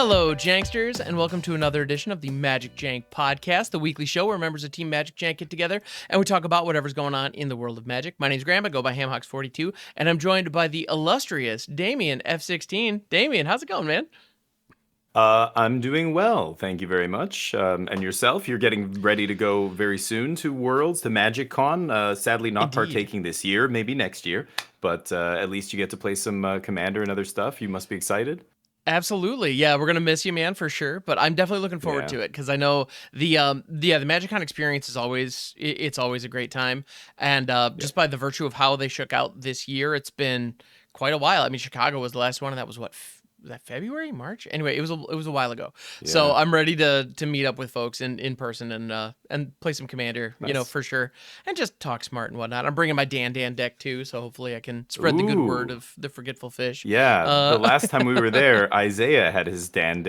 Hello, Janksters, and welcome to another edition of the MagicJank podcast, the weekly show where members of Team MagicJank get together and we talk about whatever's going on in the world of Magic. My name's Graham, I go by Hamhawks42, and I'm joined by the illustrious Damien F16. Damien, how's it going, man? I'm doing well, thank you very much. And yourself? You're getting ready to go very soon to Worlds, to MagicCon. Sadly, not Indeed. partaking this year, maybe next year. But at least you get to play some Commander and other stuff. You must be excited. Absolutely, yeah. We're gonna miss you, man, for sure. But I'm definitely looking forward to it because I know the MagicCon experience is always a great time, and just by the virtue of how they shook out this year, it's been quite a while. I mean, Chicago was the last one, and that was what. Was that February, March? Anyway, it was a while ago. Yeah. So I'm ready to meet up with folks in person and play some Commander, nice. For sure, and just talk smart and whatnot. I'm bringing my Dan deck too, so hopefully I can spread the good word of the Forgetful Fish. Yeah, the last time we were there, Isaiah had his Dan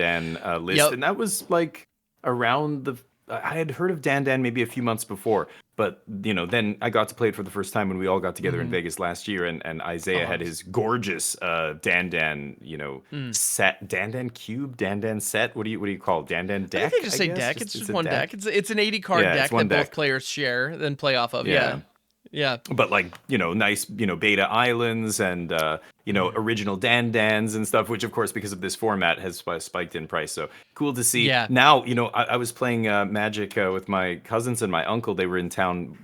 list, and that was like around the. I had heard of Dan maybe a few months before, but then I got to play it for the first time when we all got together in Vegas last year, and Isaiah had his gorgeous Dan set, Dan cube, Dan set. What do you call it? Dan deck? I think they just say deck. It's just one deck. It's an 80 card deck that both players share, then play off of. Yeah. But nice, beta islands and original Dans and stuff, which of course because of this format has spiked in price. So cool to see. Yeah. Now, I was playing Magic with my cousins and my uncle. They were in town.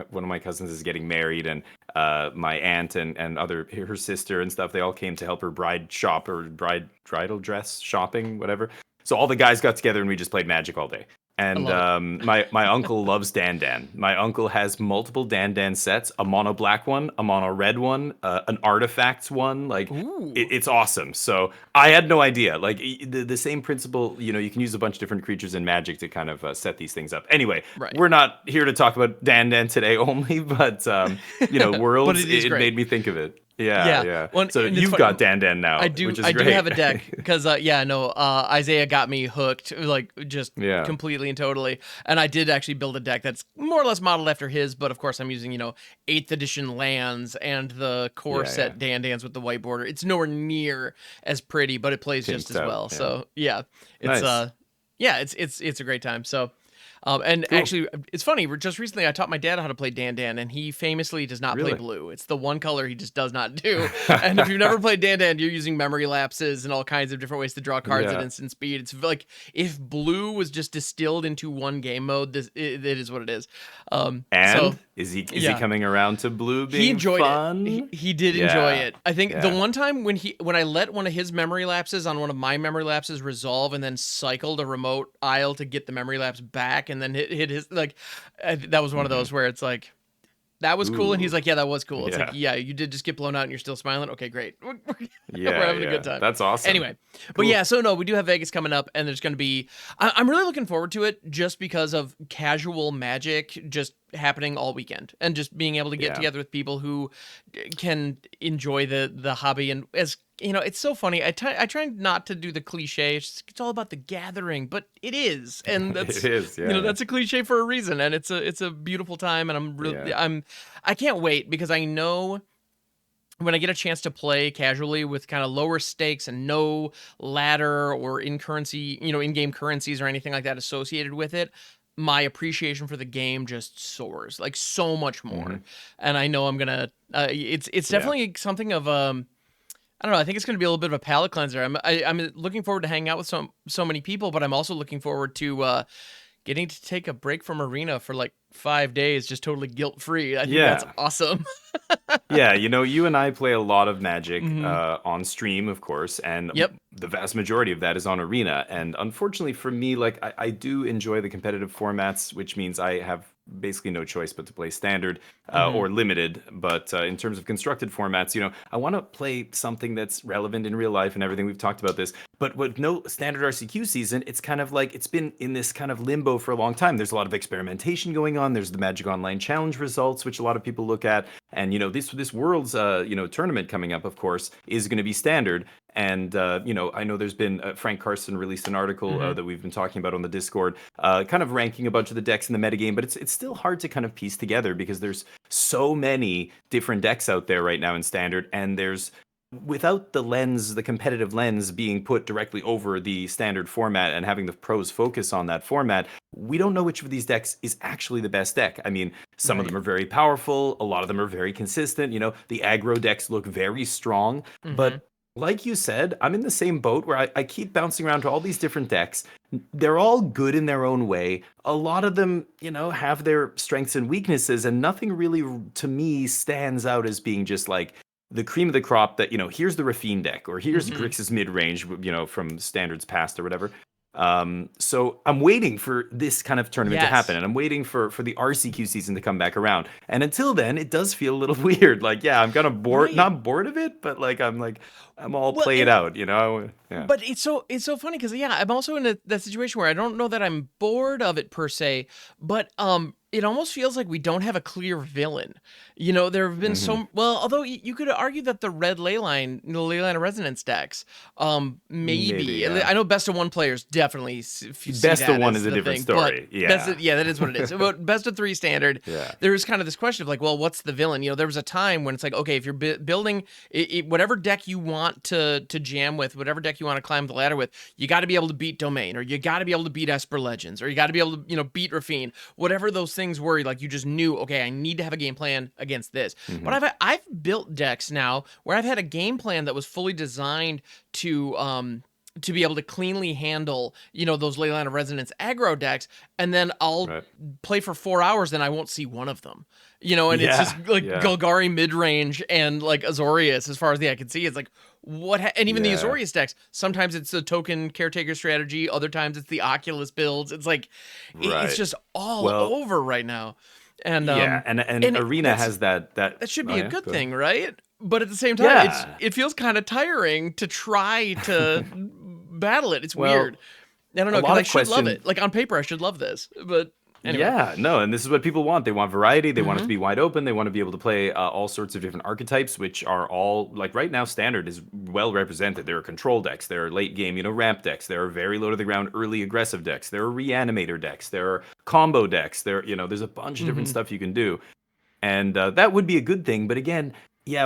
One of my cousins is getting married, and my aunt and her sister and stuff. They all came to help her bridal dress shopping, whatever. So all the guys got together and we just played Magic all day. And my uncle loves Dan. My uncle has multiple Dan sets, a mono black one, a mono red one, an artifacts one. It's awesome. So I had no idea. Like the same principle, you can use a bunch of different creatures in Magic to kind of set these things up. Anyway, We're not here to talk about Dan today only, but Worlds, but it made me think of it. Yeah. Well, so you've got Dan now. I do. Which is I great. do have a deck because Isaiah got me hooked, completely and totally. And I did actually build a deck that's more or less modeled after his, but of course I'm using 8th edition lands and the core set Dans with the white border. It's nowhere near as pretty, but it plays just as well. Yeah. So it's it's a great time. So. And cool. Actually, it's funny. Just recently, I taught my dad how to play Dan, and he famously does not play blue. It's the one color he just does not do. And if you've never played Dan, you're using memory lapses and all kinds of different ways to draw cards at instant speed. It's like if blue was just distilled into one game mode, it is what it is. Is he coming around to blue being he enjoyed fun? It. He did enjoy it. I think the one time when I let one of his memory lapses on one of my memory lapses resolve and then cycled a remote aisle to get the memory lapse back and then hit his that was one of those where it's like that was cool and he's like, yeah, that was cool. It's like, yeah, you did just get blown out and you're still smiling. Okay, great. We're having a good time. That's awesome. Anyway, cool. But we do have Vegas coming up and there's going to be I'm really looking forward to it just because of casual Magic just happening all weekend and just being able to get together with people who can enjoy the hobby. And as it's so funny. I try not to do the cliche. It's all about the gathering, but it is, and that's it is. Yeah. That's a cliche for a reason, and it's a beautiful time. And I can't wait because I know when I get a chance to play casually with kind of lower stakes and no ladder or in game currencies or anything like that associated with it, my appreciation for the game just soars like so much more. And I know I'm gonna. It's definitely something of I don't know. I think it's going to be a little bit of a palate cleanser. I'm looking forward to hanging out with so many people, but I'm also looking forward to getting to take a break from Arena for like 5 days, just totally guilt-free. I think that's awesome. Yeah, you and I play a lot of Magic on stream, of course, and the vast majority of that is on Arena. And unfortunately for me, I do enjoy the competitive formats, which means I have basically no choice but to play standard or limited. But in terms of constructed formats, I want to play something that's relevant in real life and everything. We've talked about this. But with no standard RCQ season, it's kind of like it's been in this kind of limbo for a long time. There's a lot of experimentation going on. There's the Magic Online Challenge results, which a lot of people look at. And, this World's, tournament coming up, of course, is going to be standard. And, I know there's been Frank Carson released an article that we've been talking about on the Discord, kind of ranking a bunch of the decks in the metagame, but it's still hard to kind of piece together because there's so many different decks out there right now in standard, and there's without the competitive lens being put directly over the standard format and having the pros focus on that format, we don't know which of these decks is actually the best deck. I mean, some of them are very powerful, a lot of them are very consistent. The aggro decks look very strong, but like you said, I'm in the same boat where I keep bouncing around to all these different decks. They're all good in their own way. A lot of them, have their strengths and weaknesses, and nothing really, to me, stands out as being just like the cream of the crop that, here's the Rafine deck, or here's Grixis Midrange, from standards past or whatever. So I'm waiting for this kind of tournament to happen, and I'm waiting for the RCQ season to come back around. And until then, it does feel a little weird. Like, yeah, I'm kind of bored, not bored of it, but I'm all played out, Yeah. But it's so funny because I'm also in that situation where I don't know that I'm bored of it per se, but it almost feels like we don't have a clear villain. There have been although you could argue that the red Leyline, the Leyline of Resonance decks, maybe. I know best of one players definitely best of one is a different story. That is what it is. But best of three standard, there's kind of this question of like, well, what's the villain? There was a time when it's like, okay, if you're building whatever deck you want to jam with, whatever deck you want to climb the ladder with, you got to be able to beat Domain, or you got to be able to beat Esper Legends, or you got to be able to beat Rafine, whatever those things were. Like, you just knew, okay, I need to have a game plan against this. But I've built decks now where I've had a game plan that was fully designed to be able to cleanly handle, those Leyline of Resonance aggro decks, and then I'll play for 4 hours and I won't see one of them. And it's just like Golgari Midrange and like Azorius, as far as the eye can see. It's like, and even the Azorius decks, sometimes it's a token caretaker strategy, other times it's the Oculus builds. It's like, it's just all over right now. And and Arena has that should be a good thing, right? But at the same time, it feels kind of tiring to try to battle it. It's weird. I don't know, because I should love it. Like, on paper, I should love this, but anyway. Yeah, no, and this is what people want. They want variety. They want it to be wide open. They want to be able to play all sorts of different archetypes, which are all, like, right now, Standard is well represented. There are control decks. There are late game, ramp decks. There are very low to the ground, early aggressive decks. There are reanimator decks. There are combo decks. There's a bunch of different stuff you can do. And that would be a good thing. But again,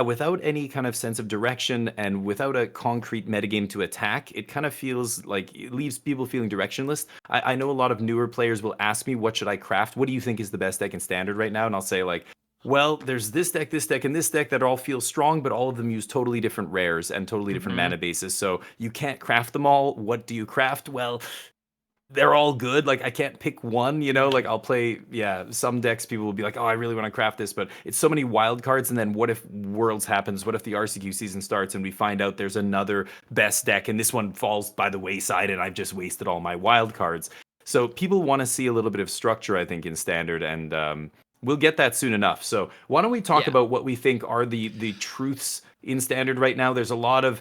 without any kind of sense of direction and without a concrete metagame to attack, it kind of feels like it leaves people feeling directionless. I know a lot of newer players will ask me, what should I craft? What do you think is the best deck in Standard right now? And I'll say, like, well, there's this deck, and this deck that all feel strong, but all of them use totally different rares and totally different mana bases. So you can't craft them all. What do you craft? Well, they're all good. Like, I can't pick one, like, I'll play, some decks people will be like, oh, I really want to craft this, but it's so many wild cards. And then what if Worlds happens? What if the RCQ season starts and we find out there's another best deck and this one falls by the wayside and I've just wasted all my wild cards? So people want to see a little bit of structure, I think, in Standard, and we'll get that soon enough. So why don't we talk about what we think are the truths in Standard right now? There's a lot of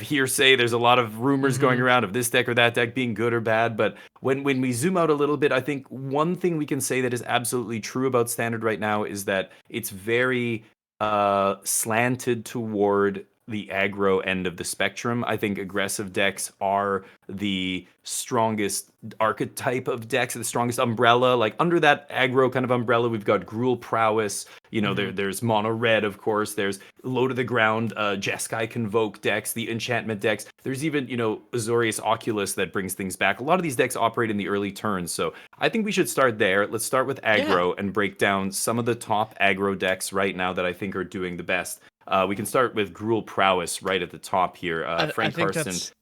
hearsay. There's a lot of rumors going around of this deck or that deck being good or bad. But when we zoom out a little bit, I think one thing we can say that is absolutely true about Standard right now is that it's very slanted toward the aggro end of the spectrum. I think aggressive decks are the strongest archetype of decks, the strongest umbrella. Like, under that aggro kind of umbrella, we've got Gruul Prowess. There's Mono Red, of course. There's low to the ground Jeskai Convoke decks, the enchantment decks. There's even, Azorius Oculus that brings things back. A lot of these decks operate in the early turns. So I think we should start there. Let's start with aggro and break down some of the top aggro decks right now that I think are doing the best. We can start with Gruul Prowess right at the top here. Frank Karsten.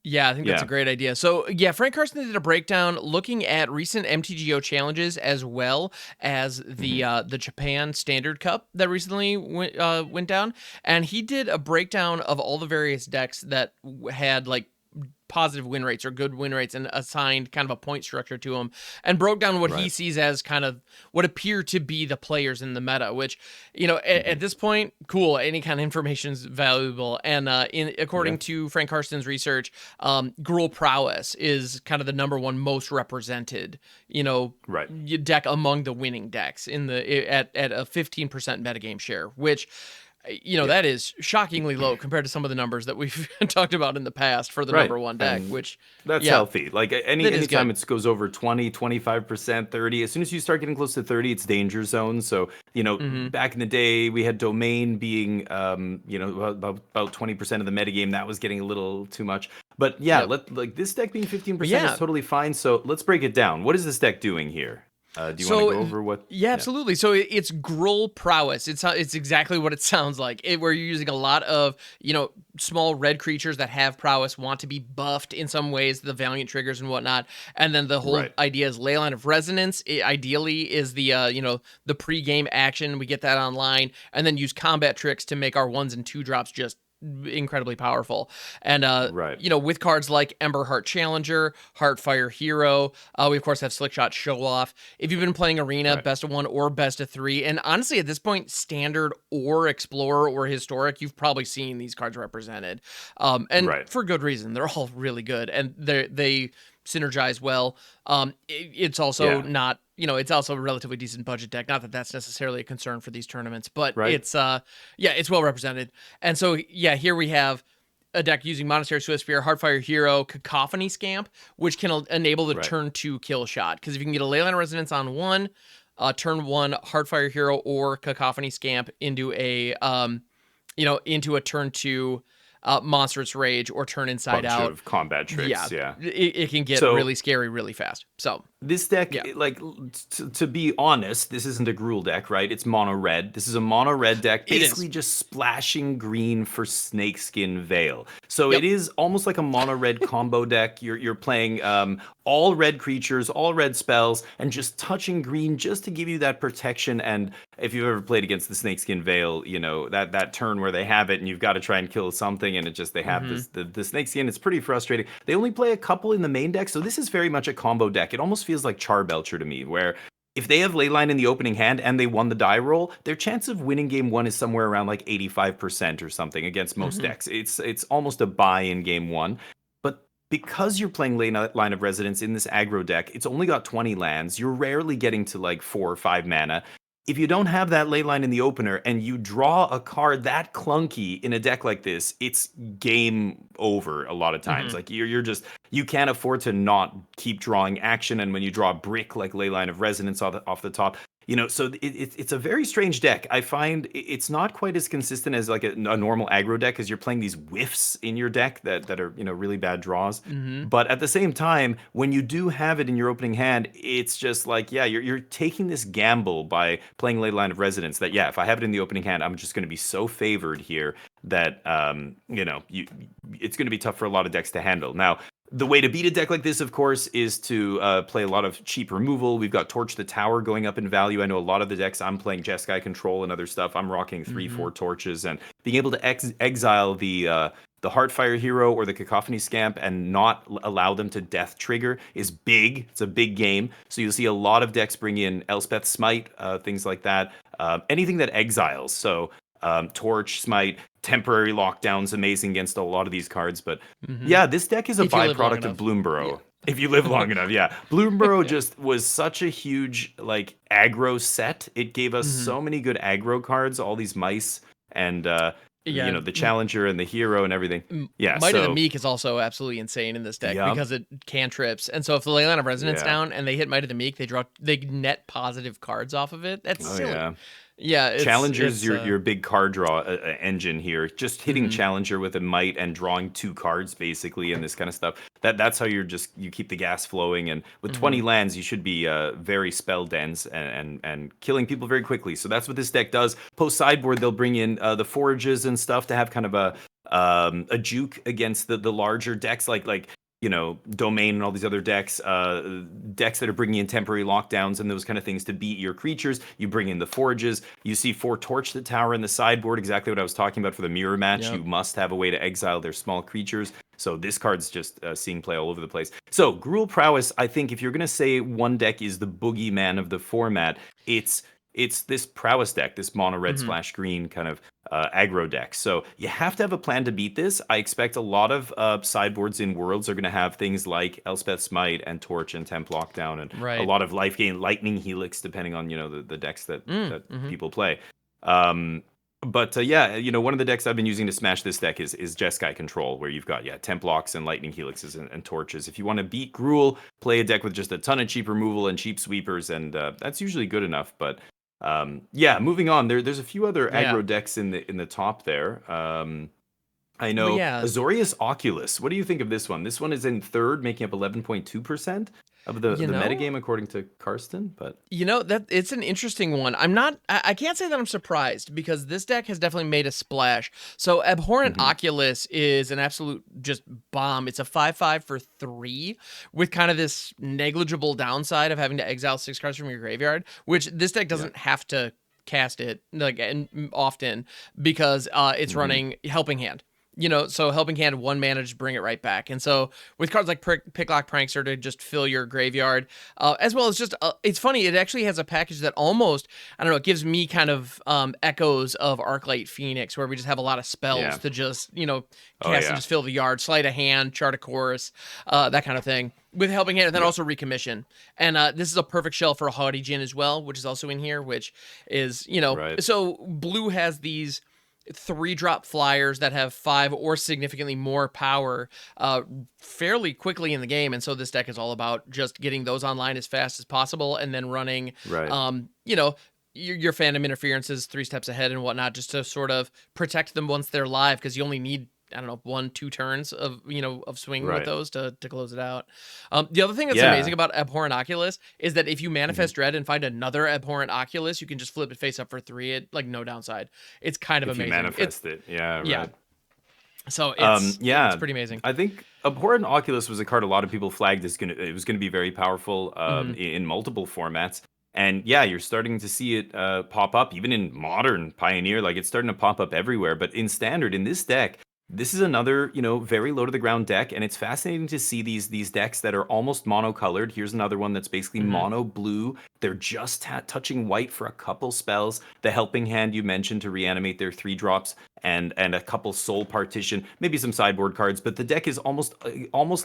I think that's a great idea. So, Frank Karsten did a breakdown looking at recent MTGO challenges as well as the Japan Standard Cup that recently went down. And he did a breakdown of all the various decks that had, like, positive win rates or good win rates, and assigned kind of a point structure to them, and broke down what he sees as kind of what appear to be the players in the meta, which, at this point, cool, any kind of information is valuable. And according to Frank Karsten's research, Gruul Prowess is kind of the number one most represented, deck among the winning decks at a 15% metagame share, which that is shockingly low compared to some of the numbers that we've talked about in the past for the Right. number one deck, And which that's healthy. Like anytime good. it goes over 20, 25%, 30, as soon as you start getting close to 30, it's danger zone. So, back in the day, we had domain being, about 20% of the metagame. That was getting a little too much. But yeah, like this deck being 15% is totally fine. So let's break it down. What is this deck doing here? Do you want to go over what? Yeah, absolutely. So it's Gruul prowess. It's exactly what it sounds like. Where you're using a lot of small red creatures that have prowess, want to be buffed in some ways, the Valiant triggers and whatnot. And then the whole idea is Leyline of Resonance. It ideally is the the pre-game action. We get that online, and then use combat tricks to make our 1s and 2 drops just incredibly powerful. And with cards like Emberheart Challenger, Heartfire Hero, we of course have Slickshot Show Off. If you've been playing Arena, best of 1 or best of 3, and honestly at this point Standard or Explorer or Historic, you've probably seen these cards represented, and for good reason. They're all really good, and they synergize well. It's also not, it's also a relatively decent budget deck. Not that that's necessarily a concern for these tournaments, but it's it's well represented. And so here we have a deck using Monastery Swiftspear, Heartfire Hero, Cacophony Scamp, which can enable the turn 2 kill shot. Because if you can get a Leyline Resonance on 1, turn 1 Heartfire Hero or Cacophony Scamp into a into a turn 2 Monstrous Rage or turn Inside Out of combat tricks. It can get really scary really fast. So this deck, to be honest, this isn't a Gruul deck, right? It's mono red. This is a mono red deck, basically just splashing green for Snakeskin Veil. So it is almost like a mono red combo deck. You're playing all red creatures, all red spells, and just touching green just to give you that protection. And if you've ever played against the Snakeskin Veil, that turn where they have it and you've got to try and kill something, and they have the Snakeskin. It's pretty frustrating. They only play a couple in the main deck, so this is very much a combo deck. It almost feels like Charbelcher to me, where if they have Leyline in the opening hand and they won the die roll, their chance of winning game 1 is somewhere around like 85% or something against most decks. It's almost a buy in game 1. But because you're playing Line of Residence in this aggro deck, it's only got 20 lands. You're rarely getting to like 4 or 5 mana. If you don't have that Leyline in the opener and you draw a card that clunky in a deck like this, it's game over a lot of times. Like you can't afford to not keep drawing action. And when you draw a brick like Leyline of Resonance off the top, so it's a very strange deck. I find it's not quite as consistent as like a normal aggro deck, because you're playing these whiffs in your deck that are really bad draws. But at the same time, when you do have it in your opening hand, it's just like you're taking this gamble by playing Leyline of Resonance. That if I have it in the opening hand, I'm just going to be so favored here that it's going to be tough for a lot of decks to handle. Now, the way to beat a deck like this, of course, is to play a lot of cheap removal. We've got Torch the Tower going up in value. I know a lot of the decks I'm playing Jeskai Control and other stuff. I'm rocking 3-4 torches, and being able to exile the Heartfire Hero or the Cacophony Scamp and not allow them to death trigger is big. It's a big game. So you'll see a lot of decks bring in Elspeth Smite, things like that. Anything that exiles. So Torch, Smite, temporary lockdowns, amazing against a lot of these cards. But this deck is a byproduct of Bloomburrow. If you live long enough, Bloomburrow just was such a huge like aggro set. It gave us so many good aggro cards, all these mice and the Challenger and the Hero and everything. Might of the Meek is also absolutely insane in this deck because it cantrips. And so if the Leyline of Resonance down and they hit Might of the Meek, they net positive cards off of it. That's silly. Challenger's your big card draw engine here. Just hitting Challenger with a Might and drawing 2 cards basically, and this kind of stuff. That's how you keep the gas flowing. And with 20 lands, you should be very spell dense and killing people very quickly. So that's what this deck does. Post sideboard, they'll bring in the forages and stuff to have kind of a juke against the larger decks like Domain and all these other decks that are bringing in temporary lockdowns and those kind of things to beat your creatures. You bring in the forages. You see 4 Torch the Tower in the sideboard, exactly what I was talking about for the mirror match. You must have a way to exile their small creatures. So this card's just seeing play all over the place. So Gruul Prowess, I think if you're going to say one deck is the boogeyman of the format, it's this Prowess deck, this mono red splash green kind of aggro deck. So you have to have a plan to beat this. I expect a lot of sideboards in Worlds are going to have things like Elspeth Smite and Torch and Temp Lockdown and a lot of life gain, Lightning Helix, depending on the decks that people play. But yeah, one of the decks I've been using to smash this deck is Jeskai Control, where you've got Temp Locks and Lightning Helixes and Torches. If you want to beat Gruul, play a deck with just a ton of cheap removal and cheap sweepers, and that's usually good enough. But yeah, moving on. There's a few other Yeah. aggro decks in the top there. I But know yeah, Azorius Oculus. What do you think of this one? This one is in third, making up 11.2% of the you know, metagame according to Karsten. But that it's an interesting one. I can't say that I'm surprised because this deck has definitely made a splash. So Abhorrent mhm, Oculus is an absolute just bomb. It's a 5/5 for 3 with kind of this negligible downside of having to exile 6 cards from your graveyard, which this deck yeah, doesn't have to cast it like often because it's hmm running Helping Hand. So Helping Hand, 1 mana, just bring it right back. And so with cards like Picklock Prankster to just fill your graveyard, as well as just, it's funny, it actually has a package that almost, I don't know, it gives me kind of echoes of Arclight Phoenix, where we just have a lot of spells yeah, to just, oh cast and yeah, just fill the yard, Sleight of Hand, Chart a Course, that kind of thing. With Helping Hand, and then yeah, also Recommission. And this is a perfect shell for a Haughty Djinn as well, which is also in here, which is, right, so blue has these 3-drop flyers that have 5 or significantly more power fairly quickly in the game, and so this deck is all about just getting those online as fast as possible and then running right. your Phantom Interferences 3 steps ahead and whatnot, just to sort of protect them once they're live, because you only need, I don't know, 1-2 turns of swinging with Right. those to close it out. The other thing that's amazing Yeah. about Abhorrent Oculus is that if you Mhm. manifest Dread and find another Abhorrent Oculus, you can just flip it face up for 3. It, like, no downside. It's kind of If you amazing. manifest it. Yeah, Yeah. right. So it's Yeah, pretty amazing. I think Abhorrent Oculus was a card a lot of people flagged as it was gonna be very powerful Hmm. in multiple formats. And yeah, you're starting to see it pop up even in modern Pioneer. Like it's starting to pop up everywhere. But in standard, in this deck, this is another very low to the ground deck, and it's fascinating to see these decks that are almost monocolored. Here's another one that's basically Hmm. mono blue. They're just touching white for a couple spells. The Helping Hand you mentioned to reanimate their 3 drops, and a couple Soul Partition, maybe some sideboard cards. But the deck is almost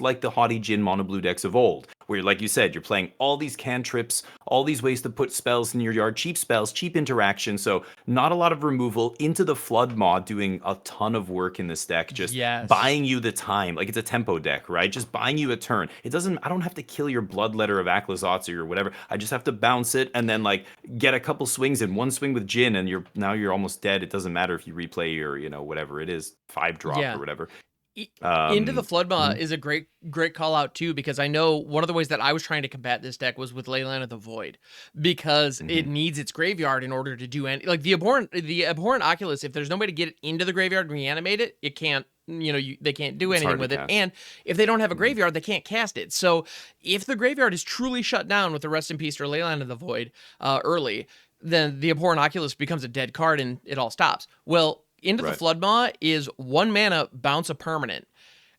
like the Haughty Djinn mono blue decks of old, where, like you said, you're playing all these cantrips, all these ways to put spells in your yard, cheap spells, cheap interaction. So not a lot of removal. Into the Flood Maw doing a ton of work in this deck, just Yes. buying you the time. Like it's a tempo deck, right? Just buying you a turn. I don't have to kill your Bloodletter of Aklazotzi or whatever. I just have to bounce it and then like get a couple swings in. One swing with Jin and you're almost dead. It doesn't matter if you replay your, whatever it is, 5 drop or Yeah. whatever. I- Into the Um, Floodmaw mhm, is a great call out too, because I know one of the ways that I was trying to combat this deck was with Leyline of the Void, because it mhm. needs its graveyard in order to do any, like the abhorrent Oculus. If there's no way to get it into the graveyard and reanimate it, it can't. They can't do It's anything hard to with it, cast. and if they don't have a Mhm. graveyard, they can't cast it. So if the graveyard is truly shut down with the Rest in Peace or Leyline of the Void early, then the abhorrent Oculus becomes a dead card and it all stops. Well, Into the Right. Floodmaw is 1 mana, bounce a permanent.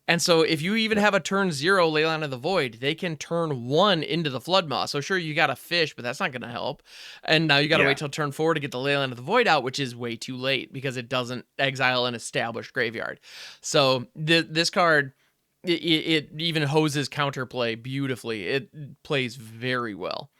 And so if you even Yeah. have a turn 0 Leyline of the Void, they can turn 1 into the Floodmaw. So sure, you got a fish, but that's not going to help. And now you got to Yeah. wait till turn 4 to get the Leyline of the Void out, which is way too late because it doesn't exile an established graveyard. So this card, it even hoses counterplay beautifully. It plays very well.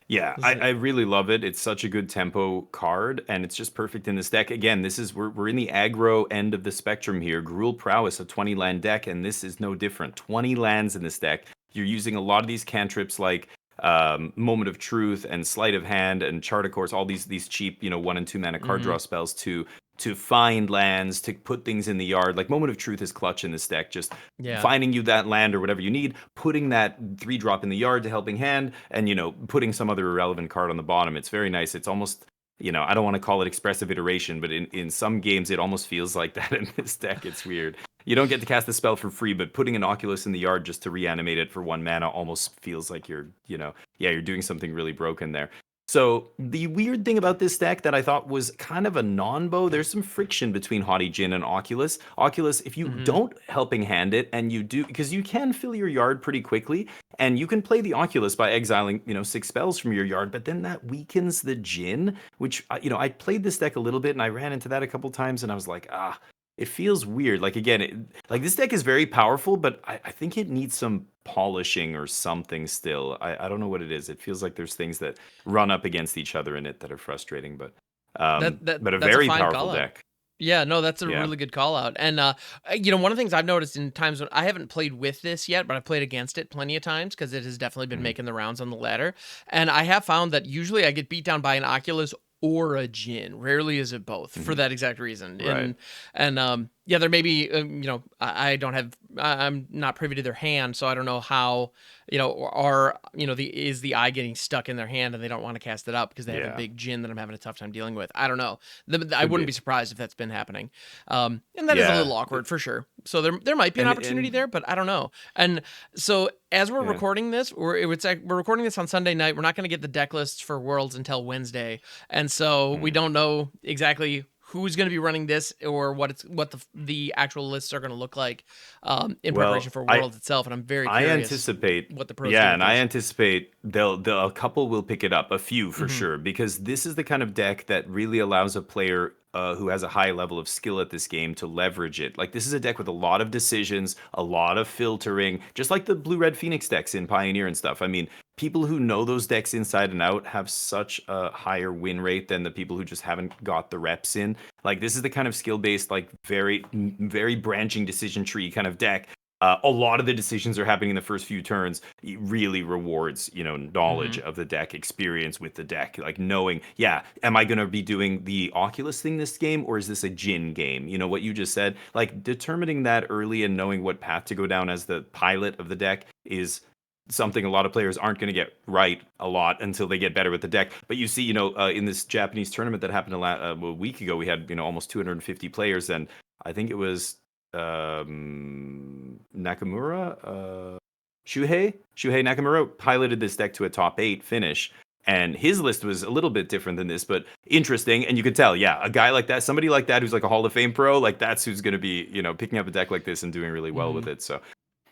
Yeah, I really love it. It's such a good tempo card, and it's just perfect in this deck. Again, we're in the aggro end of the spectrum here. Gruul Prowess, a 20 land deck, and this is no different. 20 lands in this deck. You're using a lot of these cantrips like Moment of Truth and Sleight of Hand and Chart of Course, all these cheap, 1 and 2 mana card Hmm. draw spells to find lands, to put things in the yard. Like Moment of Truth is clutch in this deck. Just Yeah. finding you that land or whatever you need, putting that 3 drop in the yard to Helping Hand, and putting some other irrelevant card on the bottom. It's very nice. It's almost, I don't want to call it expressive iteration, but in some games it almost feels like that in this deck. It's weird. You don't get to cast the spell for free, but putting an Oculus in the yard just to reanimate it for 1 mana almost feels like you're doing something really broken there. So the weird thing about this deck that I thought was kind of a non-bow, there's some friction between Haughty Djinn and Oculus. Oculus, if you Hmm. don't Helping Hand it and you do, because you can fill your yard pretty quickly, and you can play the Oculus by exiling, 6 spells from your yard, but then that weakens the Djinn, which, I played this deck a little bit and I ran into that a couple times and I was like, it feels weird. Like again, like this deck is very powerful, but I think it needs some polishing or something still. I don't know what it is. It feels like there's things that run up against each other in it that are frustrating. But But a That's a very fine powerful call out. deck. Yeah, no, that's a Yeah. really good call out. And one of the things I've noticed in times when I haven't played with this yet, but I've played against it plenty of times because it has definitely been making the rounds on the ladder. And I have found that usually I get beat down by an Oculus or a Jin. Rarely is it both for that exact reason. Right. And yeah, there may be I don't have I'm not privy to their hand, so I don't know how is the eye getting stuck in their hand and they don't want to cast it up because they have a big Jin that I'm having a tough time dealing with. I don't know. I wouldn't be surprised if that's been happening. And that is a little awkward for sure. So there might be an opportunity there, but I don't know. And so as we're recording this, we're recording this on Sunday night. We're not going to get the deck lists for Worlds until Wednesday, and so we don't know exactly who's going to be running this or what the actual lists are going to look like in preparation for Worlds itself. And I'm very curious. I anticipate what the pros. Yeah, and I anticipate a couple will pick it up, a few for sure, because this is the kind of deck that really allows a player who has a high level of skill at this game to leverage it. Like, this is a deck with a lot of decisions, a lot of filtering, just like the blue-red Phoenix decks in Pioneer and stuff. I mean, people who know those decks inside and out have such a higher win rate than the people who just haven't got the reps in. Like, this is the kind of skill-based, like, very, very branching decision tree kind of deck. A lot of the decisions are happening in the first few turns. It really rewards, knowledge of the deck, experience with the deck, like knowing, am I going to be doing the Oculus thing this game, or is this a Jin game? You know, what you just said, like determining that early and knowing what path to go down as the pilot of the deck is something a lot of players aren't going to get right a lot until they get better with the deck. But you see, in this Japanese tournament that happened a week ago, we had, almost 250 players, and I think it was Nakamura, Shuhei Nakamura piloted this deck to a top 8 finish, and his list was a little bit different than this, but interesting. And you could tell, a guy like that, somebody like that who's like a Hall of Fame pro, like that's who's going to be, picking up a deck like this and doing really well with it. So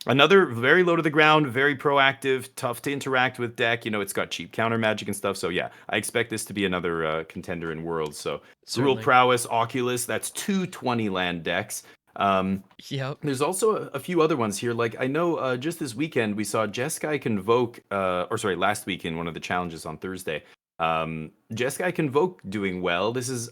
another very low to the ground, very proactive, tough to interact with deck. It's got cheap counter magic and stuff. So I expect this to be another contender in Worlds. So Rule Prowess, Oculus, that's 220 land decks. There's also a few other ones here. Like, I know just this weekend we saw Jeskai Convoke, last week in one of the challenges on Thursday. Jeskai Convoke doing well. This is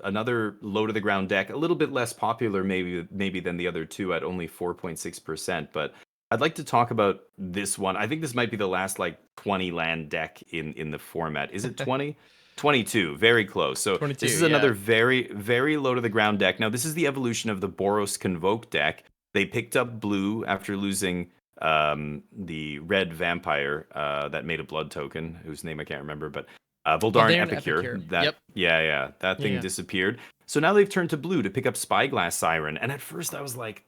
another low to the ground deck, a little bit less popular maybe than the other two at only 4.6%. But I'd like to talk about this one. I think this might be the last 20 land deck in the format. Is it 20? 22, very close. So 22, this is another very, very low to the ground deck. Now, this is the evolution of the Boros Convoke deck. They picked up blue after losing the red vampire that made a blood token, whose name I can't remember, but Voldarn Epicure. That thing disappeared. So now they've turned to blue to pick up Spyglass Siren. And at first I was like,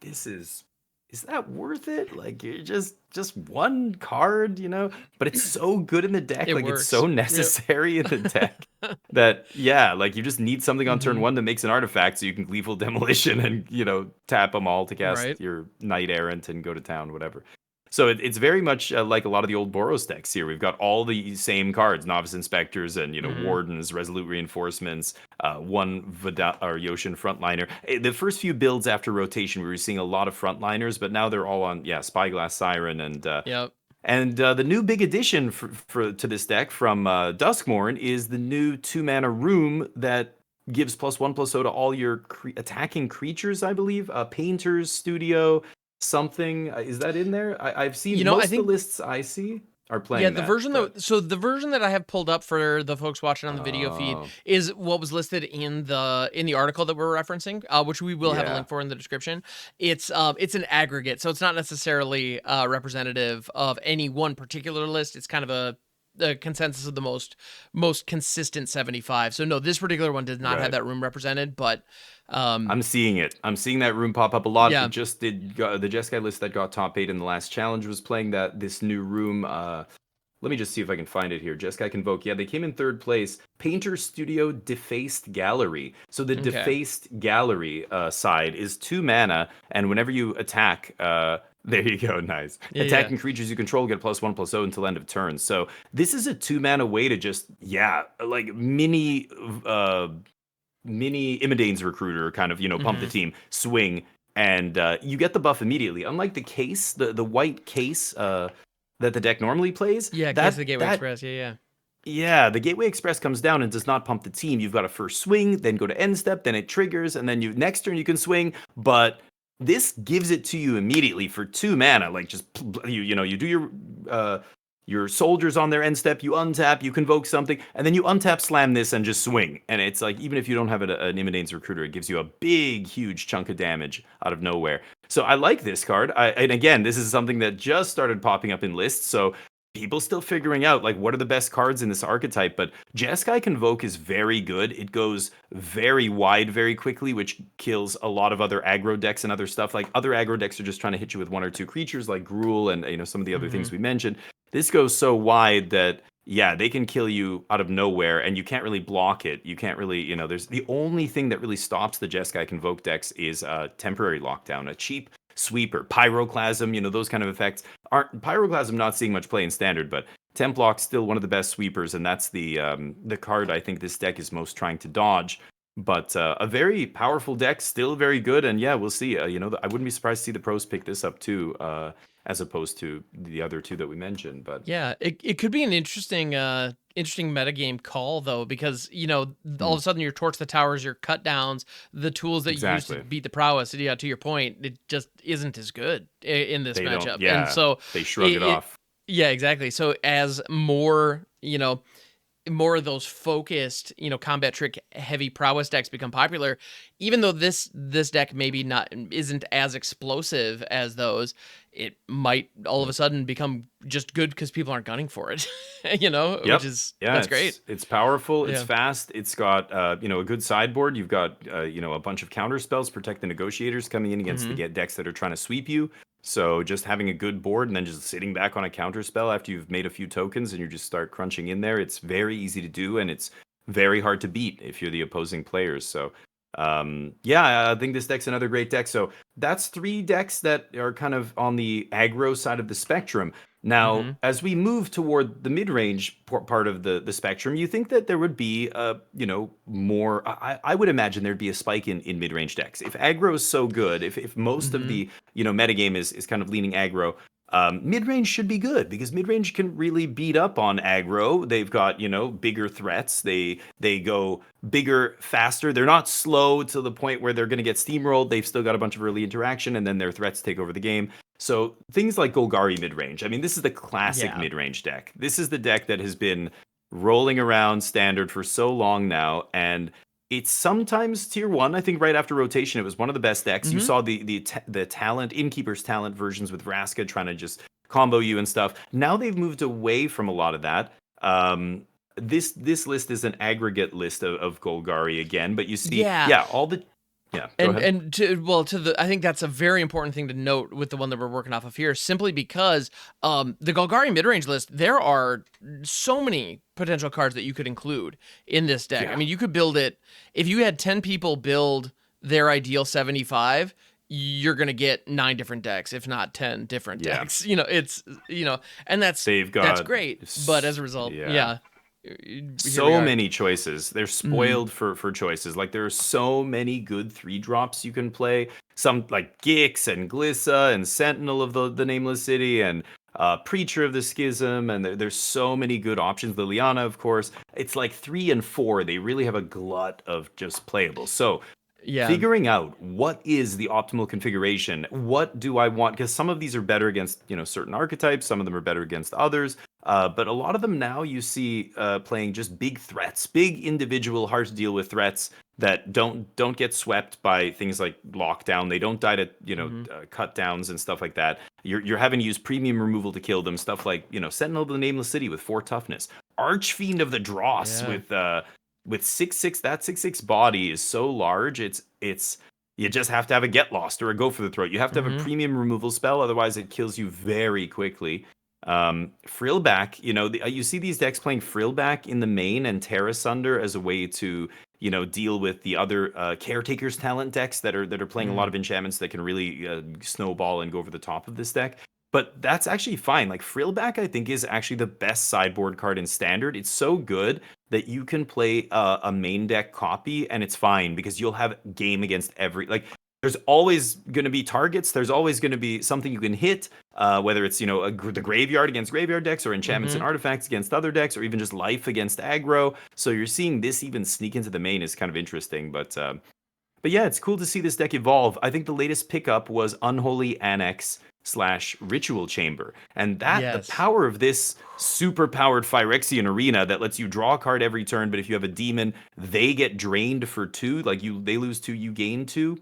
is that worth it? Like, you're just one card, but it's so good in the deck. It's so necessary in the deck that you just need something on turn 1 that makes an artifact so you can Gleeful Demolition and tap them all to cast your Knight Errant and go to town, whatever. So it's very much like a lot of the old Boros decks here. We've got all the same cards: Novice Inspectors and Wardens, Resolute Reinforcements, one Yoshin Frontliner. The first few builds after rotation, we were seeing a lot of Frontliners, but now they're all on Spyglass Siren and And the new big addition to this deck from Duskmourn is the new 2-mana Room that gives +1/+0 to all your attacking creatures, I believe. Painter's Studio. Something is that in there? I've seen most of the lists I see are playing. The version the version that I have pulled up for the folks watching on the video feed is what was listed in the article that we're referencing, which we will have a link for in the description. It's an aggregate, so it's not necessarily representative of any one particular list. It's kind of the consensus of the most consistent 75. So no, this particular one did not have that room represented, but I'm seeing it. I'm seeing that room pop up a lot. It just did. The Jeskai list that got top 8 in the last challenge was playing this new room. Let me just see if I can find it here. Jeskai Convoke. Yeah, they came in 3rd place. Painter Studio Defaced Gallery. So the Defaced Gallery side is 2 mana, and whenever you attack, there you go, nice. Attacking creatures you control get +1/+0 until end of turn. So this is a 2-mana way to just mini Imidane's Recruiter, kind of, pump the team, swing, and you get the buff immediately. Unlike the case, the white case that the deck normally plays. Case of the Gateway Express, Yeah, the Gateway Express comes down and does not pump the team. You've got to first swing, then go to end step, then it triggers, and then next turn you can swing. But this gives it to you immediately for 2 mana. Like just you do your soldiers on their end step, you untap, you convoke something, and then you untap slam this and just swing. And it's like even if you don't have an Imidane's Recruiter, it gives you a big, huge chunk of damage out of nowhere. So I like this card. And again, this is something that just started popping up in lists. So people still figuring out like what are the best cards in this archetype, but Jeskai Convoke is very good. It goes very wide very quickly, which kills a lot of other aggro decks and other stuff. Like other aggro decks are just trying to hit you with 1 or 2 creatures like Gruul and some of the other things we mentioned. This goes so wide that yeah, they can kill you out of nowhere and you can't really block it. You can't really, there's the only thing that really stops the Jeskai Convoke decks is temporary lockdown, a cheap sweeper, pyroclasm, those kind of effects. Aren't pyroclasm not seeing much play in standard, but Templock's still one of the best sweepers, and that's the card I think this deck is most trying to dodge. But a very powerful deck, still very good, and yeah, we'll see. I wouldn't be surprised to see the pros pick this up too, as opposed to the other 2 that we mentioned. But yeah, it could be an interesting metagame call though, because all of a sudden your torch the towers, your cut downs, the tools that you use to beat the prowess. Yeah, to your point, it just isn't as good in this matchup. Yeah, and so they shrug it off. Yeah, exactly. So as more more of those focused, combat trick heavy prowess decks become popular, even though this deck maybe isn't as explosive as those, it might all of a sudden become just good because people aren't gunning for it. Which is that's great. It's powerful, it's fast, it's got a good sideboard. You've got a bunch of counter spells, protect the negotiators coming in against the decks that are trying to sweep you. So just having a good board and then just sitting back on a counter spell after you've made a few tokens and you just start crunching in there, it's very easy to do and it's very hard to beat if you're the opposing players. So I think this deck's another great deck. So that's 3 decks that are kind of on the aggro side of the spectrum. Now, as we move toward the mid-range part of the spectrum, you think that there would be, more... I would imagine there'd be a spike in mid-range decks. If aggro is so good, if most of the, metagame is kind of leaning aggro, mid-range should be good because mid-range can really beat up on aggro. They've got, bigger threats. They go bigger, faster. They're not slow to the point where they're going to get steamrolled. They've still got a bunch of early interaction and then their threats take over the game. So things like Golgari Midrange. I mean, this is the classic mid-range deck. This is the deck that has been rolling around standard for so long now, and it's sometimes tier 1. I think right after rotation, it was one of the best decks. You saw the talent, Innkeeper's talent versions with Vraska trying to just combo you and stuff. Now they've moved away from a lot of that. This list is an aggregate list of Golgari again, but you see, all the... Yeah, I think that's a very important thing to note with the one that we're working off of here, simply because the Golgari midrange list, there are so many potential cards that you could include in this deck. I mean, you could build it, if you had 10 people build their ideal 75, you're going to get 9 different decks, if not 10 different decks. And that's great. But as a result, so many choices. They're spoiled for choices. Like there are so many good 3-drops you can play. Some like Gix and Glissa and Sentinel of the Nameless City and Preacher of the Schism, and there's so many good options. Liliana, of course. It's like 3 and 4. They really have a glut of just playables. So figuring out what is the optimal configuration, what do I want, because some of these are better against certain archetypes, some of them are better against others, but a lot of them now you see playing just big threats, big individual hard to deal with threats that don't get swept by things like lockdown. They don't die to cut downs and stuff like that. You're having to use premium removal to kill them, stuff like Sentinel of the Nameless City with 4 toughness, Archfiend of the Dross with 6/6. That 6/6 body is so large. It's you just have to have a Get Lost or a Go for the Throat. You have to have a premium removal spell, otherwise it kills you very quickly. Frillback, you see these decks playing Frillback in the main and Terra Sunder as a way to deal with the other Caretaker's talent decks that are playing a lot of enchantments that can really snowball and go over the top of this deck. But that's actually fine. Like Frillback, I think, is actually the best sideboard card in Standard. It's so good that you can play a main deck copy and it's fine because you'll have game against every... Like, there's always going to be targets. There's always going to be something you can hit, whether it's, the graveyard against graveyard decks, or enchantments and artifacts against other decks, or even just life against aggro. So you're seeing this even sneak into the main is kind of interesting. But yeah, it's cool to see this deck evolve. I think the latest pickup was Unholy Annex / Ritual Chamber. And the power of this super powered Phyrexian Arena that lets you draw a card every turn, but if you have a demon, they get drained for 2, like they lose 2, you gain 2,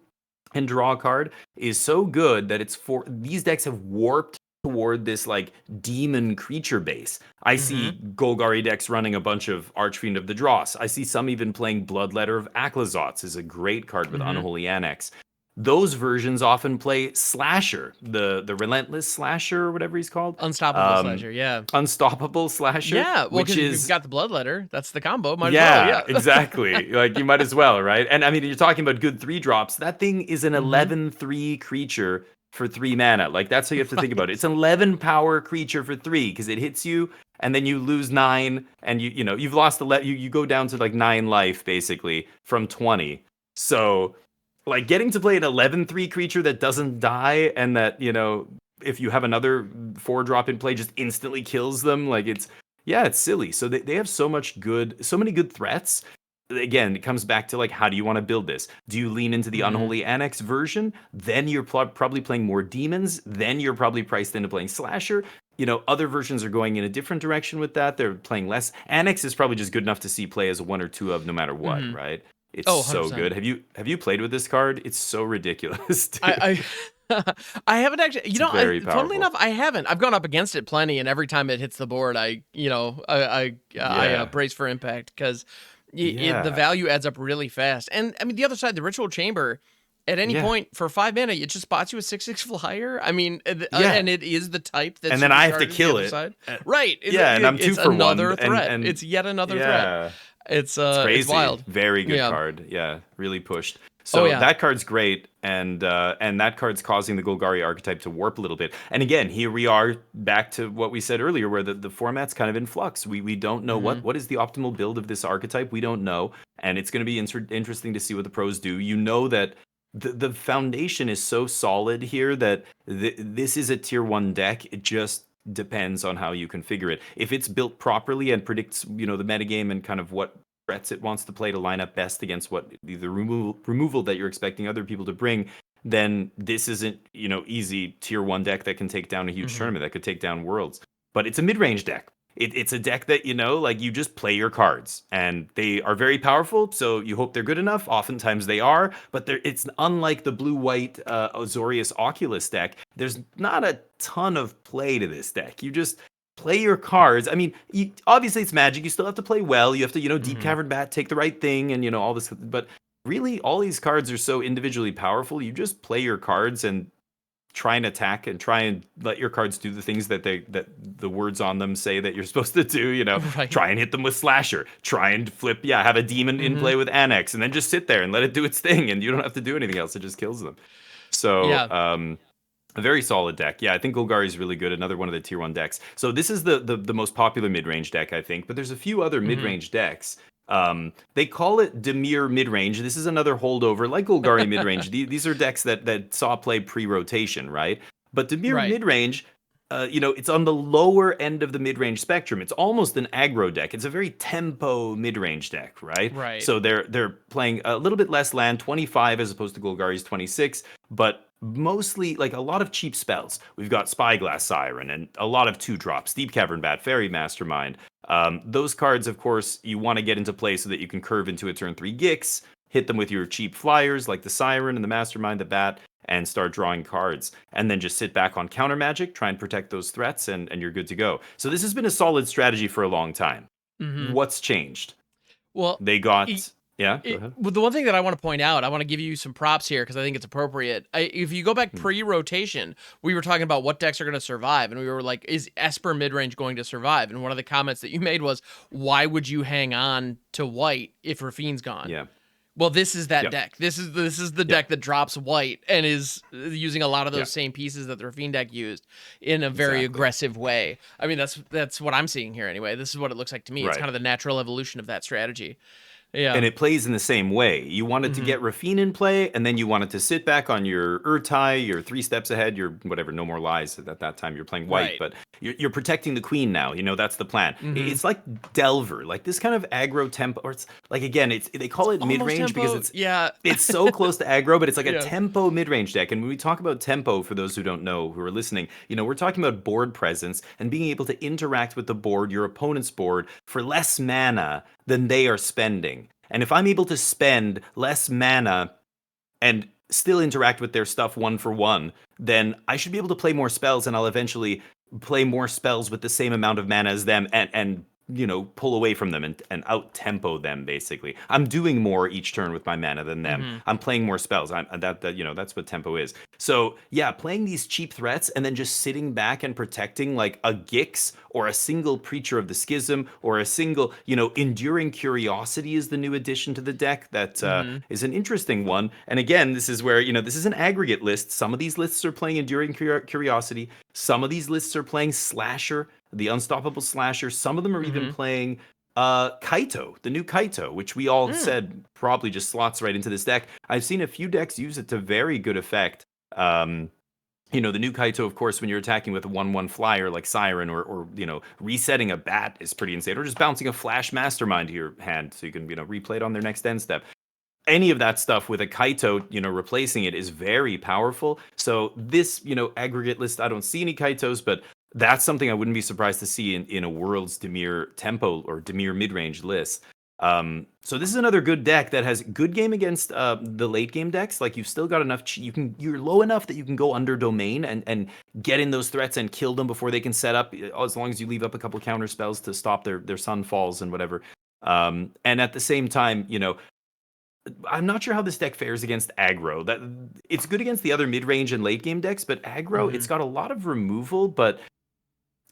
and draw a card, is so good that these decks have warped toward this like demon creature base. I see Golgari decks running a bunch of Archfiend of the Dross. I see some even playing Bloodletter of Aklizots is a great card with Unholy Annex. Those versions often play Slasher, the Relentless Slasher, or whatever he's called. Unstoppable Slasher, yeah. Unstoppable Slasher. Yeah, well, because you've got the Bloodletter. That's the combo. Might as well, yeah. Exactly. Like, you might as well, right? And I mean, you're talking about good 3-drops. That thing is an 11/3 creature for 3 mana. Like, that's how you have to think about it. It's an 11 power creature for 3, because it hits you, and then you lose 9, and you've lost you go down to like 9 life, basically, from 20. So, like, getting to play an 11/3 creature that doesn't die, and that, if you have another 4-drop in play, just instantly kills them, like, it's silly. So they have so many good threats. Again, it comes back to, like, how do you want to build this? Do you lean into the Unholy Annex version? Then you're probably playing more demons. Then you're probably priced into playing Slasher. Other versions are going in a different direction with that. They're playing less. Annex is probably just good enough to see play as 1 or 2 of no matter what, right? It's so good. Have you played with this card? It's so ridiculous. I haven't actually. Funnily enough, I haven't. I've gone up against it plenty, and every time it hits the board, I brace for impact, because the value adds up really fast. And I mean, the other side, the Ritual Chamber, at any point for 5 mana, it just spots you a 6/6 flyer. I I mean, and it is the type that. And then I have to kill it. Right. And I'm 2 for 1. Another threat. And it's yet another threat. It's crazy. It's wild. Very good card. Yeah, really pushed. So that card's great, and that card's causing the Golgari archetype to warp a little bit. And again, here we are back to what we said earlier, where the format's kind of in flux. We don't know what is the optimal build of this archetype. We don't know, and it's going to be interesting to see what the pros do. That the foundation is so solid here that this is a tier 1 deck. It just depends on how you configure it. If it's built properly and predicts, the metagame and kind of what threats it wants to play to line up best against what the removal that you're expecting other people to bring, then this isn't, easy tier 1 deck that can take down a huge tournament, that could take down Worlds. But it's a mid-range deck. It's a deck that, like, you just play your cards, and they are very powerful, so you hope they're good enough. Oftentimes they are, but it's unlike the blue-white Azorius Oculus deck. There's not a ton of play to this deck. You just play your cards. I mean, obviously it's Magic. You still have to play well. You have to, Deep Cavern Bat, take the right thing, and, all this. But really, all these cards are so individually powerful. You just play your cards and try and attack, and try and let your cards do the things that the words on them say that you're supposed to do. Right. Try and hit them with Slasher. Try and flip. Have a demon in play with Annex, and then just sit there and let it do its thing, and you don't have to do anything else. It just kills them. So a very solid deck. I think Golgari is really good. Another one of the tier 1 decks. So this is the most popular mid-range deck, I think. But there's a few other mid-range decks. They call it Dimir Midrange. This is another holdover, like Golgari Midrange. These are decks that saw play pre-rotation, right? But Dimir Midrange, it's on the lower end of the mid-range spectrum. It's almost an aggro deck. It's a very tempo mid-range deck, right? Right. So they're playing a little bit less land, 25 as opposed to Golgari's 26, but mostly like a lot of cheap spells. We've got Spyglass Siren and a lot of 2-drops, Deep Cavern Bat, Fairy Mastermind. Those cards, of course, you want to get into play so that you can curve into a turn 3 Gix, hit them with your cheap flyers like the Siren and the Mastermind, the Bat, and start drawing cards. And then just sit back on counter magic, try and protect those threats, and you're good to go. So this has been a solid strategy for a long time. What's changed? Well, they got... Go ahead. Well, the one thing that I want to point out, I want to give you some props here because I think it's appropriate. If you go back pre-rotation, we were talking about what decks are going to survive, and we were like, is Esper midrange going to survive? And one of the comments that you made was, why would you hang on to white if Rafine's gone? Yeah. Well, this is that deck. This is the deck that drops white and is using a lot of those same pieces that the Rafine deck used in a very aggressive way. I mean, that's what I'm seeing here anyway. This is what it looks like to me. It's kind of the natural evolution of that strategy. Yeah. And it plays in the same way. You want it to get Rafine in play, and then you want it to sit back on your Urtai, you're 3 steps ahead, you're whatever, no more lies at that time, you're playing white, Right. but you're protecting the queen now, that's the plan. It's like Delver, like this kind of aggro tempo, or it's like, again, they call it mid-range because it's so close to aggro, but it's like a tempo mid-range deck. And when we talk about tempo, for those who don't know, who are listening, we're talking about board presence and being able to interact with the board, your opponent's board, for less mana than they are spending. And if I'm able to spend less mana and still interact with their stuff one for one, then I should be able to play more spells, and I'll eventually play more spells with the same amount of mana as them, and pull away from them and out-tempo them, basically. I'm doing more each turn with my mana than them. I'm playing more spells. That's what tempo is. So, yeah, playing these cheap threats and then just sitting back and protecting like a Gix or a single Preacher of the Schism or a single, Enduring Curiosity is the new addition to the deck that is an interesting one. And again, this is where, this is an aggregate list. Some of these lists are playing Enduring Curiosity. Some of these lists are playing Slasher, the Unstoppable Slasher. Some of them are even playing Kaito, the new Kaito, which we all said probably just slots right into this deck. I've seen a few decks use it to very good effect. The new Kaito, of course, when you're attacking with a 1/1 flyer like Siren, or resetting a bat is pretty insane, or just bouncing a Flash Mastermind to your hand so you can, replay it on their next end step. Any of that stuff with a Kaito, replacing it is very powerful. So this, aggregate list, I don't see any Kaitos, but that's something I wouldn't be surprised to see in a World's Dimir tempo or Dimir midrange list. So this is another good deck that has good game against the late game decks. Like, you've still got enough, you're low enough that you can go under domain and get in those threats and kill them before they can set up, as long as you leave up a couple counter spells to stop their sun falls and whatever. And at the same time, I'm not sure how this deck fares against aggro. That it's good against the other mid-range and late-game decks, but aggro, it's got a lot of removal, but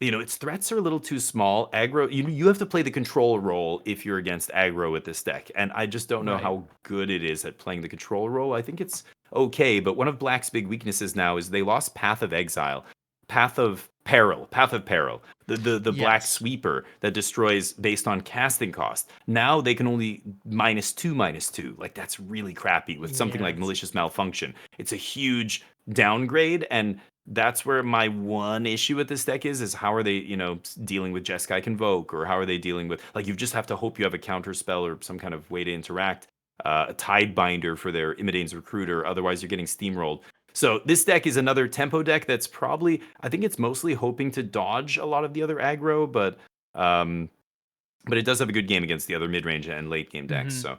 its threats are a little too small. Aggro, you have to play the control role if you're against aggro with this deck, and I just don't know how good it is at playing the control role. I think it's okay, but one of Black's big weaknesses now is they lost Path of Exile. Path of Peril, the black sweeper that destroys based on casting cost. Now they can only -2/-2. Like, that's really crappy with something like Malicious Malfunction. It's a huge downgrade, and that's where my one issue with this deck is how are they, dealing with Jeskai Convoke, or how are they dealing with, like, you just have to hope you have a counter spell or some kind of way to interact, a Tidebinder for their Imidane's Recruiter, otherwise you're getting steamrolled. So this deck is another tempo deck that's probably, I think it's mostly hoping to dodge a lot of the other aggro, but it does have a good game against the other mid-range and late game decks. So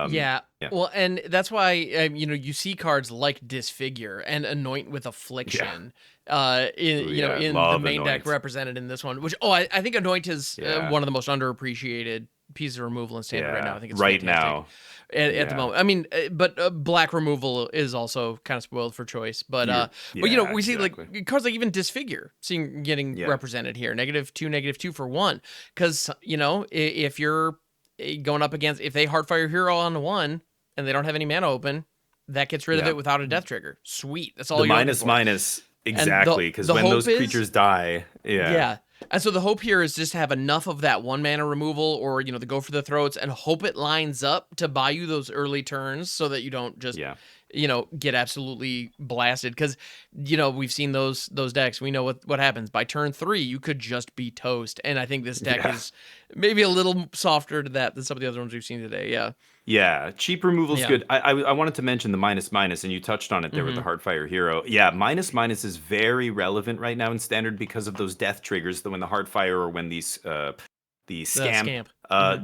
yeah. Well, and that's why you see cards like Disfigure and Anoint with Affliction in the main deck represented in this one, which I think Anoint is one of the most underappreciated pieces of removal in Standard right now. I think it's right fantastic. now At the moment. I mean, but black removal is also kind of spoiled for choice. But we see like cards like even Disfigure getting represented here. -2 for 1. Because, if you're going up against, if they Heartfire Hero on 1 and they don't have any mana open, that gets rid of it without a death trigger. Sweet. That's all you're looking for. Exactly, because when those creatures die, and so the hope here is just to have enough of that 1 mana removal, or to go for the throats, and hope it lines up to buy you those early turns so that you don't just get absolutely blasted. Because we've seen those decks. We know what happens by turn 3. You could just be toast, and I think this deck is maybe a little softer to that than some of the other ones we've seen today. Yeah, cheap removal's good. I wanted to mention the -/, and you touched on it there with the Heartfire Hero. Yeah, -/ is very relevant right now in Standard because of those death triggers. When the Heartfire, or when the Scamp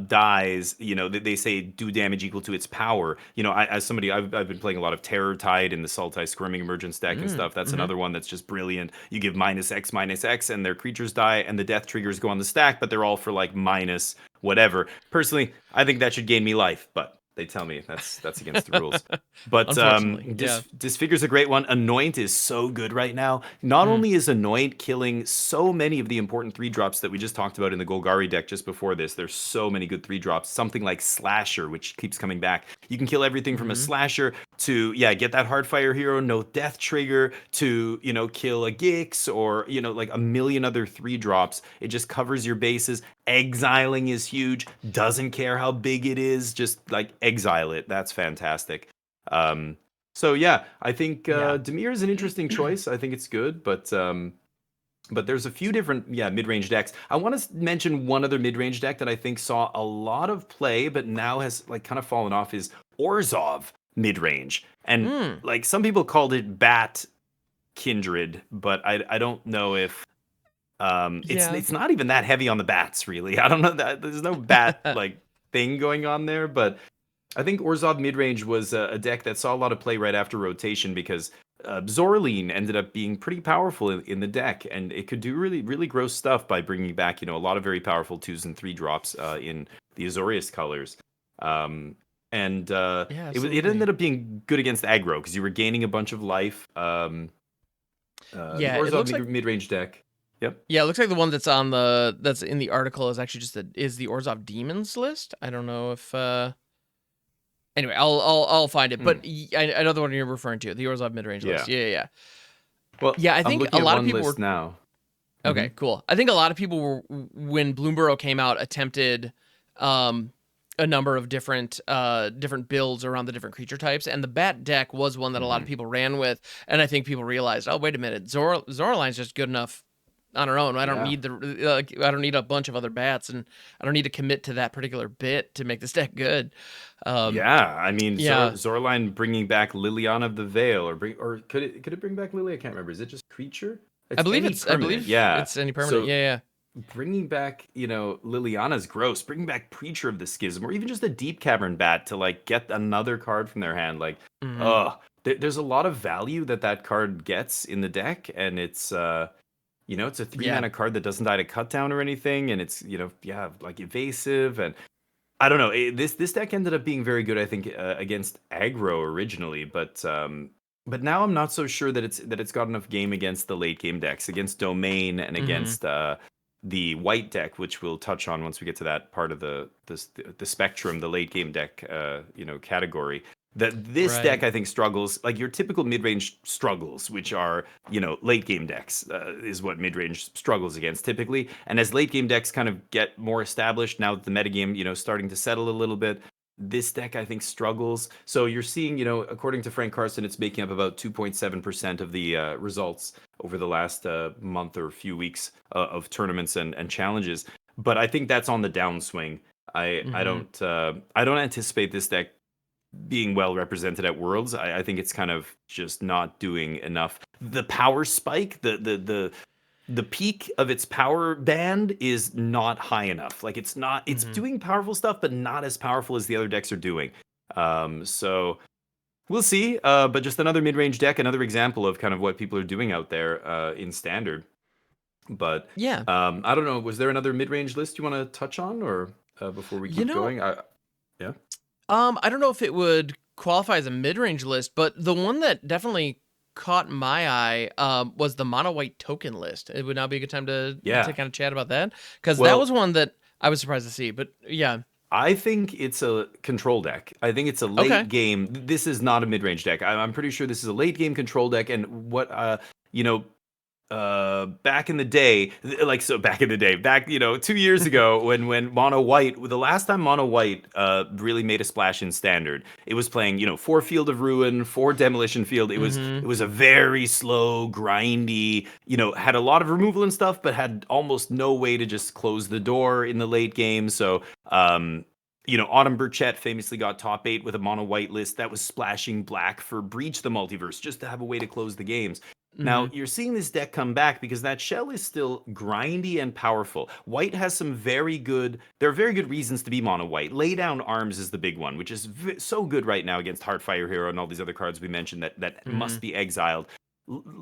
dies, they say do damage equal to its power. As somebody, I've been playing a lot of Terror Tide in the Sultai Squirming Emergence deck and stuff. That's another one that's just brilliant. You give -X, and their creatures die, and the death triggers go on the stack, but they're all for like minus whatever. Personally, I think that should gain me life, but They tell me that's against the rules. But Unfortunately, yeah. Disfigure's a great one. Anoint is so good right now. Not only is Anoint killing so many of the important 3-drops that we just talked about in the Golgari deck just before this, there's so many good 3-drops. Something like Slasher, which keeps coming back. You can kill everything from a Slasher to, get that Hardfire hero, no death trigger, to, kill a Gix or, like a million other 3-drops. It just covers your bases. Exiling is huge. Doesn't care how big it is. Just like exile it. That's fantastic. So yeah, I think Dimir is an interesting choice. I think it's good, but there's a few different mid-range decks. I want to mention one other mid-range deck that I think saw a lot of play, but now has like kind of fallen off is Orzhov mid-range. And like some people called it Bat Kindred, but I don't know if it's not even that heavy on the bats, really. I don't know that there's no bat like thing going on there, but I think Orzhov midrange was a deck that saw a lot of play right after rotation because Zorleen ended up being pretty powerful in the deck, and it could do really, really gross stuff by bringing back, a lot of very powerful 2s and 3-drops in the Azorius colors. It ended up being good against aggro because you were gaining a bunch of life. The Orzhov mid-range deck. Yep. Yeah, it looks like the one that's in the article is actually just the Orzhov Demons list. I don't know if anyway, I'll find it. But I know the one you're referring to, the Orzhov mid-range list. Yeah. Well, yeah, I think a lot of people were now. Okay, cool. I think a lot of people were, when Bloomburrow came out, attempted a number of different builds around the different creature types, and the Bat deck was one that a lot of people ran with, and I think people realized, oh, wait a minute, Zoraline's just good enough on her own. I don't need I don't need a bunch of other bats, and I don't need to commit to that particular bit to make this deck good. Zoraline bringing back Liliana of the Veil, or could it bring back Lily? I can't remember. Is it just creature? I believe it's any permanent. So, bringing back, Liliana's gross. Bringing back Preacher of the Schism, or even just a Deep Cavern Bat to like get another card from their hand. Like, there's a lot of value that card gets in the deck, and it's it's a 3-mana card that doesn't die to cut down or anything, and it's like evasive, and I don't know. This deck ended up being very good, I think, against aggro originally, but now I'm not so sure that it's got enough game against the late game decks, against Domain and against the white deck, which we'll touch on once we get to that part of the spectrum, the late game deck category. This deck, I think, struggles, like your typical mid-range struggles, which are, late game decks, is what mid-range struggles against typically. And as late game decks kind of get more established, now that the metagame, starting to settle a little bit, this deck, I think, struggles. So you're seeing, according to Frank Carson, it's making up about 2.7% of the results over the last month or few weeks of tournaments and challenges. But I think that's on the downswing. I don't anticipate this deck being well represented at Worlds. I think it's kind of just not doing enough. The power spike, the peak of its power band is not high enough. Like it's doing powerful stuff, but not as powerful as the other decks are doing. So we'll see. But just another mid-range deck, another example of kind of what people are doing out there in Standard. But I don't know. Was there another mid-range list you want to touch on, or before we keep going? I don't know if it would qualify as a mid-range list, but the one that definitely caught my eye was the mono white token list. It would now be a good time to kind of chat about that, because that was one that I was surprised to see. But I think it's a control deck. I think it's a late game. This is not a mid-range deck. I'm pretty sure this is a late game control deck. And what back in the day, back 2 years ago, when mono white, the last time mono white really made a splash in Standard, it was playing 4 Field of Ruin, 4 Demolition Field. It was a very slow, grindy, had a lot of removal and stuff, but had almost no way to just close the door in the late game. So Autumn Burchett famously got top 8 with a mono white list that was splashing black for Breach the Multiverse, just to have a way to close the games. Now, you're seeing this deck come back because that shell is still grindy and powerful. White has there are very good reasons to be mono white. Lay Down Arms is the big one, which is so good right now against Heartfire Hero and all these other cards we mentioned that must be exiled.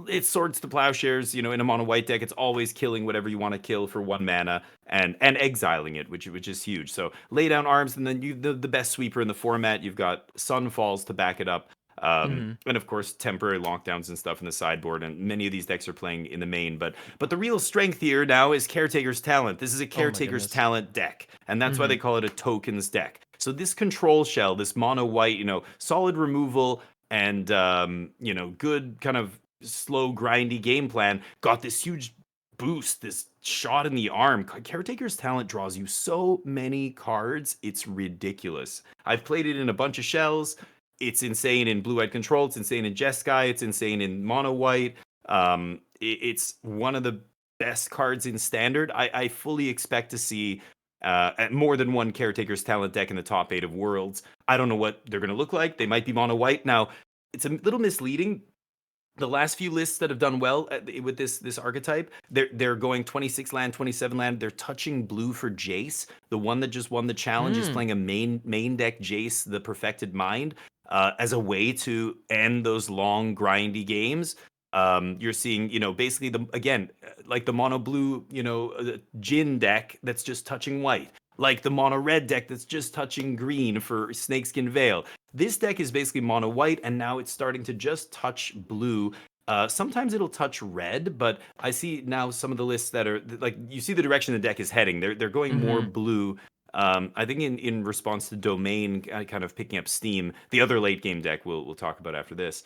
It Swords to Plowshares, in a mono white deck, it's always killing whatever you want to kill for 1 mana and exiling it, which is huge. So lay down arms, and then the best sweeper in the format. You've got Sunfalls to back it up. And of course temporary lockdowns and stuff in the sideboard, and many of these decks are playing in the main, but the real strength here now is Caretaker's Talent. This is a Caretaker's Talent deck, and that's why they call it a tokens deck. So this control shell, this mono white, solid removal and good kind of slow grindy game plan, got this huge boost, this shot in the arm. Caretaker's Talent draws you so many cards, it's ridiculous. I've played it in a bunch of shells. It's insane in blue-eyed control. It's insane in Jeskai. It's insane in mono white. It's one of the best cards in standard. I fully expect to see more than one Caretaker's Talent deck in the top 8 of Worlds. I don't know what they're going to look like. They might be mono white. Now, it's a little misleading. The last few lists that have done well with this archetype, they're going 26 land, 27 land. They're touching blue for Jace. The one that just won the challenge is playing a main deck Jace, the Perfected Mind, as a way to end those long grindy games. You're seeing, basically like the mono blue, Jin deck that's just touching white, like the mono red deck that's just touching green for Snakeskin Veil. This deck is basically mono white, and now it's starting to just touch blue. Sometimes it'll touch red, but I see now some of the lists that are like, you see the direction the deck is heading. They're going more blue. I think in response to Domain kind of picking up steam. The other late game deck we'll talk about after this.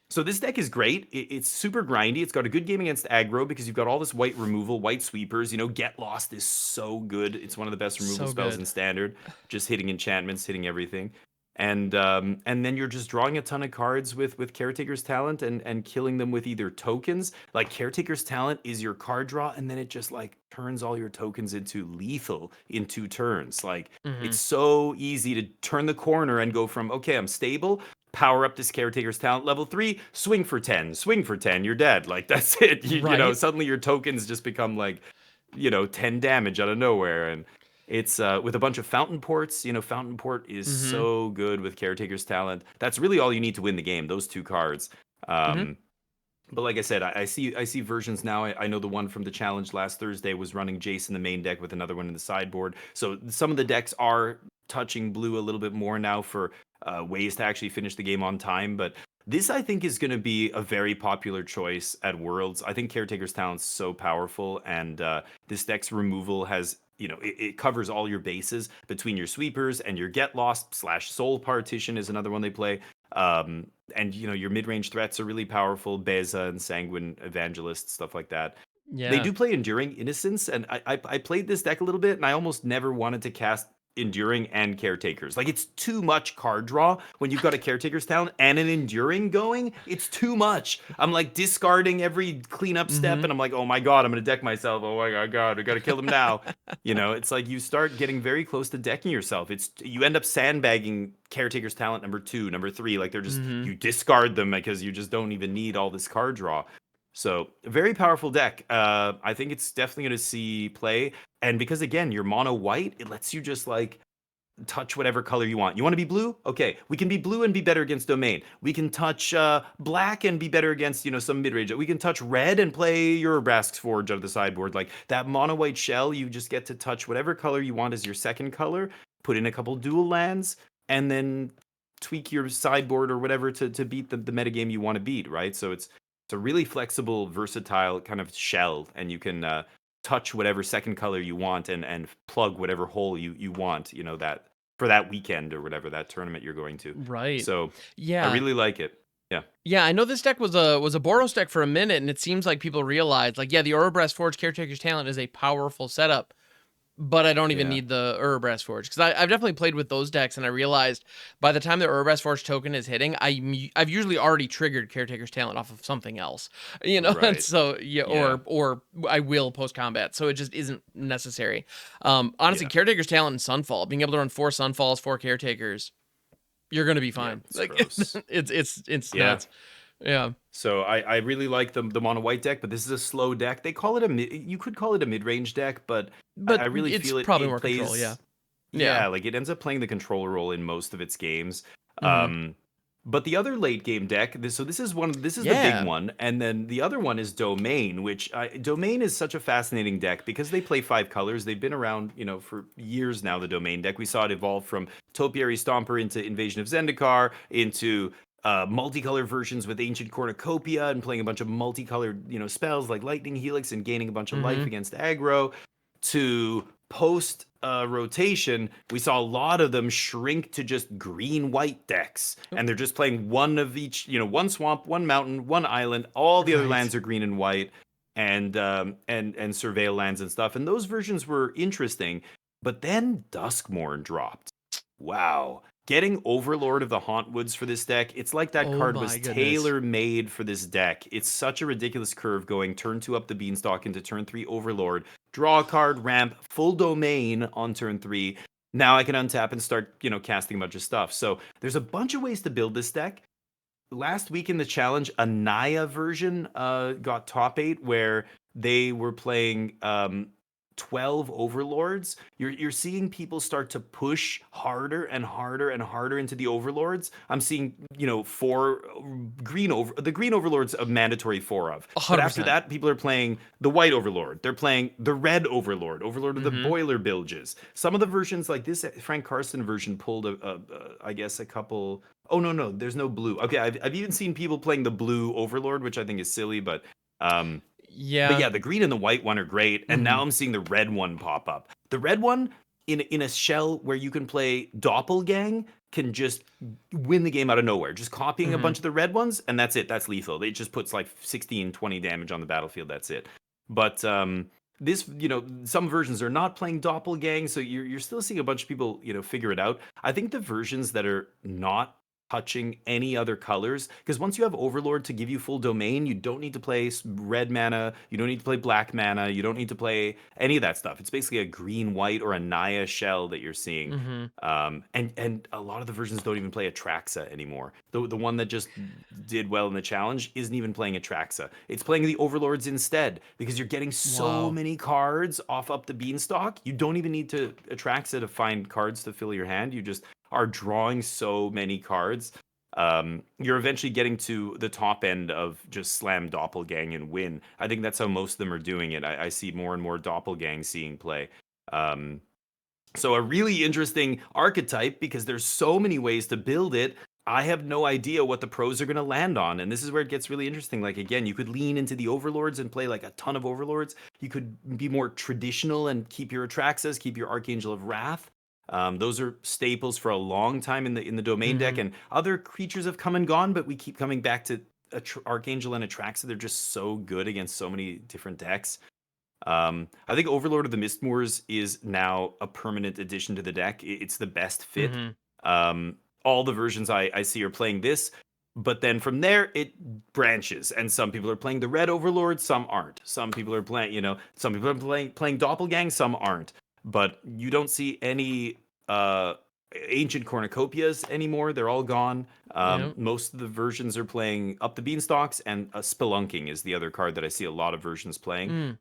So this deck is great. It's super grindy. It's got a good game against aggro because you've got all this white removal, white sweepers. Get Lost is so good. It's one of the best removal spells in standard. Just hitting enchantments, hitting everything. And then you're just drawing a ton of cards with Caretaker's Talent and killing them with either tokens. Like Caretaker's Talent is your card draw, and then it just like turns all your tokens into lethal in 2 turns. Like it's so easy to turn the corner and go from, okay, I'm stable, power up this Caretaker's Talent level 3, swing for 10, you're dead. Like that's it. Suddenly your tokens just become like 10 damage out of nowhere. And it's with a bunch of Fountain Ports. Fountain Port is so good with Caretaker's Talent. That's really all you need to win the game, those 2 cards. But like I said, I see versions now. I know the one from the challenge last Thursday was running Jace in the main deck with another one in the sideboard. So some of the decks are touching blue a little bit more now for ways to actually finish the game on time. But this, I think, is going to be a very popular choice at Worlds. I think Caretaker's Talent's so powerful, and this deck's removal has, it covers all your bases between your sweepers and your Get Lost / Soul Partition is another one they play. And your mid-range threats are really powerful, Beza and Sanguine Evangelist, stuff like that. Yeah. They do play Enduring Innocence, and I played this deck a little bit, and I almost never wanted to cast Enduring and Caretakers. Like, it's too much card draw when you've got a Caretaker's Talent and an Enduring going. It's too much. I'm like discarding every cleanup step, and I'm like, oh my god, I'm gonna deck myself. Oh my god, I gotta kill them now. It's like you start getting very close to decking yourself. You end up sandbagging Caretaker's Talent number 2, number 3. Like, they're just you discard them because you just don't even need all this card draw. So, a very powerful deck. I think it's definitely going to see play. And because, again, you're mono white, it lets you just, like, touch whatever color you want. You want to be blue? Okay, we can be blue and be better against Domain. We can touch black and be better against, some mid-range. We can touch red and play Urabrask's Forge out of the sideboard. Like, that mono white shell, you just get to touch whatever color you want as your second color, put in a couple dual lands, and then tweak your sideboard or whatever to beat the metagame you want to beat, right? So it's a really flexible, versatile kind of shell, and you can touch whatever second color you want and plug whatever hole you want, that for that weekend or whatever, that tournament you're going to. Right. So yeah, I really like it. Yeah. Yeah, I know this deck was a Boros deck for a minute, and it seems like people realize, like, yeah, the Urabrask Forge Caretaker's Talent is a powerful setup, but I don't even need the Urabrask Forge, because I've definitely played with those decks, and I realized by the time the Urabrask Forge token is hitting, I've usually already triggered Caretaker's Talent off of something else, Right. And so or I will post combat, so it just isn't necessary. Honestly, Caretaker's Talent and Sunfall, being able to run 4 Sunfalls, 4 Caretakers, you're gonna be fine. Yeah, it's nuts. Yeah. So I really like the mono white deck, but this is a slow deck. They call it you could call it a mid-range deck, but I really it's feel probably it more plays, control. Yeah. like it ends up playing the control role in most of its games. But the other late game deck, so this is the big Yeah. one, and then the other one is Domain, which Domain is such a fascinating deck because they play 5 colors. They've been around, for years now. The Domain deck, we saw it evolve from Topiary Stomper into Invasion of Zendikar into multicolored versions with Ancient Cornucopia and playing a bunch of multicolored, spells like Lightning Helix and gaining a bunch of life against aggro, to post rotation, we saw a lot of them shrink to just green-white decks, and they're just playing one of each, one swamp, one mountain, one island. All the other lands are green and white, and surveil lands and stuff. And those versions were interesting, but then Duskmourn dropped. Wow. Getting Overlord of the Hauntwoods for this deck, it's like that card was tailor-made for this deck. It's such a ridiculous curve going turn 2 up the Beanstalk into turn 3 Overlord. Draw a card, ramp, full Domain on turn 3. Now I can untap and start, casting a bunch of stuff. So there's a bunch of ways to build this deck. Last week in the challenge, a Naya version got top 8 where they were playing 12 overlords. You're seeing people start to push harder and harder and harder into the overlords. I'm seeing, 4 green the green overlords a mandatory 4 of. 100%. But after that, people are playing the white overlord. They're playing the red overlord of the boiler bilges. Some of the versions like this Frank Carson version pulled I guess a couple. Oh no, there's no blue. Okay, I've even seen people playing the blue overlord, which I think is silly, but yeah. But yeah, the green and the white one are great. And now I'm seeing the red one pop up. The red one in a shell where you can play Doppelgang can just win the game out of nowhere. Just copying a bunch of the red ones, and that's it. That's lethal. It just puts like 16, 20 damage on the battlefield. That's it. But this, some versions are not playing Doppelgang, so you're still seeing a bunch of people, figure it out. I think the versions that are not touching any other colors, because once you have Overlord to give you full Domain, you don't need to play red mana, you don't need to play black mana, you don't need to play any of that stuff. It's basically a green white or a Naya shell that you're seeing. And a lot of the versions don't even play Atraxa anymore. The one that just did well in the challenge isn't even playing Atraxa. It's playing the Overlords instead, because you're getting so many cards off up the Beanstalk. You don't even need to Atraxa to find cards to fill your hand. You just are drawing so many cards. You're eventually getting to the top end of just slam Doppelgang and win. I think that's how most of them are doing it. I see more and more Doppelgang seeing play. So a really interesting archetype, because there's so many ways to build it. I have no idea what the pros are going to land on. And this is where it gets really interesting. Like, again, you could lean into the Overlords and play like a ton of Overlords. You could be more traditional and keep your Atraxas, keep your Archangel of Wrath. Those are staples for a long time in the Domain deck, and other creatures have come and gone, but we keep coming back to Archangel and Atraxa. They're just so good against so many different decks. I think Overlord of the Mistmoors is now a permanent addition to the deck. It's the best fit. All the versions I see are playing this, but then from there it branches, and some people are playing the red Overlord, some aren't. Some people are playing, some people are playing Doppelgang, some aren't. But you don't see any ancient cornucopias anymore. They're all gone. Most of the versions are playing up the Beanstalks, and Spelunking is the other card that I see a lot of versions playing.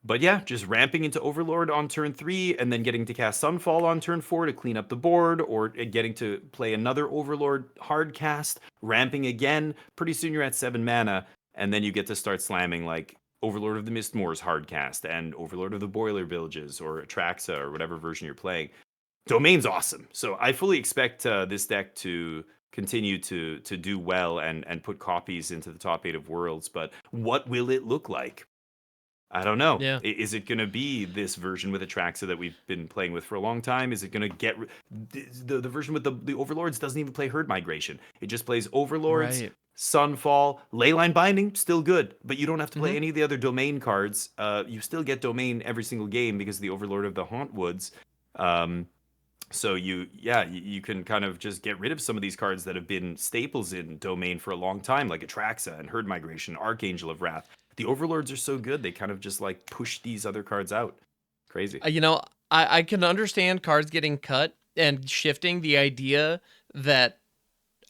But yeah, just ramping into Overlord on turn 3, and then getting to cast Sunfall on turn 4 to clean up the board, or getting to play another Overlord hard cast, ramping again. Pretty soon you're at 7 mana, and then you get to start slamming like Overlord of the Mistmoors hardcast and Overlord of the Boiler Villages or Atraxa or whatever version you're playing. Domain's awesome. So I fully expect this deck to continue to do well and put copies into the top 8 of Worlds. But what will it look like? I don't know. Yeah. Is it going to be this version with Atraxa that we've been playing with for a long time? Is it going to get the version with the Overlords doesn't even play Herd Migration. It just plays Overlords. Right. Sunfall, Leyline Binding, still good, but you don't have to play any of the other Domain cards. You still get Domain every single game because of the Overlord of the Hauntwoods. So you can kind of just get rid of some of these cards that have been staples in Domain for a long time, like Atraxa and Herd Migration, Archangel of Wrath. The Overlords are so good, they kind of just like push these other cards out. Crazy. I can understand cards getting cut and shifting. The idea that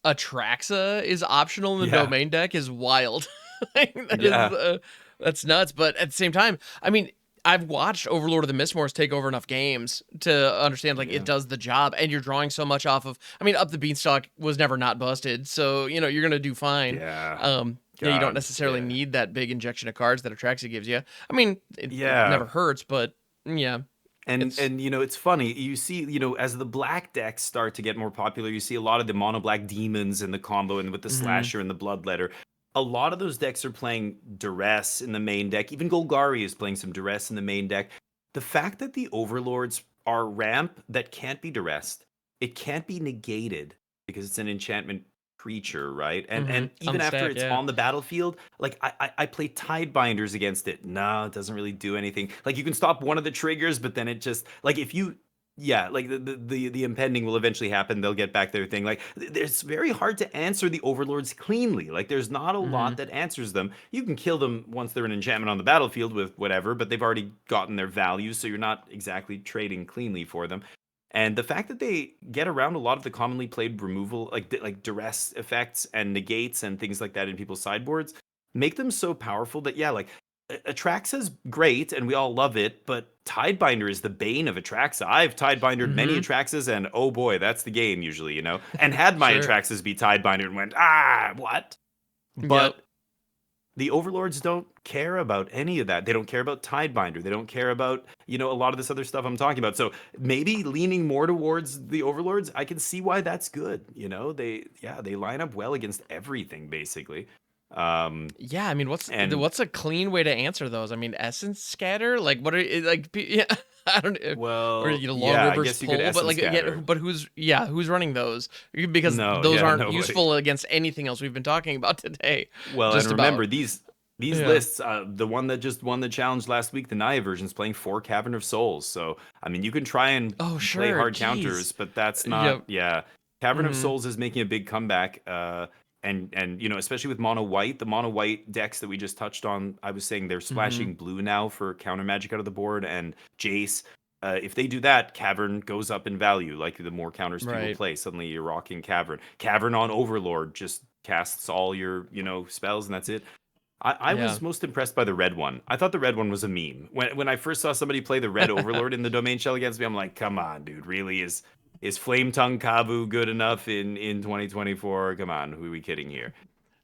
Atraxa is optional in the Domain deck is wild. That's nuts. But at the same time, I mean, I've watched Overlord of the Mistmores take over enough games to understand like it does the job, and you're drawing so much off of. I mean, Up the Beanstalk was never not busted, so you know you're gonna do fine. Yeah. Yeah, you don't necessarily need that big injection of cards that Atraxa gives you. I mean, it never hurts, but yeah. And you know, it's funny. You see, you know, as the black decks start to get more popular, you see a lot of the mono black demons in the combo and with the slasher and the bloodletter. A lot of those decks are playing duress in the main deck. Even Golgari is playing some duress in the main deck. The fact that the overlords are ramp that can't be duressed, it can't be negated because it's an enchantment creature, right? And even after it's on the battlefield, like I play Tidebinders against it. No, it doesn't really do anything. Like you can stop one of the triggers, but then it just like if you like the impending will eventually happen. They'll get back their thing. Like it's very hard to answer the overlords cleanly. Like there's not a lot that answers them. You can kill them once they're an enchantment on the battlefield with whatever, but they've already gotten their value, so you're not exactly trading cleanly for them. And the fact that they get around a lot of the commonly played removal, like duress effects and negates and things like that in people's sideboards, make them so powerful that like Atraxa's great and we all love it, but Tidebinder is the bane of Atraxa. I've Tidebindered many Atraxas, and oh boy, that's the game usually, you know. And had my Atraxas be Tidebinder and went what? But the overlords don't care about any of that. They don't care about Tidebinder. They don't care about, you know, a lot of this other stuff I'm talking about. So maybe leaning more towards the overlords, I can see why that's good. You know, they line up well against everything basically. I mean, what's a clean way to answer those? I mean, Essence Scatter, like what are like? Yeah, I don't know. Well, or Long Reverse Pull, but like, but who's running those? Because those aren't useful against anything else we've been talking about today. Well, and remember these lists, the one that just won the challenge last week, the Naya version, is playing 4 Cavern of Souls. So I mean, you can try and play hard counters, but that's not. Cavern of Souls is making a big comeback. And you know, especially with mono white, the mono white decks that we just touched on, I was saying they're splashing blue now for counter magic out of the board, and Jace. If they do that, Cavern goes up in value. Like the more counters people play, suddenly you're rocking Cavern. Cavern on Overlord just casts all your, you know, spells, and that's it. I was most impressed by the red one. I thought the red one was a meme. When I first saw somebody play the red Overlord in the Domain Shell against me, I'm like, come on, dude, really is Flame Tongue Kavu good enough in 2024? Come on, who are we kidding here?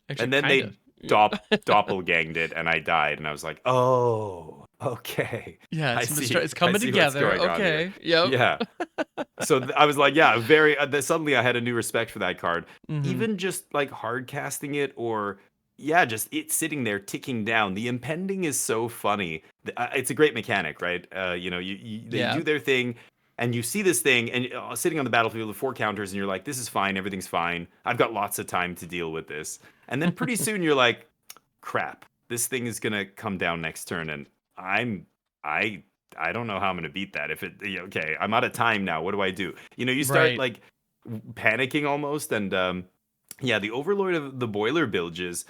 Actually, and then they doppelganged it, and I died, and I was like, oh, okay. Yeah, it's coming together. Okay. Yep. Yeah. So I was like, suddenly I had a new respect for that card. Even just like hard casting it, or just it sitting there ticking down. The impending is so funny. It's a great mechanic, right? You know, they do their thing. And you see this thing, and sitting on the battlefield with 4 counters, and you're like, this is fine, everything's fine. I've got lots of time to deal with this. And then pretty soon you're like, crap, this thing is gonna come down next turn, and I don't know how I'm gonna beat that. If I'm out of time now. What do I do? You know, you start like panicking almost, and the Overlord of the Boiler Bilges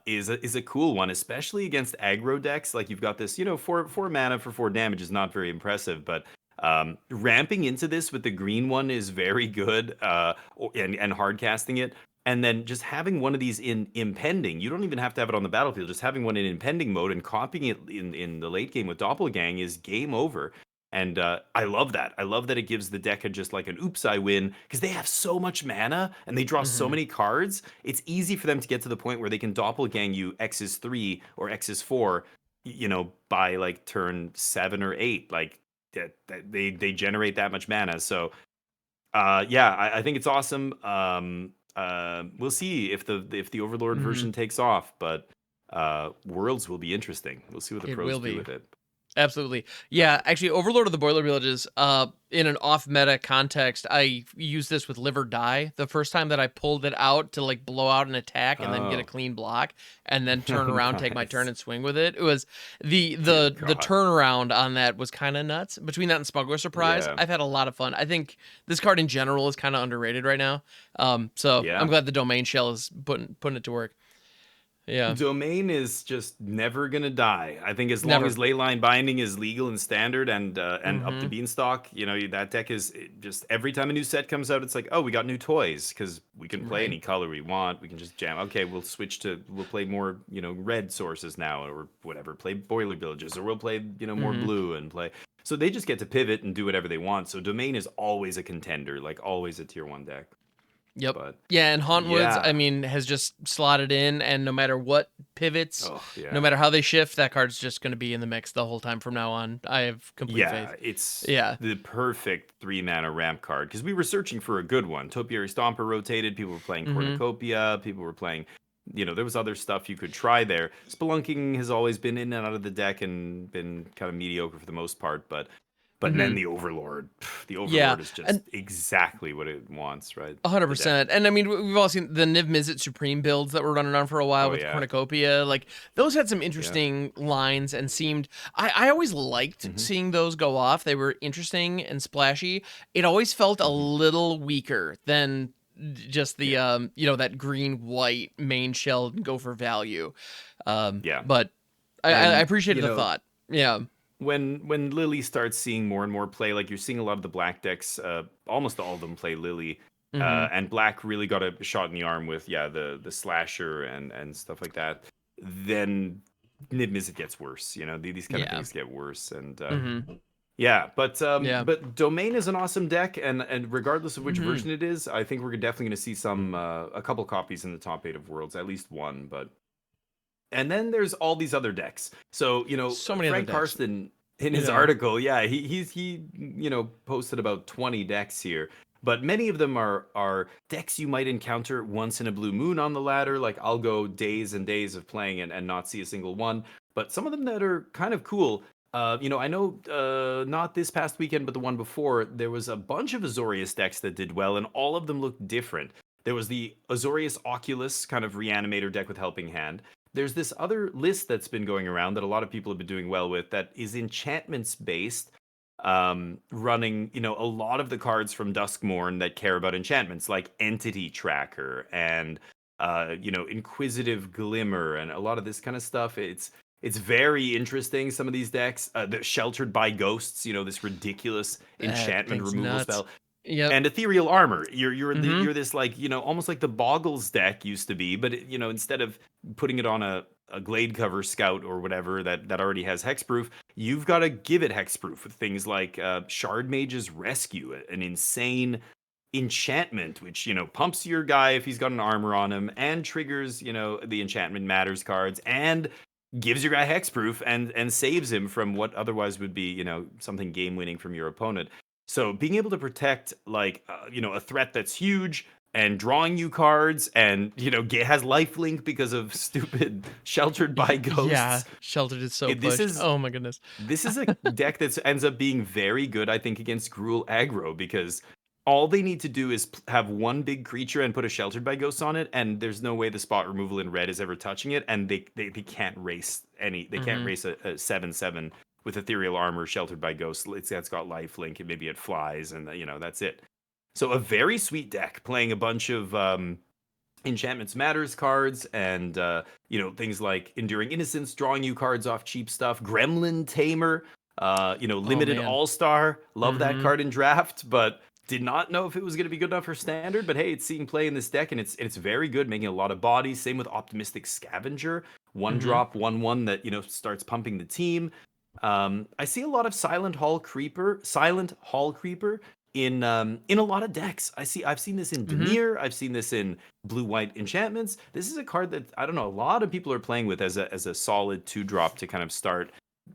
is a cool one, especially against aggro decks. Like you've got this, you know, 4 mana for 4 damage is not very impressive, but ramping into this with the green one is very good, and hard casting it, and then just having one of these in impending. You don't even have to have it on the battlefield. Just having one in impending mode and copying it in the late game with Doppelgang is game over. And I love that. I love that it gives the deck just like an oops, I win, because they have so much mana and they draw so many cards. It's easy for them to get to the point where they can Doppelgang you X is 3 or X is 4, you know, by like turn 7 or 8. Like they generate that much mana. So I think it's awesome. We'll see if the Overlord version takes off, but Worlds will be interesting. We'll see what the pros do with it. Absolutely. Yeah, actually, Overlord of the Boiler Villages, in an off-meta context, I used this with Live or Die the first time that I pulled it out to, like, blow out an attack and then get a clean block, and then turn around, take my turn, and swing with it. It was the turnaround on that was kind of nuts. Between that and Smuggler Surprise, I've had a lot of fun. I think this card in general is kind of underrated right now. So I'm glad the Domain Shell is putting it to work. Yeah. Domain is just never gonna die. I think as long Never. as Leyline Binding is legal and standard and up the Mm-hmm. beanstalk, that deck is just every time a new set comes out, it's like, oh, we got new toys because we can play Right. any color we want. We can just jam. Okay, we'll play more red sources now or whatever. Play Boiler Villages or we'll play more Mm-hmm. blue and play. So they just get to pivot and do whatever they want. So Domain is always a contender, like always a tier 1 deck. Yep. But Yeah, and Hauntwoods, I yeah. mean, has just slotted in, and no matter what pivots, Oh no yeah. matter how they shift, that card's just going to be in the mix the whole time from now on. I have complete Yeah, faith. it's Yeah. the perfect 3-mana ramp card because we were searching for a good one. Topiary Stomper rotated. People were playing Mm-hmm. Cornucopia. People were playing, there was other stuff you could try there. Spelunking has always been in and out of the deck and been kind of mediocre for the most part, but then Mm-hmm. the Overlord. The Yeah. Overlord is just And exactly what it wants, right? The deck. 100%. And I mean, we've all seen the Niv Mizzet Supreme builds that were running on for a while Oh with the yeah, Cornucopia. Like, those had some yeah. interesting lines and seemed. I always liked Hmm. seeing those go off. They were interesting and splashy. It always felt a Hmm. little weaker than just the, Yeah, that green white main shell and go for value. yeah. But I And appreciated the thought. Yeah. when Lily starts seeing more and more play, like you're seeing a lot of the black decks, almost all of them play Lily, Mm-hmm. and black really got a shot in the arm with the slasher and stuff like that. Then Niv Mizzet gets worse. These kind of Yeah. things get worse, and Mm-hmm. yeah. But Yeah. Domain is an awesome deck, and regardless of which Mm-hmm. version it is, I think we're definitely going to see a couple copies in the top 8 of Worlds, at least one, but. And then there's all these other decks. So, So many other Frank decks. Karsten in his Yeah. article, yeah, he posted about 20 decks here. But many of them are decks you might encounter once in a blue moon on the ladder. Like I'll go days and days of playing and not see a single one. But some of them that are kind of cool. I know not this past weekend, but the one before, there was a bunch of Azorius decks that did well, and all of them looked different. There was the Azorius Oculus kind of reanimator deck with Helping Hand. There's this other list that's been going around that a lot of people have been doing well with that is enchantments based, running a lot of the cards from Duskmourn that care about enchantments, like Entity Tracker and Inquisitive Glimmer and a lot of this kind of stuff. It's very interesting. Some of these decks, the Sheltered by Ghosts, this ridiculous That enchantment thing's removal nuts. spell, Yep. and Ethereal Armor. Mm-hmm. You're this like almost like the Boggles deck used to be, but instead of putting it on a Glade Cover Scout or whatever that already has hexproof, you've got to give it hexproof with things like Shard Mage's Rescue, an insane enchantment which pumps your guy if he's got an armor on him and triggers the Enchantment Matters cards and gives your guy hexproof and saves him from what otherwise would be something game winning from your opponent. So being able to protect like a threat that's huge and drawing you cards and has lifelink because of stupid Sheltered by Yeah. Ghosts. Sheltered is so it, this pushed. is Oh my goodness. this is a deck that ends up being very good, I think, against Gruul aggro because all they need to do is have one big creature and put a Sheltered by Ghosts on it, and there's no way the spot removal in red is ever touching it, and they can't race they can't Mm-hmm. race a 7/7 with Ethereal Armor Sheltered by Ghosts. It's got lifelink, and maybe it flies, and that's it. So a very sweet deck playing a bunch of Enchantments Matters cards and things like Enduring Innocence, drawing you cards off cheap stuff. Gremlin Tamer, Oh Limited man. All-Star. Love that Mm-hmm. card in draft, but did not know if it was going to be good enough for standard. But hey, it's seeing play in this deck, and it's very good, making a lot of bodies. Same with Optimistic Scavenger, one Mm-hmm. drop, 1/1 that starts pumping the team. I see a lot of Silent Hall Creeper in a lot of decks. I've seen this in Mm-hmm. Dimir. I've seen this in blue white enchantments. This is a card that I don't know a lot of people are playing with as a solid 2-drop to kind of start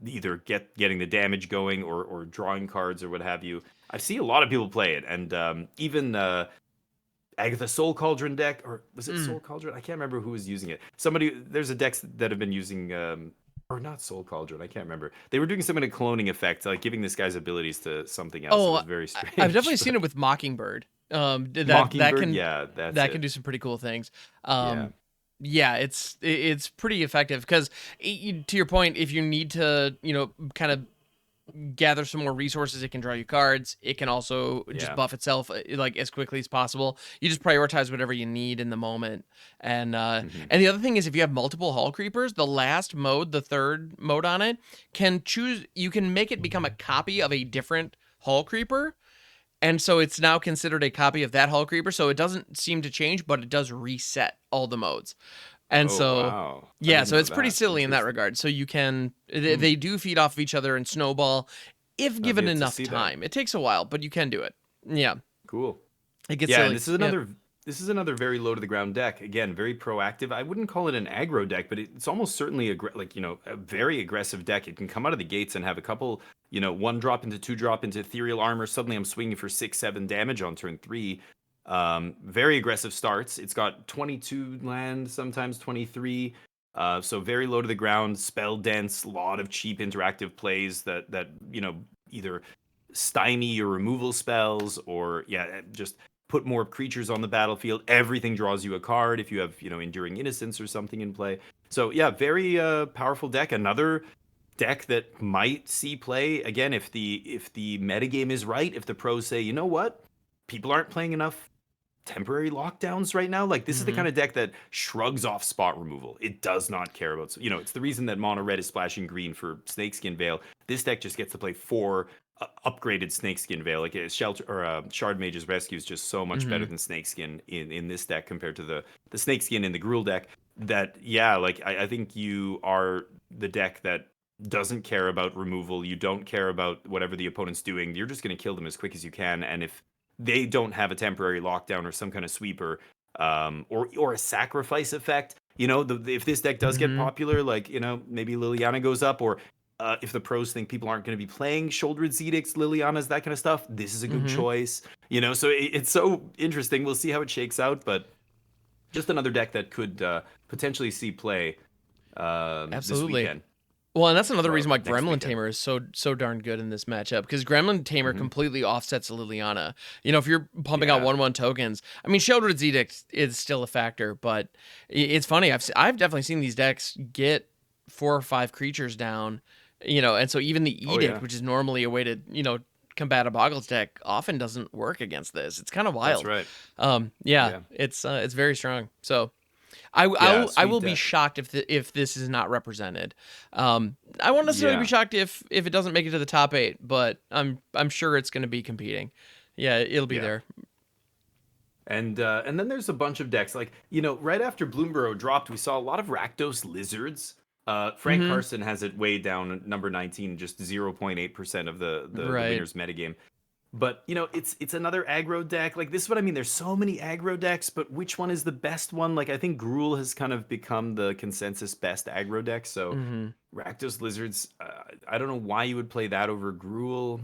either getting the damage going or drawing cards or what have you. I see a lot of people play it, and even Agatha Soul Cauldron deck, or was it Mm. Soul Cauldron? I can't remember who was using it. There's a decks that have been using, or not Soul Cauldron. I can't remember. They were doing some kind of cloning effect, like giving this guy's abilities to something else. It Oh, was very I've definitely strange. seen But it with Mockingbird. That Mockingbird, can yeah, that's that can it. do some pretty cool things. Yeah. Yeah, it's pretty effective because to your point, if you need to, kind of gather some more resources, it can draw you cards. It can also just buff itself like as quickly as possible. You just prioritize whatever you need in the moment. And and the other thing is, if you have multiple Hall Creepers, the last mode, the third mode on it, you can make it become a copy of a different Hall Creeper. And so it's now considered a copy of that Hall Creeper. So it doesn't seem to change, but it does reset all the modes. And wow. Yeah, so it's pretty silly in that regard. So you can, they do feed off of each other and snowball if given enough time. It takes a while, but you can do it. Yeah. Cool. It gets silly. And this is another very low to the ground deck. Again, very proactive. I wouldn't call it an aggro deck, but it's almost certainly a very aggressive deck. It can come out of the gates and have a couple, 1-drop into 2-drop into ethereal armor. Suddenly I'm swinging for 6-7 damage on turn 3. Very aggressive starts. It's got 22 land, sometimes 23. So very low to the ground, spell dense, a lot of cheap interactive plays that either stymie your removal spells or just put more creatures on the battlefield. Everything draws you a card if you have, Enduring Innocence or something in play. So very powerful deck. Another deck that might see play again if the metagame is right, if the pros say, you know what? People aren't playing enough temporary lockdowns right now. Like, this is the kind of deck that shrugs off spot removal. It does not care about, it's the reason that mono red is splashing green for Snakeskin Veil. This deck just gets to play 4 upgraded Snakeskin Veil. Like, Shelter or Shard Mage's Rescue is just so much better than Snakeskin in this deck compared to the Snakeskin in the Gruul deck. That I think you are the deck that doesn't care about removal. You don't care about whatever the opponent's doing. You're just going to kill them as quick as you can. And if they don't have a temporary lockdown or some kind of sweeper, or a sacrifice effect, if this deck does get popular, maybe Liliana goes up, or if the pros think people aren't going to be playing Shouldered Edicts, Lilianas, that kind of stuff, this is a good choice. So it's so interesting. We'll see how it shakes out, but just another deck that could potentially see play this weekend. Well, and that's another reason why Gremlin Tamer is so darn good in this matchup, because Gremlin Tamer completely offsets Liliana. If you're pumping out 1/1 tokens, I mean, Sheoldred's Edict is still a factor, but it's funny. I've definitely seen these decks get 4 or 5 creatures down, and so even the Edict, which is normally a way to, combat a Boggles deck, often doesn't work against this. It's kind of wild. That's right. It's very strong. So I will be shocked if this is not represented. I won't necessarily be shocked if it doesn't make it to the top 8, but I'm sure it's going to be competing. Yeah, it'll be there. And then there's a bunch of decks right after Bloomborough dropped, we saw a lot of Rakdos Lizards. Frank Carson has it way down at number 19, just 0.8% of the winner's metagame. But, it's another aggro deck. This is what I mean. There's so many aggro decks, but which one is the best one? I think Gruul has kind of become the consensus best aggro deck. So Rakdos Lizards, I don't know why you would play that over Gruul.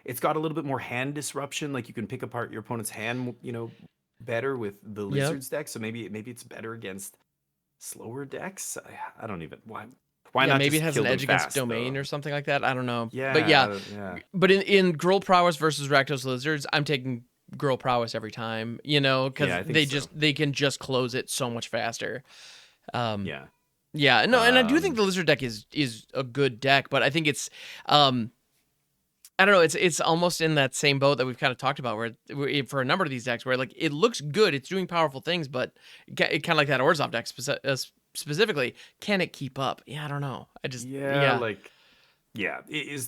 It's got a little bit more hand disruption. You can pick apart your opponent's hand, better with the Lizards deck. So maybe it's better against slower decks. I don't even... Why not? Maybe it has an edge against domain or something like that. I don't know. But in Gruul Prowess versus Rakdos Lizards, I'm taking Gruul Prowess every time, because they can just close it so much faster. And I do think the Lizard deck is a good deck, but I think it's I don't know, it's almost in that same boat that we've kind of talked about, where for a number of these decks where it looks good, it's doing powerful things, but it kind of like that Orzhov deck specifically, can it keep up? I don't know. Is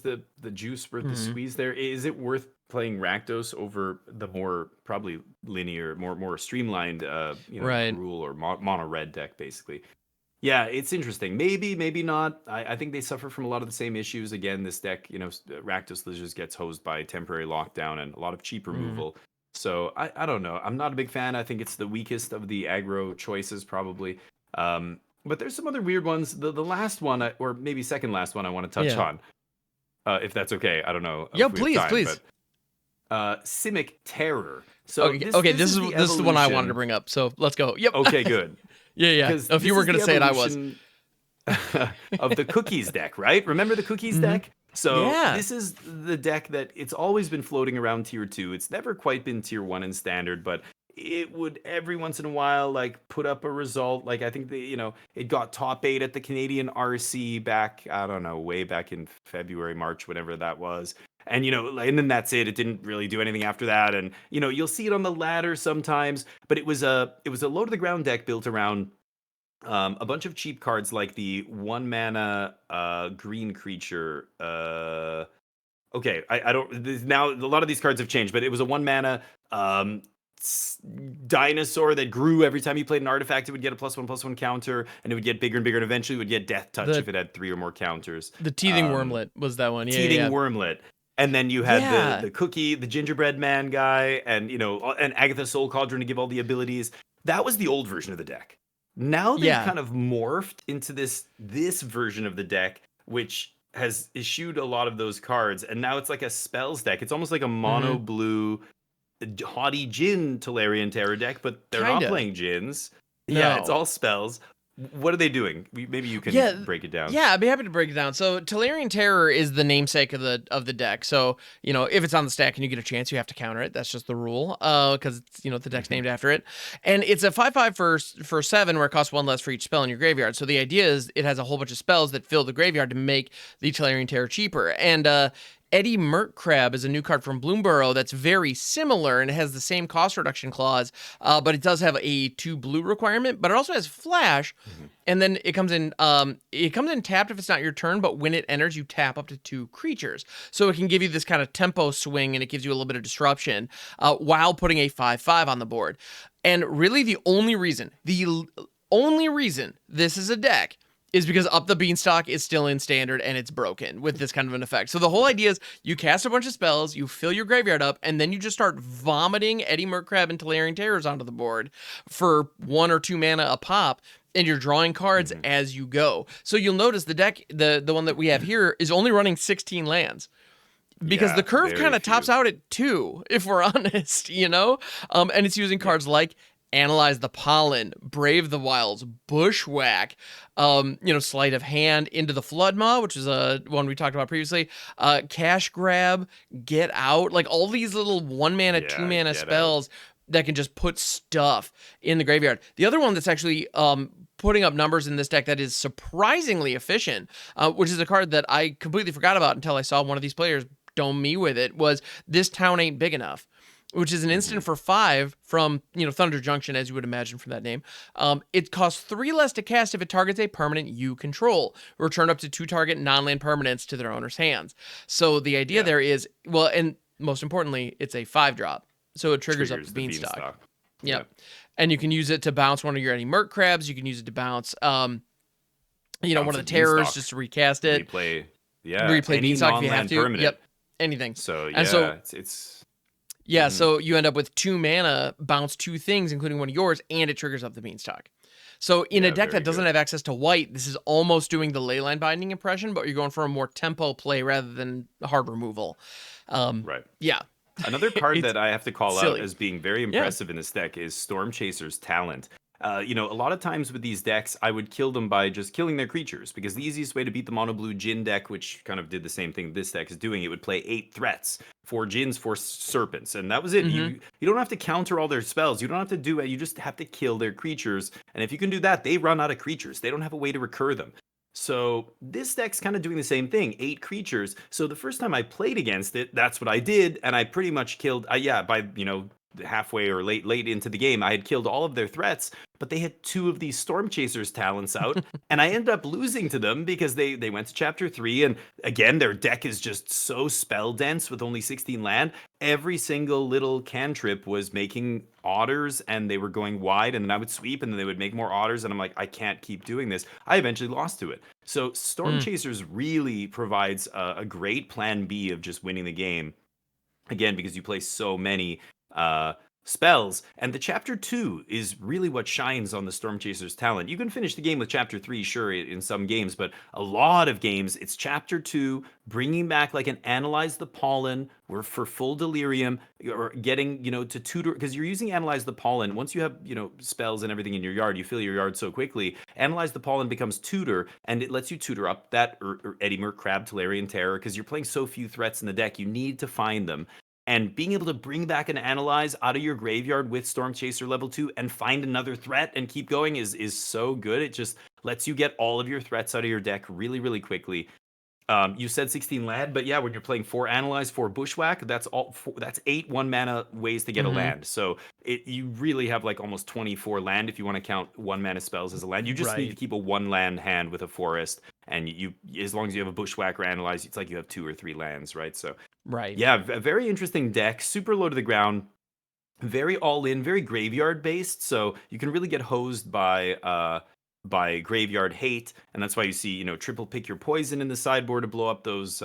the juice worth the squeeze there? Is it worth playing Rakdos over the more probably linear, more streamlined Gruul or mono red deck, basically? It's interesting. Maybe not. I think they suffer from a lot of the same issues. Again, this deck, Rakdos Lizards gets hosed by temporary lockdown and a lot of cheap removal. So I don't know. I'm not a big fan. I think it's the weakest of the aggro choices, probably. But there's some other weird ones. The last one, or maybe second last one, I want to touch on, if that's okay. I don't know. Please. But, Simic Terror. So this is the one I wanted to bring up. So let's go. Yep. Okay, good. Yeah. If you were going to say it, I was. Of the Cookies deck, right? Remember the Cookies deck? So this is the deck that it's always been floating around tier 2. It's never quite been tier 1 in standard, but it would every once in a while like put up a result. Like I think it got top 8 at the Canadian RC back, I don't know, way back in February, March, whatever that was. And and then that's it. It didn't really do anything after that. And you'll see it on the ladder sometimes, but it was a low to the ground deck built around a bunch of cheap cards like the 1 mana green creature. Okay, I don't. Now a lot of these cards have changed, but it was a 1 mana dinosaur that grew every time you played an artifact. It would get a +1/+1 counter, and it would get bigger and bigger, and eventually it would get Death Touch if it had 3 or more counters. The Teething Wormlet was that one. Teething Wormlet. And then you had the Cookie, the Gingerbread Man guy, and and Agatha Soul Cauldron to give all the abilities. That was the old version of the deck. Now they've kind of morphed into this version of the deck, which has issued a lot of those cards, and now it's like a spells deck. It's almost like a mono blue haughty Djinn Tolarian Terror deck, but they're not playing Djinns. No. Yeah, it's all spells. What are they doing? Maybe you can break it down. Yeah, I'd be happy to break it down. So Tolarian Terror is the namesake of the deck. So, if it's on the stack and you get a chance, you have to counter it. That's just the rule. Because it's, the deck's named after it. And it's a 5/5 for 7 where it costs 1 less for each spell in your graveyard. So the idea is it has a whole bunch of spells that fill the graveyard to make the Tolarian Terror cheaper. And Eddie Mercrab is a new card from Bloomborough that's very similar, and it has the same cost reduction clause, but it does have a 2 blue requirement, but it also has flash, and then it comes in tapped if it's not your turn, but when it enters, you tap up to 2 creatures. So it can give you this kind of tempo swing, and it gives you a little bit of disruption, while putting a 5/5 on the board. And really the only reason this is a deck is because Up the Beanstalk is still in standard and it's broken with this kind of an effect. So the whole idea is you cast a bunch of spells, you fill your graveyard up, and then you just start vomiting Eddie Mercrab and Tolarian Terrors onto the board for 1 or 2 mana a pop, and you're drawing cards as you go. So you'll notice the deck, the one that we have here, is only running 16 lands. Because the curve kind of tops out at 2, if we're honest, and it's using cards like Analyze the Pollen, Brave the Wilds, Bushwhack, Sleight of Hand, Into the Floodmaw, which is one we talked about previously, Cash Grab, Get Out, like all these little 1 mana, 2 mana spells that can just put stuff in the graveyard. The other one that's actually putting up numbers in this deck that is surprisingly efficient, which is a card that I completely forgot about until I saw one of these players dome me with it, was This Town Ain't Big Enough, which is an instant for 5 from, Thunder Junction, as you would imagine from that name. It costs 3 less to cast if it targets a permanent you control. Return up to 2 target non-land permanents to their owner's hands. So the idea there is, and most importantly, it's a 5-drop. So it triggers up the Beanstalk. Yep. And you can use it to bounce one of your Eddie Mercrabs. You can use it to bounce, one of the Terrors just to recast it. Replay Beanstalk if you have to. Permanent. Yep. Anything. So, it's so you end up with 2 mana, bounce 2 things, including one of yours, and it triggers up the Beanstalk. So in a deck that doesn't have access to white, this is almost doing the Leyline Binding impression, but you're going for a more tempo play rather than hard removal. Right. Yeah. Another card that I have to call out as being very impressive in this deck is Storm Chaser's Talent. A lot of times with these decks, I would kill them by just killing their creatures, because the easiest way to beat the mono blue Djinn deck, which kind of did the same thing this deck is doing, it would play 8 threats, 4 Djinns, 4 Serpents, and that was it. You don't have to counter all their spells. You don't have to do it. You just have to kill their creatures, and if you can do that, they run out of creatures. They don't have a way to recur them. So this deck's kind of doing the same thing, 8 creatures. So the first time I played against it, that's what I did, and I pretty much killed, by halfway or late into the game, I had killed all of their threats, but they had 2 of these Storm Chasers talents out, and I ended up losing to them because they went to chapter 3, and again, their deck is just so spell dense with only 16 land. Every single little cantrip was making otters, and they were going wide, and then I would sweep, and then they would make more otters, and I'm like, I can't keep doing this. I eventually lost to it. So Storm Chasers really provides a great plan B of just winning the game, again, because you play so many spells, and the chapter 2 is really what shines on the Storm Chaser's talent. You can finish the game with chapter 3, sure, in some games, but a lot of games, it's chapter 2, bringing back like an Analyze the Pollen, or for full Delirium, or getting, to tutor, because you're using Analyze the Pollen. Once you have, spells and everything in your yard, you fill your yard so quickly. Analyze the Pollen becomes tutor, and it lets you tutor up that or Eddie Mercrab, Tolarian Terror, because you're playing so few threats in the deck, you need to find them. And being able to bring back an Analyze out of your graveyard with Storm Chaser level 2 and find another threat and keep going is so good. It just lets you get all of your threats out of your deck really, really quickly. You said 16 land, but yeah, when you're playing 4 Analyze, 4 Bushwhack, that's 8 1-mana ways to get a land. So you really have like almost 24 land if you want to count 1-mana spells as a land. You just need to keep a 1-land hand with a forest, and you as long as you have a Bushwhack or Analyze, it's like you have 2 or 3 lands, right? So yeah, a very interesting deck, super low to the ground, very all in, very graveyard based. So you can really get hosed by graveyard hate, and that's why you see triple pick your poison in the sideboard to blow up those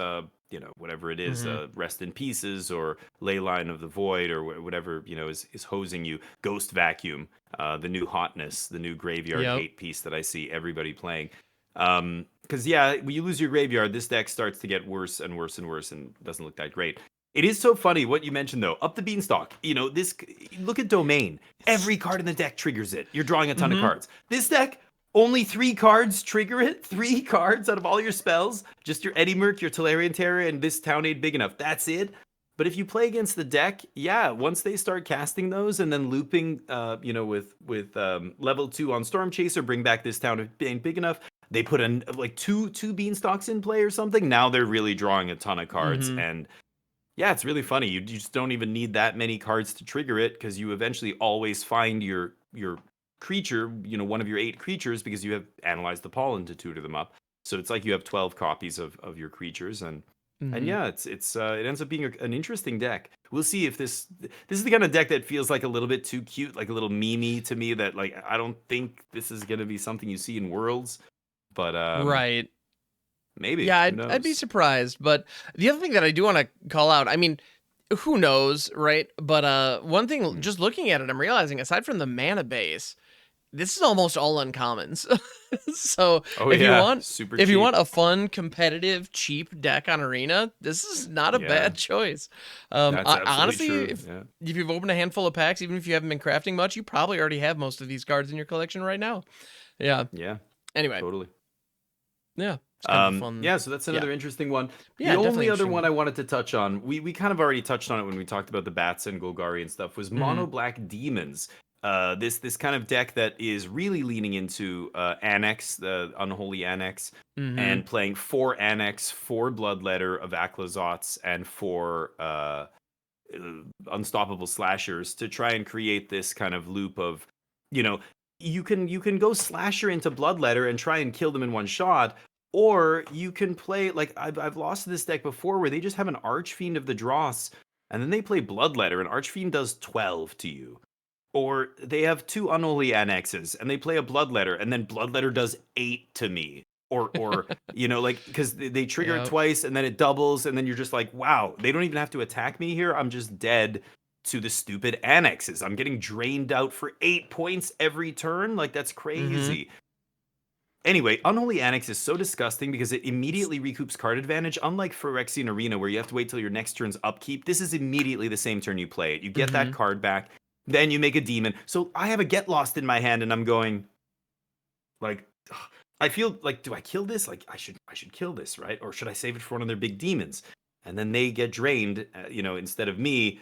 whatever it is, Rest in Pieces or Leyline of the Void or whatever is hosing you. Ghost Vacuum, the new hotness, the new graveyard hate piece that I see everybody playing. Because when you lose your graveyard, this deck starts to get worse and worse and worse and doesn't look that great. It is so funny what you mentioned though. Up the beanstalk. This, look at Domain. Every card in the deck triggers it. You're drawing a ton of cards. This deck, only 3 cards trigger it. 3 cards out of all your spells. Just your Eddie Merc, your Tolarian Terror, and this Town Aid Big Enough. That's it. But if you play against the deck, once they start casting those and then looping, with level 2 on Storm Chaser, bring back this Town Aid Big Enough. They put in like two beanstalks in play or something. Now they're really drawing a ton of cards, and it's really funny. You just don't even need that many cards to trigger it, because you eventually always find your creature, one of your 8 creatures, because you have analyzed the pollen to tutor them up. So it's like you have 12 copies of your creatures, and it ends up being an interesting deck. We'll see if this is the kind of deck that feels like a little bit too cute, like a little meme-y to me, that like I don't think this is going to be something you see in Worlds. But maybe. Yeah, I'd be surprised. But the other thing that I do want to call out, I mean, who knows, right? But one thing, just looking at it, I'm realizing, aside from the mana base, this is almost all uncommons. So if you want a fun, competitive, cheap deck on Arena, this is not a bad choice. Honestly, true. If you've opened a handful of packs, even if you haven't been crafting much, you probably already have most of these cards in your collection right now. Yeah. Anyway. Totally. Yeah. Kind of fun. So that's another interesting one. Yeah, the only other one I wanted to touch on, we kind of already touched on it when we talked about the bats and Golgari and stuff, was Mono Black Demons. This kind of deck that is really leaning into Annex, the Unholy Annex, and playing 4 Annex, 4 Bloodletter of Akhlazots, and 4 Unstoppable Slashers to try and create this kind of loop of, you can go Slasher into Bloodletter and try and kill them in one shot, or you can play, like I've lost to this deck before, where they just have an Archfiend of the Dross, and then they play Bloodletter, and Archfiend does 12 to you. Or they have 2 Unholy Annexes, and they play a Bloodletter, and then Bloodletter does 8 to me. Or because they trigger it twice, and then it doubles, and then you're just like, wow, they don't even have to attack me here. I'm just dead to the stupid Annexes. I'm getting drained out for 8 points every turn. Like, that's crazy. Anyway, Unholy Annex is so disgusting because it immediately recoups card advantage. Unlike Phyrexian Arena, where you have to wait till your next turn's upkeep, this is immediately the same turn you play it. You get that card back, then you make a demon. So I have a Get Lost in my hand, and I'm going, like, I feel like, do I kill this? Like, I should kill this, right? Or should I save it for one of their big demons? And then they get drained, instead of me.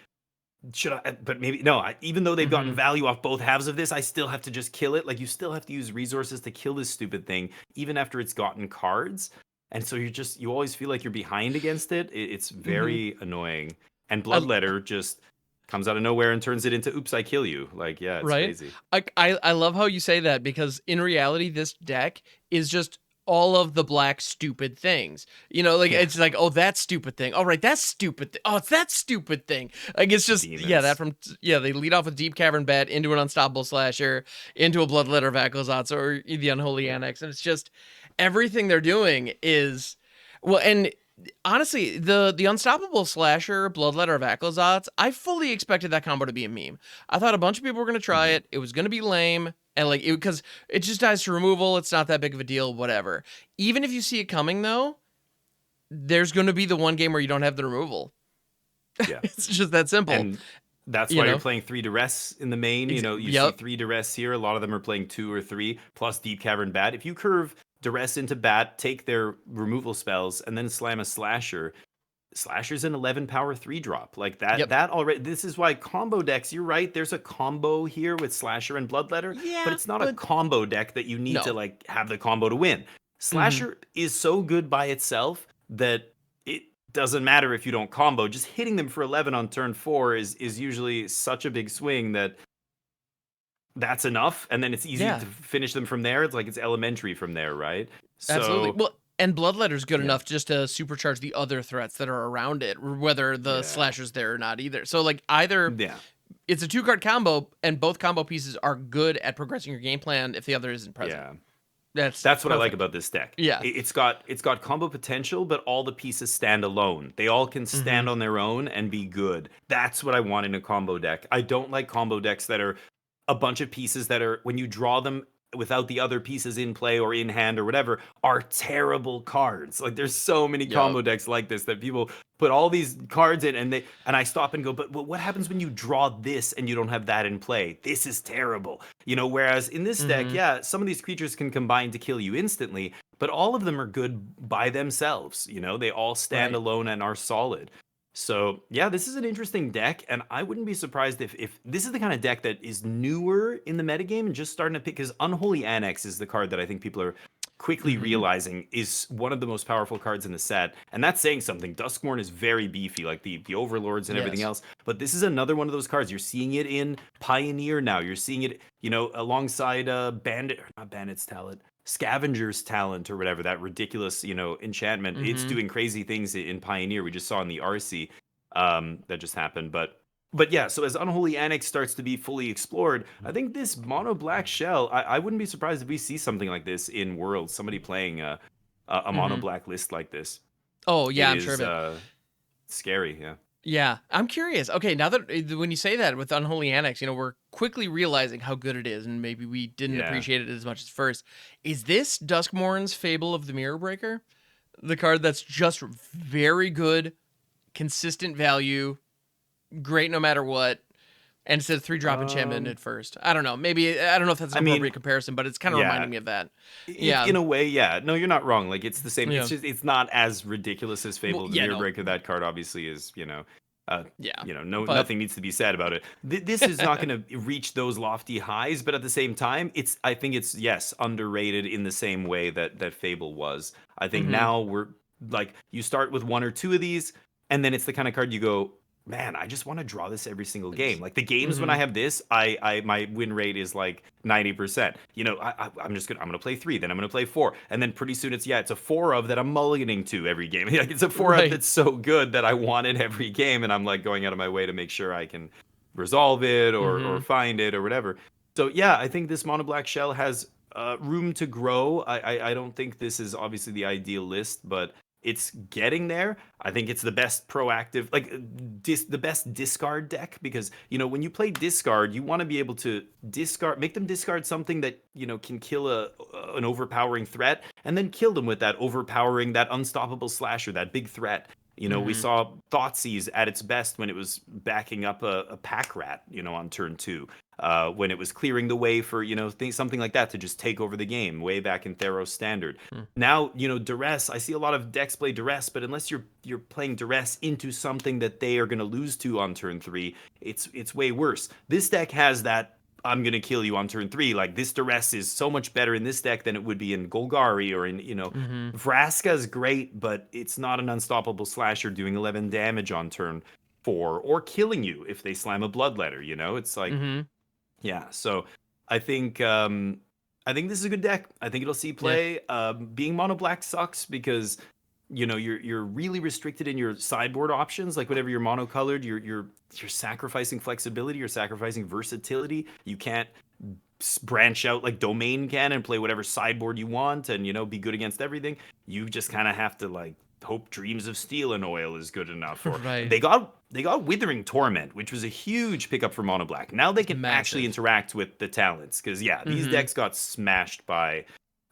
Should I? But maybe no. Even though they've gotten value off both halves of this, I still have to just kill it. Like, you still have to use resources to kill this stupid thing, even after it's gotten cards. And so you always feel like you're behind against it. It's very annoying. And Bloodletter just comes out of nowhere and turns it into "Oops, I kill you." Like, yeah, it's crazy. I love how you say that, because in reality, this deck is just all of the black stupid things. It's like, oh, that stupid thing. All right, that's stupid. Oh, it's that stupid thing. Like, it's just demons. They lead off with Deep Cavern Bat into an Unstoppable Slasher, into a Bloodletter of Akhlazots, or the Unholy Annex, and it's just everything they're doing is and honestly, the Unstoppable Slasher, Bloodletter of Akhlazots, I fully expected that combo to be a meme. I thought a bunch of people were going to try it. It was going to be lame. And because it just dies to removal. It's not that big of a deal, whatever. Even if you see it coming, though, there's going to be the one game where you don't have the removal. Yeah. It's just that simple. And that's why you're playing 3 Duress in the main. You see 3 Duress here. A lot of them are playing 2 or 3, plus Deep Cavern Bat. If you curve Duress into Bat, take their removal spells, and then slam a Slasher, Slasher's an 11 power 3 drop. Like that Yep. that already, this is why combo decks, you're right, there's a combo here with Slasher and Bloodletter, but Yeah, it's not a but combo deck that you need to no. like have the combo to win. Slasher is so good by itself that it doesn't matter if you don't combo. Just hitting them for 11 on turn 4 is usually such a big swing that that's enough, and then it's easy Yeah. to finish them from there. It's like it's elementary from there, right? Absolutely. So Well, and Bloodletter's good yeah, enough just to supercharge the other threats that are around it, whether the yeah, Slasher's there or not either. So like either yeah. it's a 2-card combo, and both combo pieces are good at progressing your game plan if the other isn't present. Yeah. That's That's what I like perfect. about this deck. Yeah. It's got combo potential, but all the pieces stand alone. They all can stand on their own and be good. That's what I want in a combo deck. I don't like combo decks that are a bunch of pieces that are, when you draw them without the other pieces in play or in hand or whatever, are terrible cards. Like there's so many Yep. combo decks like this that people put all these cards in, and I stop and go, but what happens when you draw this and you don't have that in play? This is terrible. Whereas in this deck, yeah, some of these creatures can combine to kill you instantly, but all of them are good by themselves. They all stand Right. alone and are solid. So yeah, this is an interesting deck, and I wouldn't be surprised if this is the kind of deck that is newer in the metagame and just starting to pick, because Unholy Annex is the card that I think people are quickly realizing is one of the most powerful cards in the set, and that's saying something. Duskmourn is very beefy, like the Overlords and everything Yes. else, but this is another one of those cards. You're seeing it in Pioneer now. You're seeing it, alongside Bandit, or not Bandit's Talent, Scavenger's Talent, or whatever, that ridiculous, enchantment. It's doing crazy things in Pioneer. We just saw in the RC that just happened. But yeah, so as Unholy Annex starts to be fully explored, I think this mono black shell, I wouldn't be surprised if we see something like this in Worlds. Somebody playing a mono black list like this. Oh yeah, It I'm sure is of it. scary, yeah. Yeah, I'm curious. Okay, now that when you say that with Unholy Annex, we're quickly realizing how good it is, and maybe we didn't Yeah. appreciate it as much as first. Is this Duskmourn's Fable of the Mirror Breaker? The card that's just very good, consistent value, great no matter what, and it's a 3-drop enchantment at first. I don't know. Maybe I don't know if that's I an appropriate mean, comparison, but it's kind of yeah. reminding me of that. Yeah. In a way, yeah. No, you're not wrong. Like it's the same. Yeah. It's just it's not as ridiculous as Well, Fable of the yeah, Mirror no. Breaker. That card obviously is, Yeah. no, But nothing needs to be said about it. This is not going to reach those lofty highs, but at the same time, I think it's, yes, underrated in the same way that Fable was. I think now we're like, you start with one or two of these, and then it's the kind of card you go, man, I just want to draw this every single game. Like the games when I have this, my win rate is like 90%. I'm gonna play 3, then I'm gonna play 4, and then pretty soon it's a 4 of that I'm mulliganing to every game. Like it's a 4 of that's so good that I want it every game, and I'm like going out of my way to make sure I can resolve it or find it or whatever. So yeah, I think this mono black shell has room to grow. I don't think this is obviously the ideal list, but it's getting there. I think it's the best proactive, like the best discard deck, because when you play discard, you want to be able to make them discard something that can kill an overpowering threat, and then kill them with that overpowering, that unstoppable slasher, that big threat. We saw Thoughtseize at its best when it was backing up a pack rat, on turn 2. When it was clearing the way for, something like that to just take over the game way back in Theros Standard. Now, Duress, I see a lot of decks play Duress, but unless you're playing Duress into something that they are going to lose to on turn 3, it's way worse. This deck has that, I'm going to kill you on turn 3. Like, this Duress is so much better in this deck than it would be in Golgari or in, Vraska's great, but it's not an unstoppable slasher doing 11 damage on turn 4 or killing you if they slam a Bloodletter, It's like, yeah, so I think this is a good deck. I think it'll see play. Being mono black sucks because you're really restricted in your sideboard options. Like whenever you're monocolored, you're sacrificing flexibility, you're sacrificing versatility. You can't branch out like Domain can and play whatever sideboard you want and be good against everything. You just kind of have to like hope Dreams of Steel and Oil is good enough. Or Right. they got Withering Torment, which was a huge pickup for mono black. Now they can actually interact with the talents, because these decks got smashed by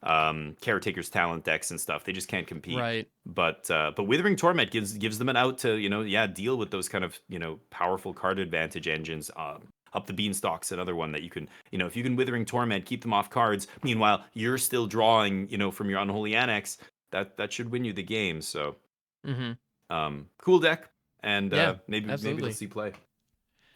Caretaker's talent decks and stuff. They just can't compete. Right. But Withering Torment gives them an out to deal with those kind of powerful card advantage engines. Up the Beanstalk's another one that you can, if you can Withering Torment, keep them off cards. Meanwhile, you're still drawing, from your Unholy Annex. That should win you the game. So, cool deck, and maybe absolutely. we'll see play.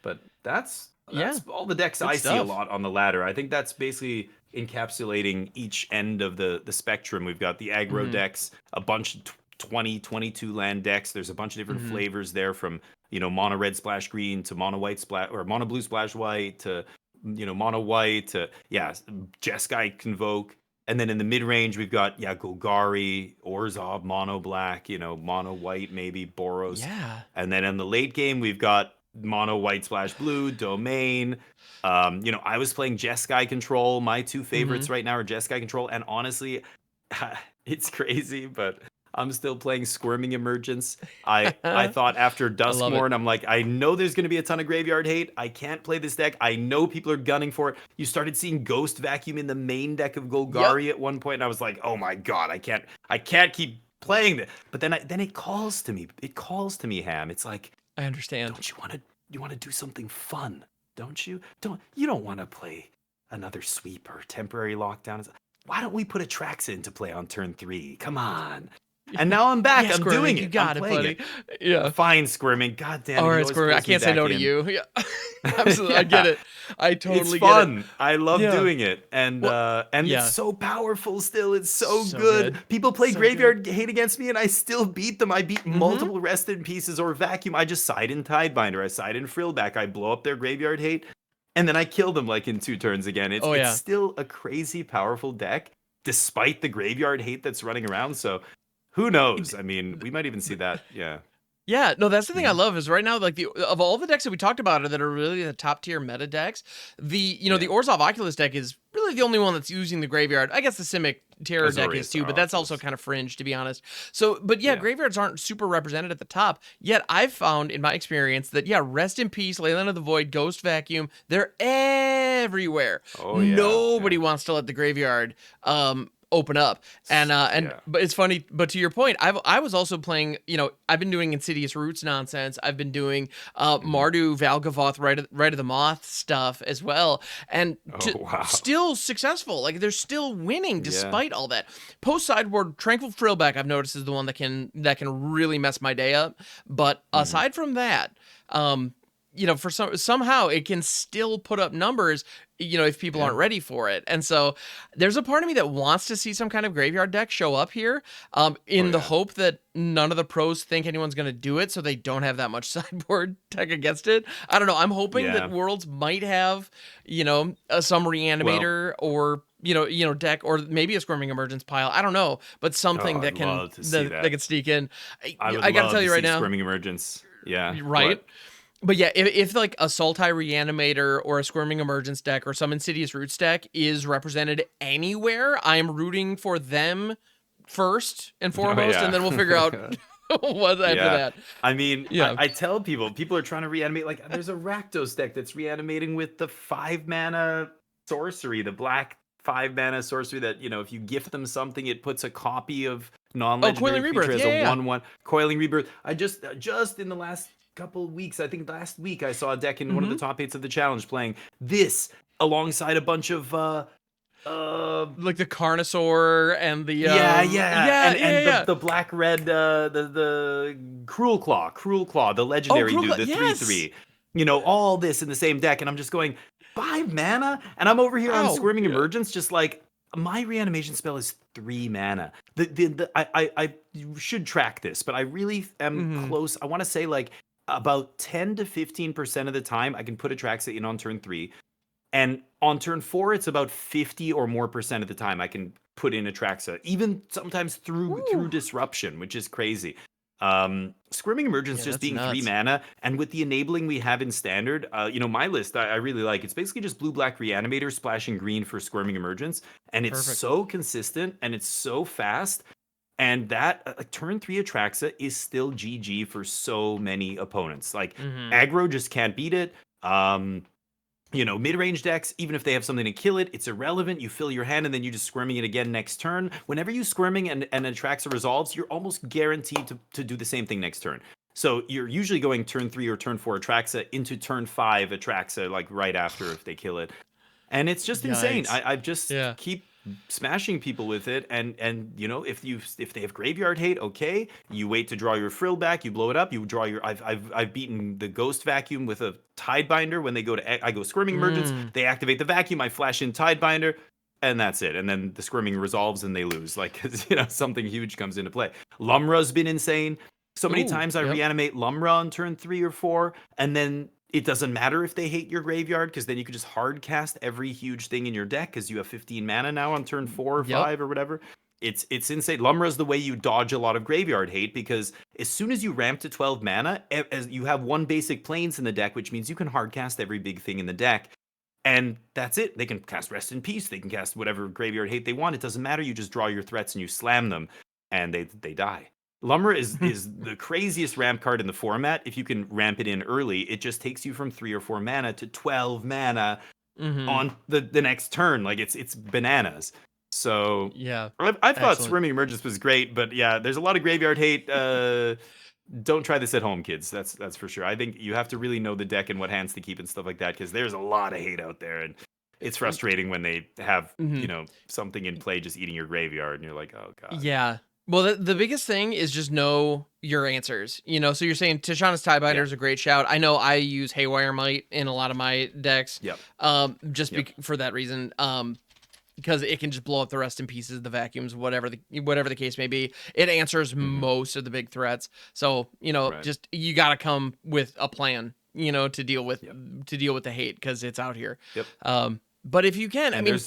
But that's Yeah, all the decks good I see a stuff. lot on the ladder. I think that's basically encapsulating each end of the spectrum. We've got the aggro decks, a bunch of 20, 22 land decks. There's a bunch of different flavors there, from mono red splash green to mono white splash, or mono blue splash white to mono white to Jeskai Convoke. And then in the mid range, we've got Golgari, Orzhov, mono black, mono white, maybe Boros. Yeah. And then in the late game, we've got mono white splash blue, domain. I was playing Jeskai Control. My two favorites right now are Jeskai Control, and honestly, it's crazy, but I'm still playing Squirming Emergence. I thought after Duskmorn, I'm like, I know there's going to be a ton of graveyard hate. I can't play this deck. I know people are gunning for it. You started seeing Ghost Vacuum in the main deck of Golgari at one point, and I was like, oh my god, I can't keep playing this. But then it calls to me. It calls to me, Ham. It's like, I understand. Don't you want to do something fun? Don't you? You don't want to play another sweep or temporary lockdown? Why don't we put Atraxa into play on turn 3? Come on. And now I'm back. I'm doing it. You got I'm it, playing buddy. it. Yeah. Fine, Squirming. God damn it. All right, Squirming. I can't say no to you. Yeah. Absolutely. I get it. I totally get it. It's fun. I love doing it. And it's so powerful still. It's so good. People play Graveyard Hate against me, and I still beat them. I beat multiple Rest in Pieces or Vacuum. I just side in Tidebinder. I side in Frillback. I blow up their Graveyard Hate, and then I kill them like in 2 turns again. It's still a crazy powerful deck, despite the Graveyard Hate that's running around. So who knows? I mean, we might even see that. Yeah. Yeah, no, that's the thing I love is right now, like of all the decks that we talked about that are really the top tier meta decks, the Orzhov Oculus deck is really the only one that's using the graveyard. I guess the Simic Terror deck is too, but that's also kind of fringe, to be honest. So, but graveyards aren't super represented at the top. Yet I've found in my experience that Rest in Peace, Leyland of the Void, Ghost Vacuum, they're everywhere. Oh, yeah. Nobody wants to let the graveyard open up, but it's funny, but to your point, I was also playing, I've been doing Insidious Roots nonsense. I've been doing Mardu Valgavoth Rite of the Moth stuff as well, and still successful. Like they're still winning despite all that. Post sideboard Tranquil Frillback, I've noticed, is the one that can really mess my day up. But aside from that, for somehow it can still put up numbers, if people aren't ready for it. And so there's a part of me that wants to see some kind of graveyard deck show up here, in the hope that none of the pros think anyone's going to do it, so they don't have that much sideboard tech against it. I don't know. I'm hoping that Worlds might have, some Reanimator or deck, or maybe a Squirming Emergence pile. I don't know, but something that can sneak in. I got to tell you right now, Squirming Emergence. Yeah. Right. What? But yeah, if like a Sultai Reanimator or a Squirming Emergence deck or some Insidious Roots deck is represented anywhere, I'm rooting for them first and foremost, and then we'll figure out what after that. I mean, I tell people are trying to reanimate. Like, there's a Rakdos deck that's reanimating with the 5-mana sorcery, the black 5-mana sorcery that, if you gift them something, it puts a copy of non-legendary creature as a 1/1. Coiling Rebirth. I just in the last couple weeks, I think last week, I saw a deck in one of the top 8s of the challenge playing this alongside a bunch of like the Carnosaur and the the black red the Cruel Claw, the legendary dude, the 3/3. All this in the same deck, and I'm just going 5 mana, and I'm over here on Squirming Emergence, just like, my reanimation spell is 3 mana. I should track this, but I really am close. I want to say like about 10 to 15% of the time I can put Atraxa in on turn 3. And on turn 4, it's about 50 or more percent of the time I can put in Atraxa, even sometimes through disruption, which is crazy. Squirming Emergence just being nuts. 3 mana, and with the enabling we have in standard, my list I really like. It's basically just blue-black Reanimator splashing green for Squirming Emergence, and it's so consistent and it's so fast. And that turn 3 Atraxa is still GG for so many opponents. Like aggro just can't beat it. Mid-range decks, even if they have something to kill it, it's irrelevant. You fill your hand and then you just squirming it again next turn. Whenever you squirming and Atraxa resolves, you're almost guaranteed to do the same thing next turn. So you're usually going turn 3 or turn 4 Atraxa into turn 5 Atraxa, like right after if they kill it. And it's just insane. I just keep smashing people with it. And you know, if they have graveyard hate, okay, you wait to draw your frill back, you blow it up, you draw your. I've beaten the ghost vacuum with a Tidebinder. When they go to I go Squirming Emergence, they activate the vacuum, I flash in Tidebinder, and that's it. And then the Squirming resolves and they lose, like, because you know, something huge comes into play. Lumra's been insane. So many times I reanimate Lumra on turn 3 or 4, and then it doesn't matter if they hate your graveyard, because then you can just hard cast every huge thing in your deck because you have 15 mana now on turn 4 or 5 or whatever. It's insane. Lumra is the way you dodge a lot of graveyard hate, because as soon as you ramp to 12 mana, as you have one basic planes in the deck, which means you can hard cast every big thing in the deck. And that's it. They can cast Rest in Peace. They can cast whatever graveyard hate they want. It doesn't matter. You just draw your threats and you slam them, and they die. Lumra is the craziest ramp card in the format. If you can ramp it in early, it just takes you from 3 or 4 mana to 12 mana on the next turn. Like, it's bananas. So yeah, I thought Swimming Emergence was great, but yeah, there's a lot of graveyard hate. Don't try this at home, kids. That's for sure. I think you have to really know the deck and what hands to keep and stuff like that, because there's a lot of hate out there, and it's frustrating when they have you know, something in play just eating your graveyard, and you're like, oh god. Yeah. Well, the biggest thing is just know your answers. You know, so you're saying Tishana's Tiebinder is a great shout. I know I use Haywire Might in a lot of my decks. Just for that reason. Because it can just blow up the Rest in Pieces, the vacuums, whatever the case may be. It answers most of the big threats. So, you know, just you got to come with a plan, you know, to deal with the hate, because it's out here. But if you can, I mean,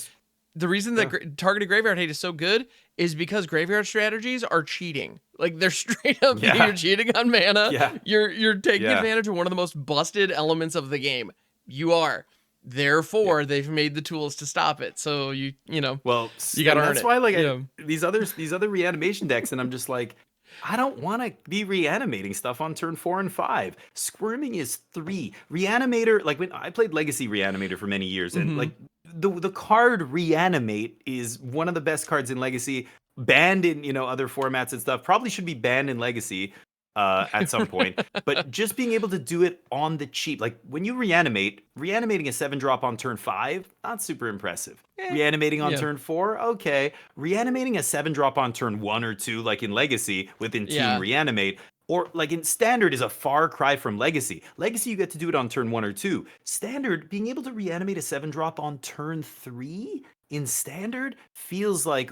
the reason that targeted graveyard hate is so good is because graveyard strategies are cheating. Like, they're straight up you're cheating on mana. You're taking advantage of one of the most busted elements of the game. You are. Therefore, they've made the tools to stop it. So you know, well, you got to earn it. That's why, like, these other reanimation decks, and I'm just like, I don't want to be reanimating stuff on turn 4 and 5. Squirming is 3. Reanimator, like, when I played Legacy Reanimator for many years, and like the card Reanimate is one of the best cards in Legacy, banned in, you know, other formats and stuff. Probably should be banned in Legacy at some point. But just being able to do it on the cheap, like when you reanimating a 7-drop on turn 5, not super impressive. Reanimating on turn 4, okay. Reanimating a 7-drop on turn 1 or 2, like in Legacy within Team Reanimate, or like in Standard, is a far cry from Legacy. Legacy, you get to do it on turn 1 or 2. Standard, being able to reanimate a 7-drop on turn 3 in Standard feels like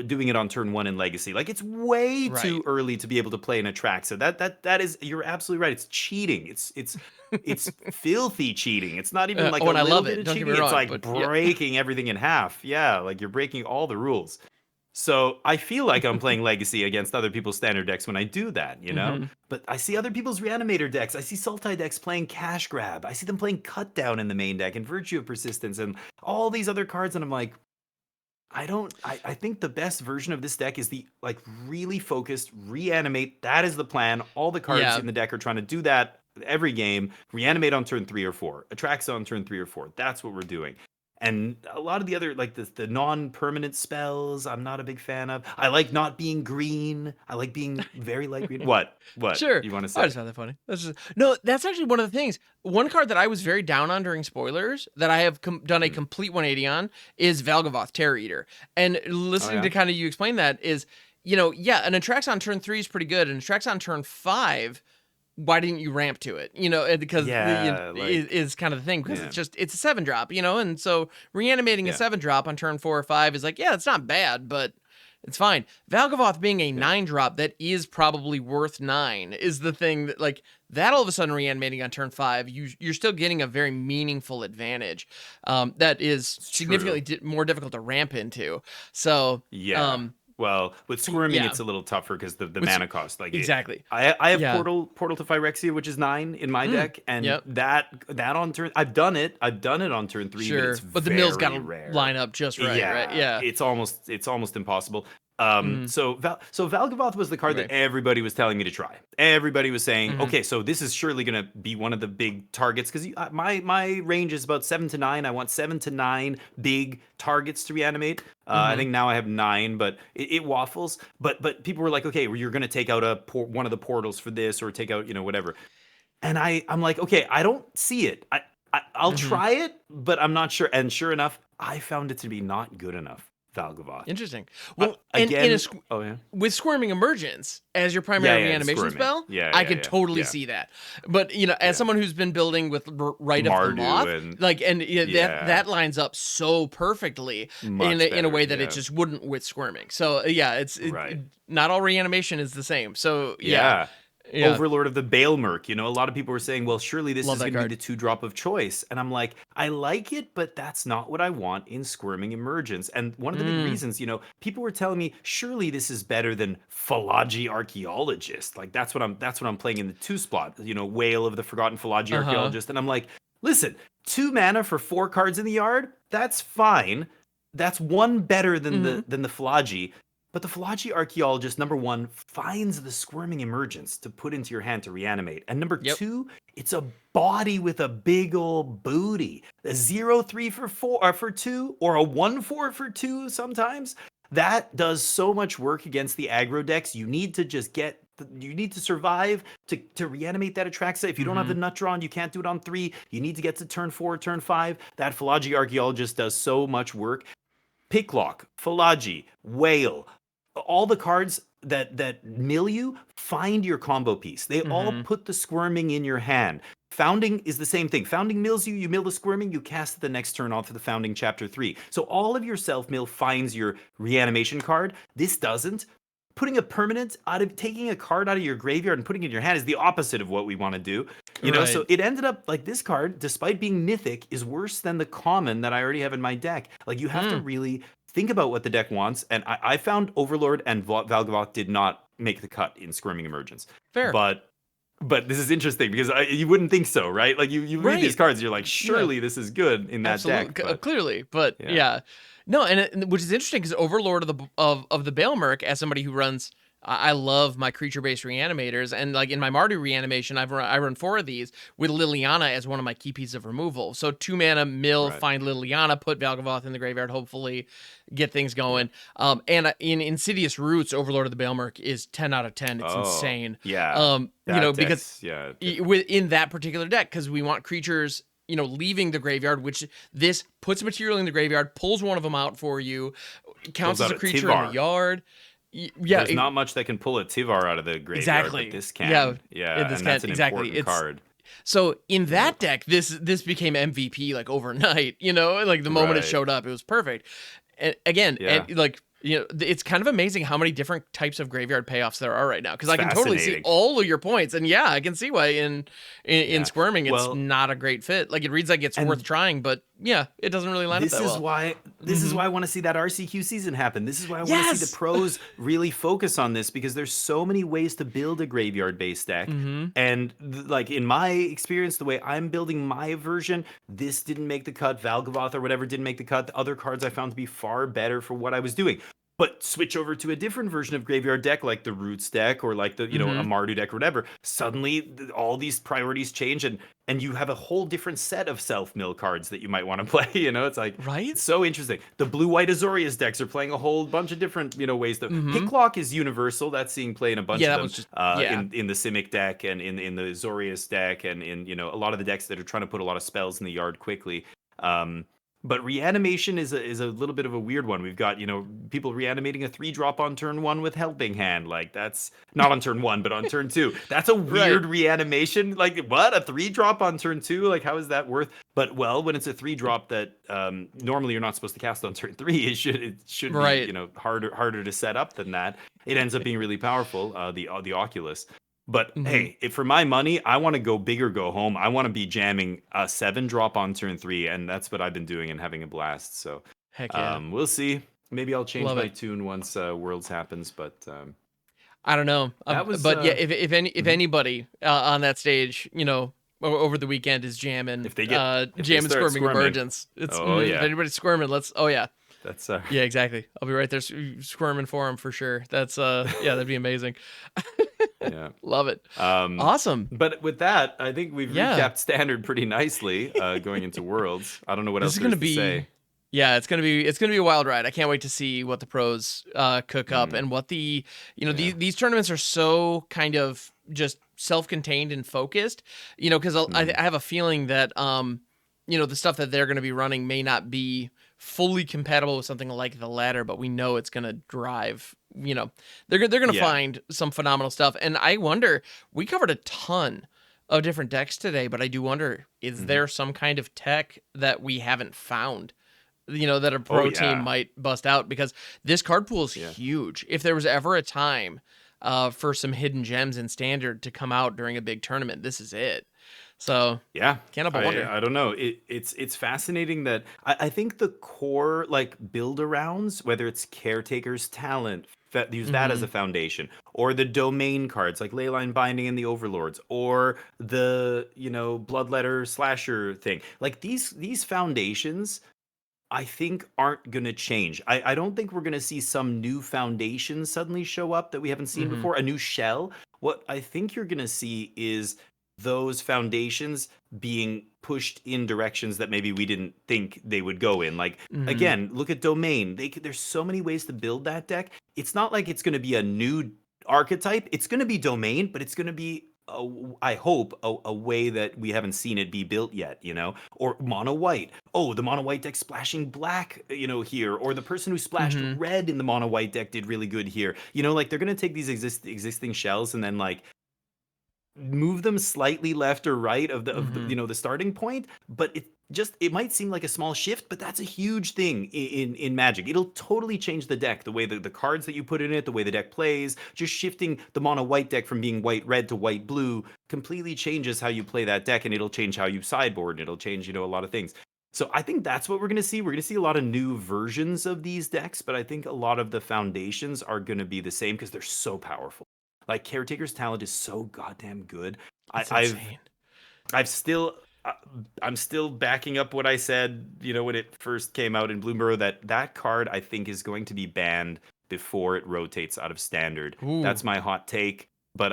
doing it on turn 1 in Legacy. Like, it's way too early to be able to play an Attract. So that is, you're absolutely right. It's cheating. It's filthy cheating. It's not even like a little bit of cheating. It's like breaking everything in half. Yeah, like you're breaking all the rules. So I feel like I'm playing Legacy against other people's Standard decks when I do that, you know? But I see other people's Reanimator decks. I see Sultai decks playing Cash Grab. I see them playing Cut Down in the main deck and Virtue of Persistence and all these other cards, and I'm like, I think the best version of this deck is the, like, really focused reanimate. That is the plan. All the cards in the deck are trying to do that every game. Reanimate on turn 3 or 4. Attracts on turn 3 or 4. That's what we're doing. And a lot of the other, like, the non-permanent spells, I'm not a big fan of. I like not being green. I like being very light green. What? Sure. You want to say? I just found that funny. No, that's actually one of the things. One card that I was very down on during spoilers that I have done a complete 180 on is Valgavoth, Terror Eater. And listening to kind of you explain that is, you know, an Attracts on turn 3 is pretty good. And Attracts on turn 5, why didn't you ramp to it? You know, because is kind of the thing, because it's a 7-drop, you know, and so reanimating a 7-drop on turn 4 or 5 is like, it's not bad, but it's fine. Valgavoth being a 9-drop that is probably worth 9 is the thing that, like, that all of a sudden reanimating on turn 5, you're still getting a very meaningful advantage that is significantly more difficult to ramp into. So well, with Squirming, it's a little tougher because the mana cost. Like, exactly. I have Portal to Phyrexia, which is 9 in my deck, and that on turn, I've done it on turn 3, but the mill's got to rare. line up just right. Yeah, it's almost impossible. So Valgavoth was the card that everybody was telling me to try. Everybody was saying, okay, so this is surely going to be one of the big targets, because my range is about 7 to 9. I want 7 to 9 big targets to reanimate. I think now I have 9, but it waffles. But people were like, okay, well, you're going to take out one of the portals for this, or take out, you know, whatever. And I'm like, okay, I don't see it. I'll try it, but I'm not sure. And sure enough, I found it to be not good enough. Valgavoth. Interesting. Well, again, with Squirming Emergence as your primary reanimation spell, I could totally see that. But as someone who's been building with Rite of the Moth, that lines up so perfectly in a way that it just wouldn't with Squirming. So not all reanimation is the same. So yeah. Overlord of the Baelmerk. A lot of people were saying, well, surely this is going to be the 2-drop of choice. And I'm like, I like it, but that's not what I want in Squirming Emergence. And one of the big reasons, people were telling me, surely this is better than Philology Archaeologist. Like that's what I'm playing in the 2 slot, Whale of the Forgotten Philology Archaeologist. And I'm like, listen, 2 mana for 4 cards in the yard, that's fine. That's 1 better than the Philology. But the Philology Archaeologist, number 1, finds the Squirming Emergence to put into your hand to reanimate. And number 2, it's a body with a big old booty. A 0/3 for 2, or a 1/4 for 2 sometimes. That does so much work against the aggro decks. You need to survive to reanimate that Atraxa. If you don't have the nut drawn, you can't do it on 3. You need to get to turn 4, turn 5. That Philology Archaeologist does so much work. Picklock, Philology, Whale, all the cards that mill you, find your combo piece. They all put the Squirming in your hand. Founding is the same thing. Founding mills you, you mill the Squirming, you cast it the next turn off for the Founding Chapter 3. So all of your self-mill finds your reanimation card. This doesn't. Putting a permanent taking a card out of your graveyard and putting it in your hand is the opposite of what we want to do. So it ended up like this card, despite being mythic, is worse than the common that I already have in my deck. Like you have to really think about what the deck wants. And I found Overlord and Valgavoth did not make the cut in Squirming Emergence. Fair. But this is interesting because you wouldn't think so, right? Like you read these cards, you're like, surely this is good in that deck. But, clearly, but yeah. No, which is interesting because Overlord of the Baelmerk, as somebody who runs, I love my creature-based reanimators, and like in my Mardu reanimation, I run 4 of these with Liliana as one of my key pieces of removal. So 2 mana mill, find Liliana, put Valgavoth in the graveyard, hopefully get things going. And in Insidious Roots, Overlord of the Baelmerk is 10 out of 10. It's insane. Yeah. Because in that particular deck, because we want creatures leaving the graveyard, which this puts material in the graveyard, pulls one of them out for you, counts as a creature in the yard. Yeah, there's not much that can pull a Tivar out of the graveyard. Exactly. But this can. This and that's an important card. So in that deck, this became MVP like overnight. Like the moment it showed up, it was perfect. And again, it's kind of amazing how many different types of graveyard payoffs there are right now. Because I can totally see all of your points, and I can see why in Squirming it's not a great fit. Like it reads like it's worth trying, but it doesn't really line up that well. This is why I want to see that RCQ season happen. This is why I want to see the pros really focus on this, because there's so many ways to build a graveyard-based deck. And like in my experience, the way I'm building my version, this didn't make the cut. Valgavoth or whatever didn't make the cut. The other cards I found to be far better for what I was doing. But switch over to a different version of graveyard deck, like the Roots deck or like the a Mardu deck or whatever. Suddenly, all these priorities change, and you have a whole different set of self-mill cards that you might want to play. It's like it's so interesting. The Blue-White Azorius decks are playing a whole bunch of different ways. Picklock is universal. That's seing play in a bunch of them. In the Simic deck and in the Azorius deck and in a lot of the decks that are trying to put a lot of spells in the yard quickly. But reanimation is a little bit of a weird one. We've got, people reanimating a 3-drop on turn 1 with Helping Hand. Like that's not on turn 1, but on turn 2. That's a weird reanimation. Like what? A 3-drop on turn 2? Like how is that worth? But when it's a 3-drop that normally you're not supposed to cast on turn 3, it should be, harder to set up than that. It ends up being really powerful, the Oculus. But hey, for my money, I want to go big or go home. I want to be jamming a 7-drop on turn 3, and that's what I've been doing and having a blast. So heck yeah. We'll see. Maybe I'll change my tune once Worlds happens, but I don't know. If anybody on that stage, over the weekend is jamming, if jamming Squirming Emergence, it's if anybody's squirming, that's yeah, exactly. I'll be right there squirming for him for sure. That's that'd be amazing. Love it. Awesome. But with that, I think we've recapped Standard pretty nicely going into Worlds. I don't know what else there's to say. Yeah, it's gonna be a wild ride. I can't wait to see what the pros cook up and what these tournaments are so kind of just self-contained and focused. Because I have a feeling that the stuff that they're going to be running may not be fully compatible with something like the ladder, but we know it's going to drive, they're going to find some phenomenal stuff. And I wonder, we covered a ton of different decks today, but I do wonder, is there some kind of tech that we haven't found, that a pro team might bust out? Because this card pool is huge. If there was ever a time for some hidden gems in Standard to come out during a big tournament, this is it. So can't help but wonder. I don't know. It's fascinating that I think the core like build arounds, whether it's Caretaker's Talent, use that as a foundation, or the domain cards like Leyline Binding and the Overlords, or the Bloodletter Slasher thing. Like these foundations, I think aren't gonna change. I don't think we're gonna see some new foundation suddenly show up that we haven't seen before, a new shell. What I think you're gonna see is those foundations being pushed in directions that maybe we didn't think they would go in. Like again, look at Domain. There's so many ways to build that deck. It's not like it's going to be a new archetype. It's going to be Domain, but it's going to be I hope a way that we haven't seen it be built yet, or mono white. Oh, the mono white deck splashing black, here, or the person who splashed red in the mono white deck did really good here. Like they're going to take these existing shells and then like move them slightly left or right of the starting point, but it might seem like a small shift, but that's a huge thing in Magic. It'll totally change the deck, the way the cards that you put in it, the way the deck plays. Just shifting the mono white deck from being white red to white blue completely changes how you play that deck, and it'll change how you sideboard, and it'll change a lot of things. So I think that's what we're going to see. We're going to see a lot of new versions of these decks, but I think a lot of the foundations are going to be the same because they're so powerful. Like Caretaker's Talent is so goddamn good. I'm still backing up what I said, when it first came out in Bloomburrow, that card I think is going to be banned before it rotates out of Standard. Ooh. That's my hot take, but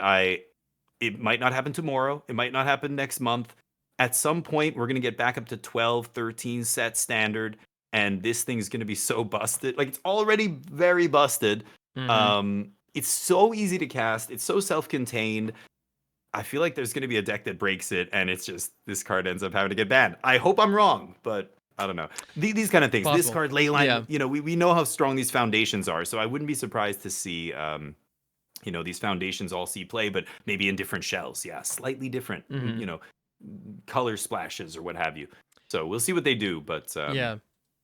it might not happen tomorrow. It might not happen next month. At some point, we're going to get back up to 12, 13 set Standard, and this thing's going to be so busted. Like, it's already very busted. It's so easy to cast. It's so self-contained. I feel like there's going to be a deck that breaks it, and it's just this card ends up having to get banned. I hope I'm wrong, but I don't know. These kind of things. Possible. This card, Leyline, we know how strong these foundations are, so I wouldn't be surprised to see, these foundations all see play, but maybe in different shells. Yeah, slightly different, color splashes or what have you. So we'll see what they do, but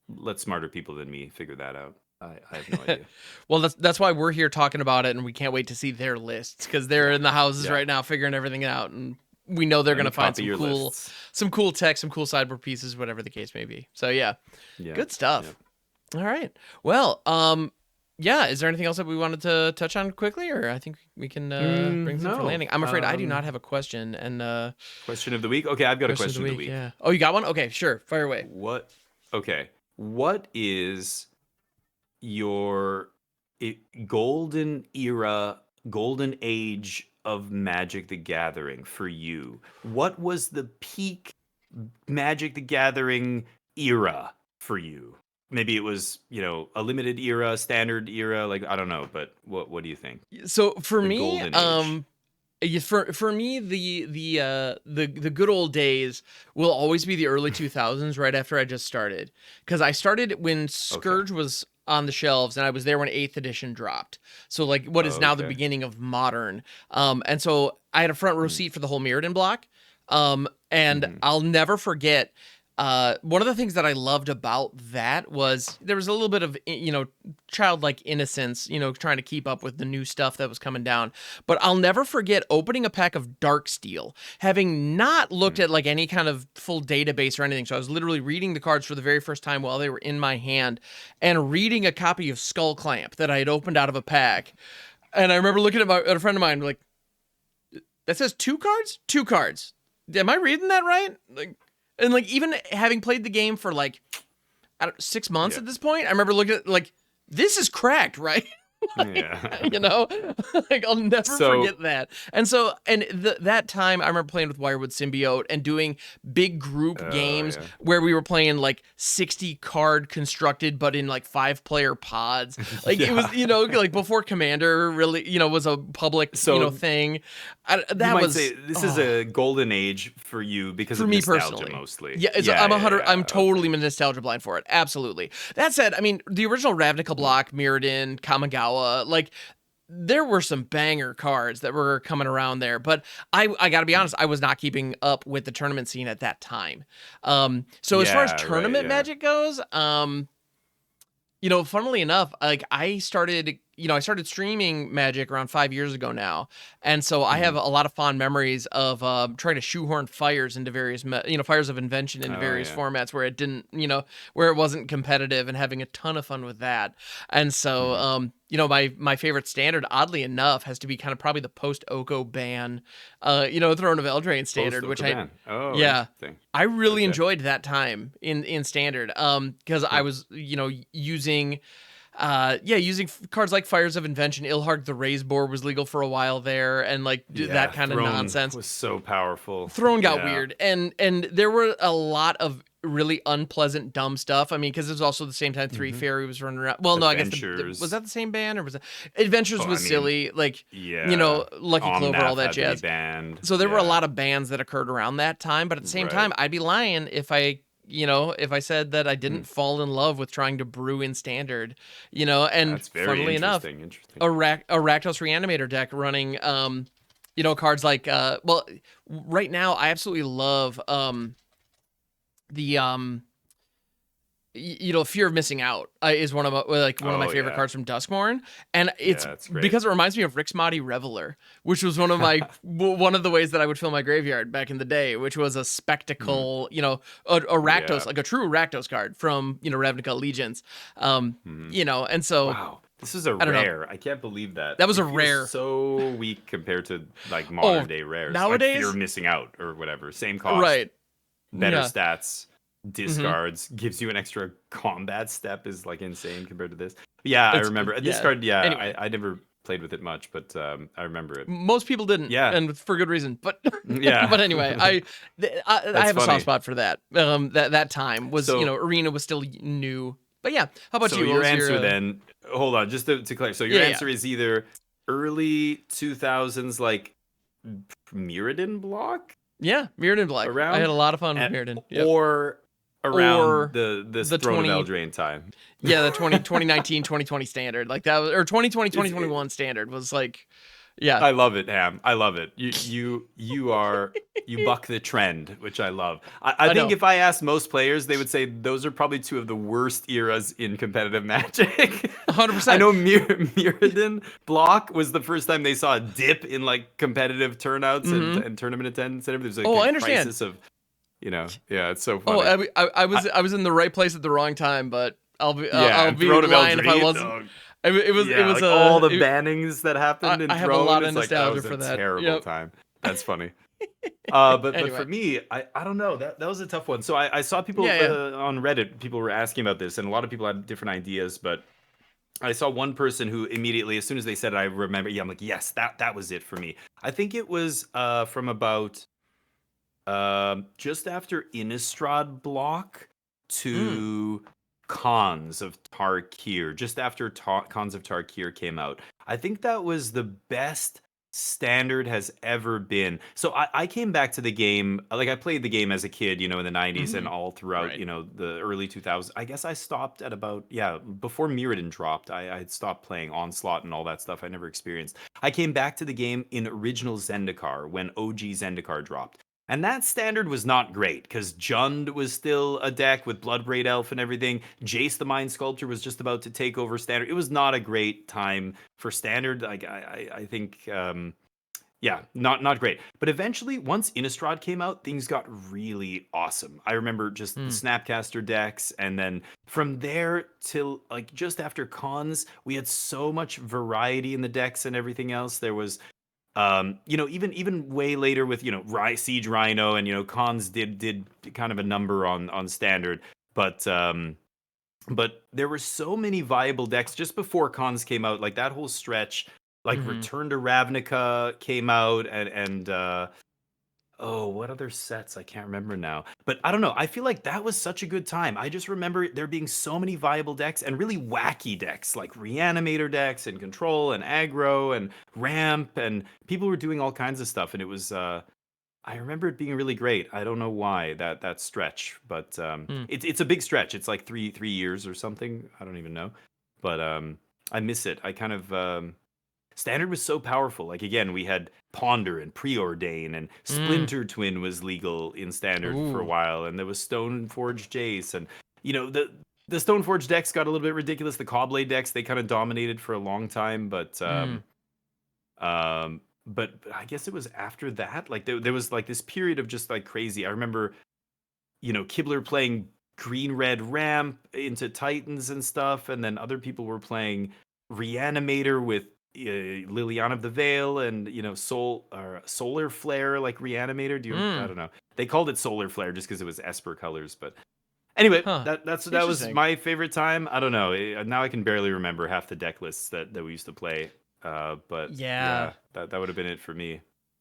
let smarter people than me figure that out. I have no idea. Well, that's why we're here talking about it, and we can't wait to see their lists because they're in the houses right now figuring everything out, and we know they're going to find some cool tech, some cool sideboard pieces, whatever the case may be. So good stuff. Yeah. All right. Well, is there anything else that we wanted to touch on quickly, or I think we can bring some for landing? I'm afraid I do not have a question. And question of the week. Okay, I've got a question of the week. Yeah. Oh, you got one? Okay, sure. Fire away. What is your golden age of Magic the Gathering for you? What was the peak Magic the Gathering era for you? Maybe it was, a limited era, standard era, like I don't know, but what do you think? So for me, for me, the good old days will always be the early 2000s, right after I just started, because I started when Scourge was on the shelves, and I was there when 8th edition dropped. So like what is now the beginning of Modern. And so I had a front row seat for the whole Mirrodin block. And I'll never forget, one of the things that I loved about that was there was a little bit of, childlike innocence, trying to keep up with the new stuff that was coming down. But I'll never forget opening a pack of Darksteel, having not looked at like any kind of full database or anything. So I was literally reading the cards for the very first time while they were in my hand and reading a copy of Skull Clamp that I had opened out of a pack. And I remember looking at a friend of mine like, that says 2 cards? 2 cards. Am I reading that right? And even having played the game for 6 months at this point, I remember looking at this is cracked, right? Yeah. You know, like I'll never So, forget that. And so, and that time I remember playing with Wirewood Symbiote and doing big group oh games yeah. where we were playing like 60 card constructed, but in like 5-player pods. Like it was, Yeah. like before Commander really, was a public, So thing. you That might was, say this is a golden age for you because for of me nostalgia personally. mostly. Yeah, Yeah, I'm yeah, 100. I'm yeah. totally Okay. nostalgia blind for it. Absolutely. That said, I mean, the original Ravnica block, Mirrodin, Kamigawa, like there were some banger cards that were coming around there, but I got to be honest, I was not keeping up with the tournament scene at that time. So as far as Yeah, right, tournament yeah. Magic goes, funnily enough, like I started streaming Magic around 5 years ago now, and so I have Mhm. a lot of fond memories of trying to shoehorn fires into various, fires of invention into Oh various yeah. formats where it didn't, where it wasn't competitive, and having a ton of fun with that. And so, Mhm. my favorite standard, oddly enough, has to be kind of probably the post Oko ban, Throne of Eldraine Post standard, which Okaban. Oh, yeah. interesting. I really Okay. enjoyed that time in standard, because I Huh. was, using cards like Fires of Invention. Ilharg the Raise Boar was legal for a while there, and like that Yeah, kind of Throne nonsense. was so powerful. Throne got Yeah. weird, and there were a lot of really unpleasant, dumb stuff. I mean, because it was also the same time Three Mhm. Fairy was running around. Well, no, I guess was Adventures. that the same ban, or was it Adventures Oh, was I mean, silly, like yeah. Lucky Clover, all Omnath that had to be jazz. banned. So there were a Yeah. lot of bans that occurred around that time, but at the same Right. time, I'd be lying if I said that I Hmm. didn't fall in love with trying to brew in standard, and That's very funnily enough, interesting. Interesting. a Rakdos Reanimator deck running, cards like, right now I absolutely love, the, Fear of Missing Out, is one of my Oh favorite yeah. cards from Duskmourn, and it's Yeah, it's great. because it reminds me of Rixmati Reveler, which was one of the ways that I would fill my graveyard back in the day, which was a Hmm. spectacle, a Rakdos, Yeah. like a true Rakdos card from Ravnica Allegiance, Hmm. and so Wow. This is a I don't know, rare. I can't believe that. that was It a feels rare. so weak compared to like Oh, modern day rares, like Fear of nowadays, Missing Out or whatever. Same cost, right? better Yeah. stats, Hmm. discards, gives you an extra combat step is like insane compared to this. Yeah, I remember this Yeah. card. Yeah, Anyway, I never played with it much, but I remember it. most people didn't, Yeah, and for good reason. But yeah. but anyway, I That's have a soft funny. spot for that. That time was, So Arena was still new. But yeah, how about so you? What your was your answer then? Hold on, just to clear. So your yeah, yeah. answer is either early 2000s, like Mirrodin block Yeah, Mirrodin Black. I had around, a lot of fun with and, Mirrodin. Yep. or around Or this the Throne of 20 Eldraine time. yeah, the 2019 2020 standard. Like that was, or 2020 twenty It's twenty one standard was like, yeah. I love it, Ham. I love it. You buck the trend, which I love. I I think know. if I asked most players, they would say those are probably two of the worst eras in competitive Magic. I 100%. know Mirrodin block was the first time they saw a dip in like competitive turnouts Mhm. and tournament attendance and everything. There's Oh, like I a understand. crisis of, yeah, it's so Oh, funny. I was in the right place at the wrong time, but Yeah, I'll and be Throne of lying if I Eldraine. wasn't. Oh, It yeah, was like all the it, bannings that happened in I have a Throne. lot of It's like that nostalgia was a for that. terrible Yep. time. That's funny. But for Anyway. me, I don't know. That was a tough one. So I saw people Yeah, yeah. on Reddit. People were asking about this, and a lot of people had different ideas. But I saw one person who immediately, as soon as they said it, I remember. Yeah, I'm like, yes, that was it for me. I think it was from about just after Innistrad block Mm. to Cons of Tarkir, just after Cons of Tarkir came out. I think that was the best standard has ever been. So I came back to the game, like I played the game as a kid, in the 90s and Mhm. all throughout, Right. the early 2000s. I guess I stopped at about, yeah, before Mirrodin dropped. I had stopped playing Onslaught and all that stuff. I never experienced. I came back to the game in original Zendikar when OG Zendikar dropped. And that standard was not great because Jund was still a deck with Bloodbraid Elf and everything. Jace the Mind Sculptor was just about to take over standard. It was not a great time for standard. Like I think yeah, not great. But eventually, once Innistrad came out, things got really awesome. I remember just the Mm. Snapcaster decks, and then from there till like just after Cons, we had so much variety in the decks and everything else. There was even way later with Siege Rhino and Cons did kind of a number on standard, but But there were so many viable decks just before cons came out, like that whole stretch, like Mm-hmm. Return to Ravnica came out, and oh, what other sets? I can't remember now. But I don't know. I feel like that was such a good time. I just remember there being so many viable decks and really wacky decks like Reanimator decks and Control and Aggro and Ramp, and people were doing all kinds of stuff, and it was I remember it being really great. I don't know why that stretch, but Mm. it's a big stretch. It's like three years or something. I don't even know, but I miss it. I kind of Standard was so powerful. Like again, we had Ponder and Preordain, and Mm. Splinter Twin was legal in Standard for a Ooh. while, and there was Stoneforge Jace, and you know the Stoneforge decks got a little bit ridiculous. The Cobblade decks, they kind of dominated for a long time, Mm. but I guess it was after that. Like there was like this period of just like crazy. I remember, Kibler playing green red ramp into Titans and stuff, and then other people were playing Reanimator with Liliana of the Veil, and Soul or Solar Flare like Reanimator. I Mm. don't know. They called it Solar Flare just because it was Esper colors, but anyway, Huh. that was Interesting. my favorite time. I don't know. Now I can barely remember half the deck lists that we used to play. But Yeah. yeah, that would have been it for me.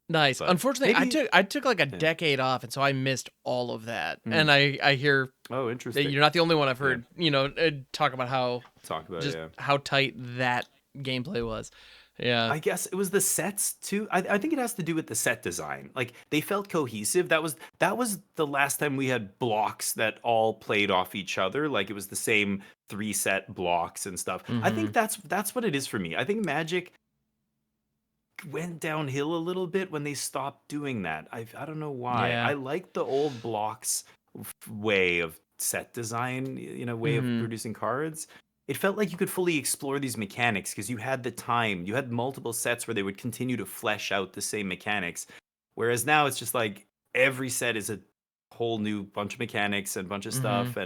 Nice. But Unfortunately, I maybe, took I took like a yeah. decade off, and so I missed all of that. Mm. And I hear Oh, that interesting. you're not the only one I've Yeah, heard, talk about how talk about it. just Yeah. how tight that gameplay was. Yeah. I guess it was the sets too. I think it has to do with the set design. Like they felt cohesive. That was the last time we had blocks that all played off each other. Like it was the same three set blocks and stuff. I Mm-hmm. think that's what it is for me. I think Magic went downhill a little bit when they stopped doing that. I don't know why. Yeah. I like the old blocks way of set design, way of Mm-hmm. producing cards. It felt like you could fully explore these mechanics because you had the time. You had multiple sets where they would continue to flesh out the same mechanics. Whereas now it's just like every set is a whole new bunch of mechanics and bunch of Mm-hmm. stuff,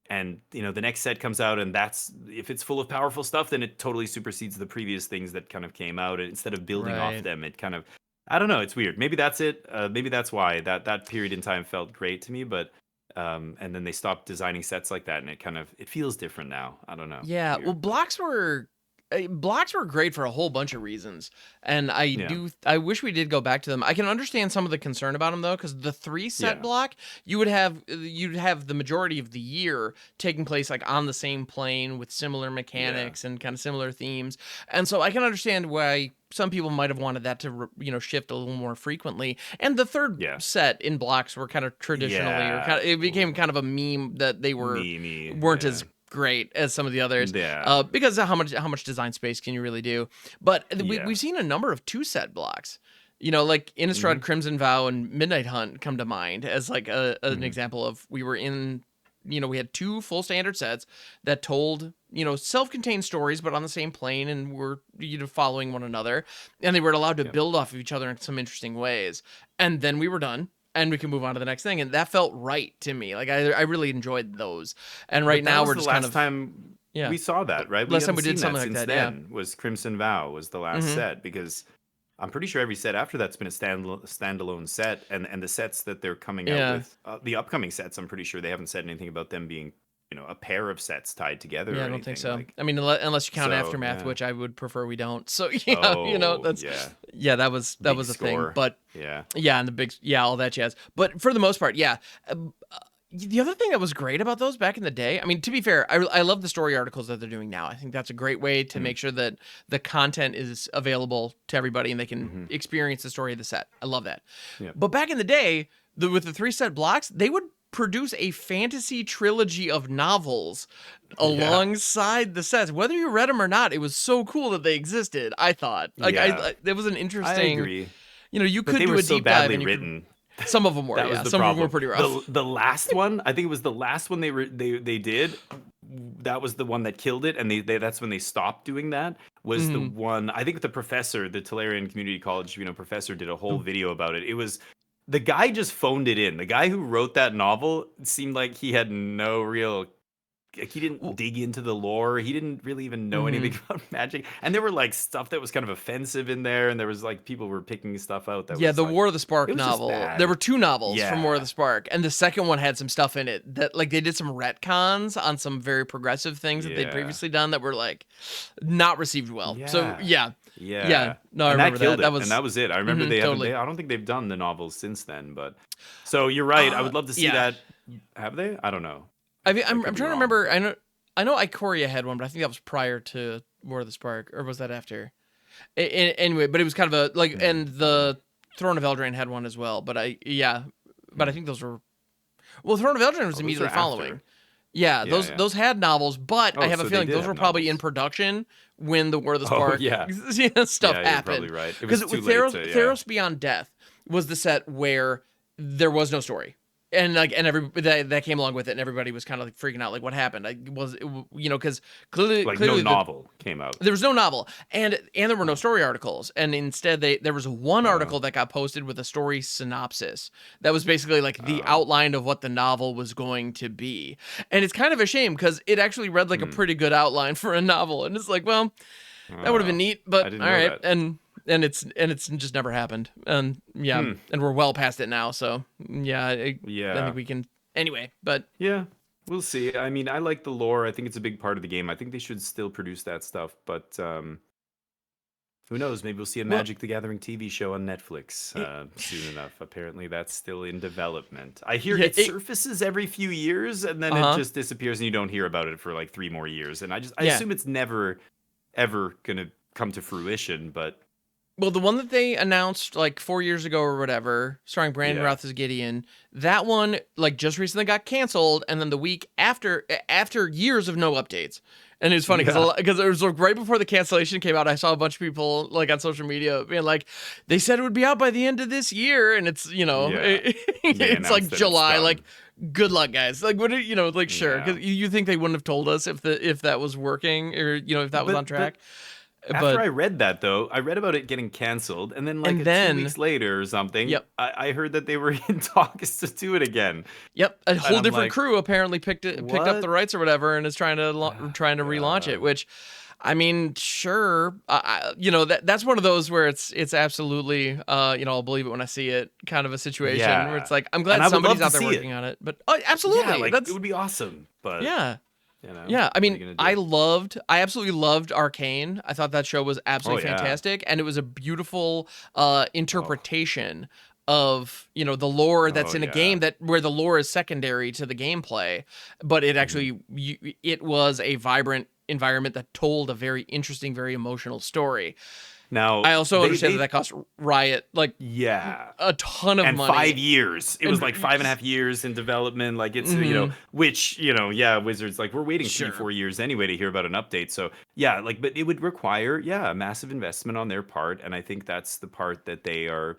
and the next set comes out, and that's, if it's full of powerful stuff, then it totally supersedes the previous things that kind of came out, and instead of building off Right. them, it kind of, I don't know, it's weird. Maybe that's it. Maybe that's why that period in time felt great to me, but and then they stopped designing sets like that, and it feels different now. I don't know, Yeah, well, weird, but blocks were great for a whole bunch of reasons, and yeah. I wish we did go back to them. I can understand some of the concern about them though, because the three set Yeah. block you'd have the majority of the year taking place like on the same plane with similar Yeah. mechanics and kind of similar themes, and so I can understand why some people might have wanted that to shift a little more frequently. And the third Yeah. set in blocks were kind of traditionally, or Yeah. it became kind of a meme that they Me. weren't Yeah. as great as some of the others, Yeah. because of how much design space can you really do. But Yeah. we've seen a number of two set blocks, like Hmm. Innistrad Crimson Vow and Midnight Hunt come to mind as like an Hmm. example of, we were in, we had two full standard sets that told self-contained stories but on the same plane, and were following one another, and they were allowed to Yeah. build off of each other in some interesting ways. And then we were done, and we can move on to the next thing, and that felt right to me. Like I really enjoyed those. And right But that now was we're the just kind last of, time yeah, we saw that, right? We last time haven't we did seen that something like since that, yeah. then. Was Crimson Vow was the last Mm-hmm. set, because I'm pretty sure every set after that's been a standalone set, and the sets that they're coming out Yeah. with, the upcoming sets, I'm pretty sure they haven't said anything about them being, a pair of sets tied together Yeah, or I don't think anything so. like. I mean, unless you count So Aftermath, yeah. which I would prefer we don't. So yeah, Oh that's, yeah, yeah, that big was a thing. score. But Yeah. yeah, and the big, yeah, all that jazz. But for the most part, yeah. The other thing that was great about those back in the day, I mean, to be fair, I love the story articles that they're doing now. I think that's a great way to Mm-hmm. make sure that the content is available to everybody and they can Mm-hmm. experience the story of the set. I love that. Yeah. But back in the day, with the three set blocks, they would produce a fantasy trilogy of novels Yeah. alongside the sets. Whether you read them or not, it was so cool that they existed. I thought, like, Yeah. it was an I interesting. agree. You But could they do were a so deep dive, badly and you could. written. Some of them were, That was yeah. the Some of them were problem. pretty rough. The last one, I think it was the last one they did. That was the one that killed it, and they that's when they stopped doing that. Was the Hmm. one, I think, the professor, the Tolarian Community College, professor, did a whole video about it. It was, the guy just phoned it in. The guy who wrote that novel seemed like he had no real Like, he didn't dig into the lore. He didn't really even know anything about Magic. And there were like stuff that was kind of offensive in there, and there was like people were picking stuff out that was the like, War of the Spark it was just novel. bad. There were 2 novels from War of Yeah. the Spark, and the second one had some stuff in it that like they did some retcons on some very progressive things that they'd previously done that were like not received well. So Yeah. No, I remember that. And that was it. I remember they haven't. I don't think they've done the novels since then. But so you're right. I would love to see that. Have they? I don't know. I mean, I'm trying to remember. I know Ikoria had one, but I think that was prior to War of the Spark, or was that after? Anyway, but it was kind of a like, and the Throne of Eldraine had one as well. But I think those were, well, Throne of Eldraine was immediately following. Yeah, those had novels, but I have a feeling those were probably in production when the War of the Spark stuff happened. You're probably right. Because with Theros Beyond Death was the set where there was no story. And like, and that came along with it, and everybody was kind of like freaking out, like, what happened? Because clearly, no novel came out. There was no novel, and there were no story articles, and instead there was one article that got posted with a story synopsis that was basically like the outline of what the novel was going to be, and it's kind of a shame because it actually read like a pretty good outline for a novel, and it's like, well, that would have been neat, but all right, and it's just never happened, and and we're well past it now, so I think we can anyway, but we'll see. I mean, I like the lore. I think it's a big part of the game. I think they should still produce that stuff, but who knows? Maybe we'll see a Magic the Gathering TV show on Netflix soon enough. Apparently, that's still in development. I hear it surfaces every few years, and then it just disappears, and you don't hear about it for like 3 more years. And I assume it's never ever gonna come to fruition, but. Well, the one that they announced like 4 years ago or whatever, starring Brandon Routh as Gideon, that one like just recently got canceled, and then the week after years of no updates. And it was funny because it was like right before the cancellation came out, I saw a bunch of people like on social media being like, they said it would be out by the end of this year, and it's it's like July, like. Good luck, guys. Like, what sure, because you think they wouldn't have told us if that was working, or if that was on track. After I read that, though, I read about it getting canceled, and then 2 weeks later or something, I heard that they were in talks to do it again. Yep, a whole different crew apparently picked up the rights or whatever, and is trying to relaunch it. Which, I mean, sure, that's one of those where it's absolutely, I'll believe it when I see it, kind of a situation where it's like, I'm glad somebody's out there working on it. But absolutely, it would be awesome. But I mean, I absolutely loved Arcane. I thought that show was absolutely fantastic, and it was a beautiful interpretation of the lore that's in a game where the lore is secondary to the gameplay, but it actually it was a vibrant environment that told a very interesting, very emotional story. Now, I also understand that cost Riot a ton of money. 5 years. It was like 5.5 years in development. Like it's which Wizards like we're waiting 3-4 years anyway to hear about an update. So but it would require a massive investment on their part, and I think that's the part that they are.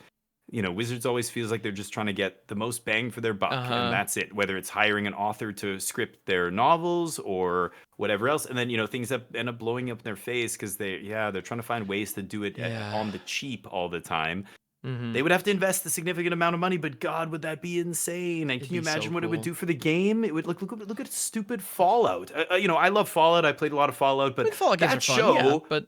Wizards always feels like they're just trying to get the most bang for their buck, and that's it. Whether it's hiring an author to script their novels or whatever else, and then things that end up blowing up in their face because they're trying to find ways to do it on the cheap all the time. They would have to invest a significant amount of money, but God, would that be insane? And can you imagine what it would do for the game? It would look at stupid Fallout. I love Fallout. I played a lot of Fallout, but Fallout games are fun, but.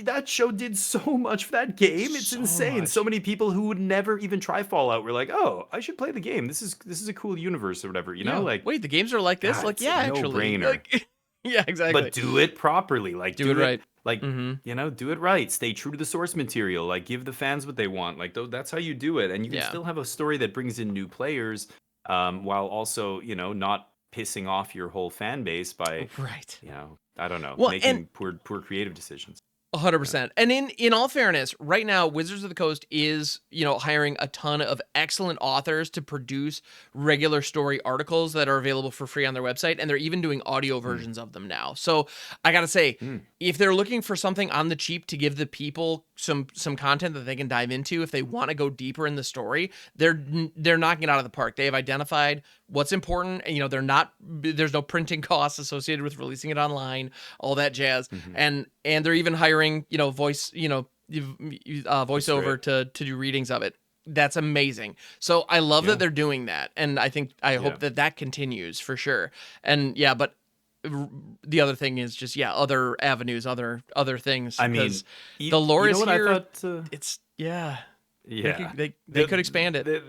That show did so much for that game. It's insane. So many people who would never even try Fallout were like, "Oh, I should play the game. This is a cool universe or whatever." Like, wait, the games are like this? Like, actually, no-brainer. Like, exactly. But do it properly. Like, do it right. Like, do it right. Stay true to the source material. Like, give the fans what they want. Like, that's how you do it. And you can still have a story that brings in new players, while also, not pissing off your whole fan base by, I don't know, making poor creative decisions. 100%. And in all fairness, right now, Wizards of the Coast is, hiring a ton of excellent authors to produce regular story articles that are available for free on their website, and they're even doing audio versions of them now. So I gotta say, if they're looking for something on the cheap to give the people some content that they can dive into, if they want to go deeper in the story, they're knocking it out of the park. They have identified what's important, and there's no printing costs associated with releasing it online, all that jazz, and they're even hiring voiceover to do readings of it. That's amazing. So I love that they're doing that, and I hope that continues for sure. And but the other thing is just other avenues, other things. I mean, the lore is here. I thought, it's they could expand it.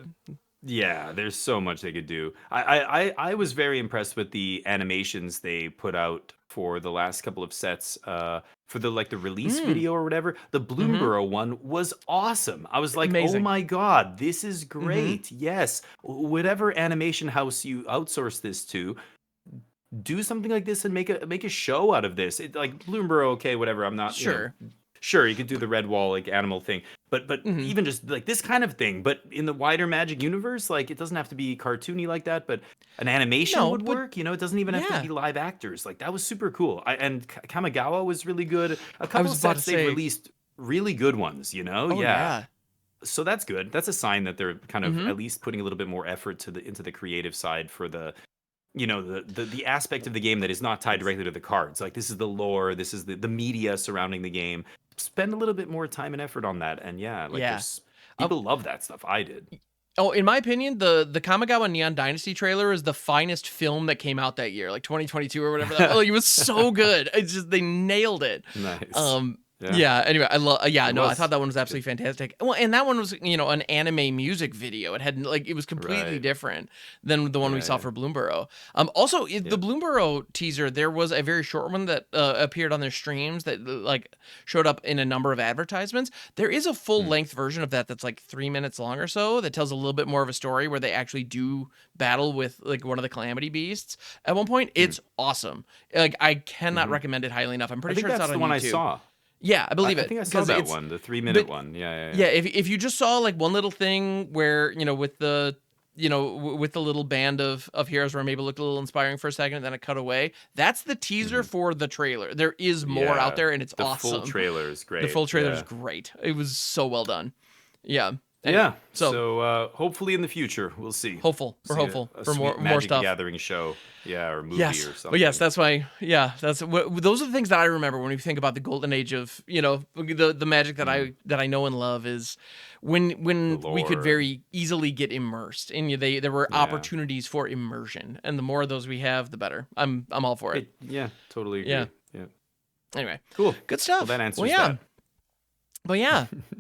Yeah, there's so much they could do. I was very impressed with the animations they put out for the last couple of sets. For the release video or whatever, the Bloomborough one was awesome. I was like, amazing. Oh my god, this is great. Yes, whatever animation house you outsource this to, do something like this and make a show out of this. Like Bloomborough, okay, whatever. I'm not sure. Sure, you could do the red wall like animal thing, but even just like this kind of thing, but in the wider Magic universe, like it doesn't have to be cartoony like that, but an animation would work. It doesn't even have to be live actors. Like that was super cool. And Kamigawa was really good. A couple of sets they released really good ones. So that's good. That's a sign that they're kind of at least putting a little bit more effort into the creative side for the the aspect of the game that is not tied directly to the cards. Like this is the lore, this is the media surrounding the game. Spend a little bit more time and effort on that. And people love that stuff. I did. Oh, in my opinion, the Kamigawa Neon Dynasty trailer is the finest film that came out that year, like 2022 or whatever. It was so good. It's just they nailed it. Nice. Anyway, I love. I thought that one was absolutely fantastic. Well, and that one was an anime music video. It had it was completely different than the one we saw for Bloomborough. Also, the Bloomborough teaser, there was a very short one that appeared on their streams that showed up in a number of advertisements. There is a full length version of that that's like 3 minutes long or so that tells a little bit more of a story where they actually do battle with one of the Calamity Beasts at one point. It's awesome. I cannot recommend it highly enough. I'm pretty sure it's out on YouTube. That's the one I saw. Yeah, I believe it. I think I saw that one, the 3 minute one. Yeah. If you just saw one little thing where with the with the little band of heroes where maybe looked a little inspiring for a second and then it cut away, that's the teaser for the trailer. There is more out there and it's awesome. The full trailer is great. The full trailer is great. It was so well done. Yeah. So hopefully in the future we'll see. We're hopeful for more Magic stuff. Gathering show, or movie or something. Well, yes, that's why. Yeah, those are the things that I remember when we think about the golden age of the Magic that I know and love is when we could very easily get immersed, and there were opportunities for immersion, and the more of those we have, the better. I'm all for it. Totally agree. Yeah. Anyway, cool, good stuff. Well, that answers that. But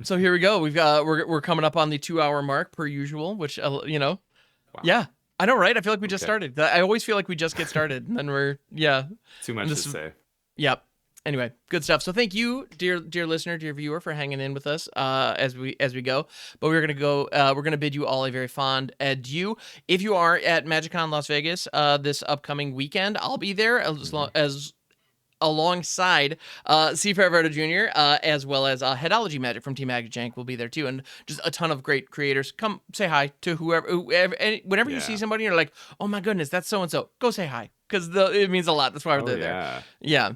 so here we go. We're coming up on the 2 hour mark per usual, which Wow. Yeah, I know, right? I feel like we just started. I always feel like we just get started, and then we're too much to say. Yep. Anyway, good stuff. So thank you, dear listener, dear viewer, for hanging in with us as we go. But we're gonna bid you all a very fond adieu. If you are at MagicCon Las Vegas this upcoming weekend, I'll be there as alongside Seafair Verda Jr., as well as Headology Magic from Team MagicJank will be there too, and just a ton of great creators. Come say hi to whoever whenever you see somebody and you're like, oh my goodness, that's so-and-so, go say hi, because it means a lot. That's why they're there. Yeah,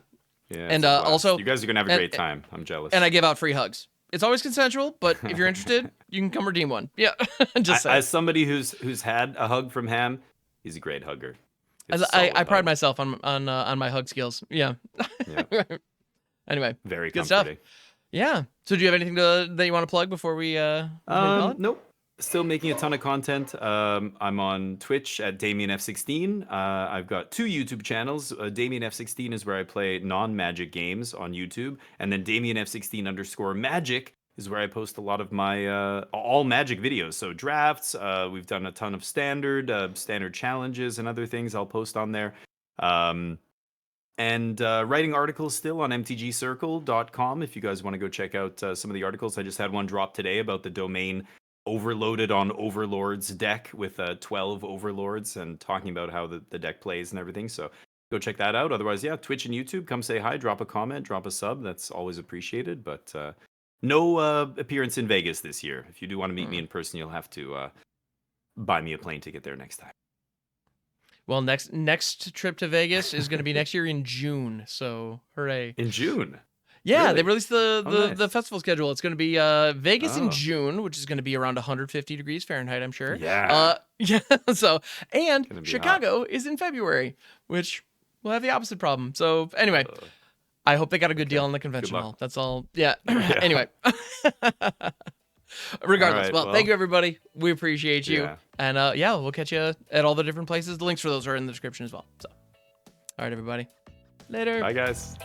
and also you guys are gonna have a great time. I'm jealous. And I give out free hugs. It's always consensual, but if you're interested, you can come redeem one. Yeah. As somebody who's had a hug from Ham, he's a great hugger. I pride myself on my hug skills. Yeah. Anyway, very good comforting. Stuff. Yeah. So do you have anything that you want to plug before we Nope. Still making a ton of content. I'm on Twitch at DamienF16. I've got 2 YouTube channels. DamienF16 is where I play non-Magic games on YouTube, and then DamienF16_Magic is where I post a lot of my all Magic videos. So drafts, we've done a ton of standard challenges and other things I'll post on there. And writing articles still on mtgcircle.com if you guys want to go check out some of the articles. I just had one drop today about the domain overloaded on Overlords deck with 12 Overlords and talking about how the deck plays and everything. So go check that out. Otherwise, Twitch and YouTube, come say hi, drop a comment, drop a sub. That's always appreciated. But no appearance in Vegas this year. If you do want to meet me in person, you'll have to buy me a plane ticket there next time. Well, next trip to Vegas is going to be next year in June. So hooray! In June. Yeah, really? They released the festival schedule. It's going to be Vegas in June, which is going to be around 150 degrees Fahrenheit, I'm sure. Yeah. So, and Chicago is in February, which will have the opposite problem. So anyway, I hope they got a good deal on the convention hall. That's all. Yeah. Anyway. Regardless, well, thank you, everybody. We appreciate you. And we'll catch you at all the different places. The links for those are in the description as well. So, All right, everybody. Later. Bye, guys.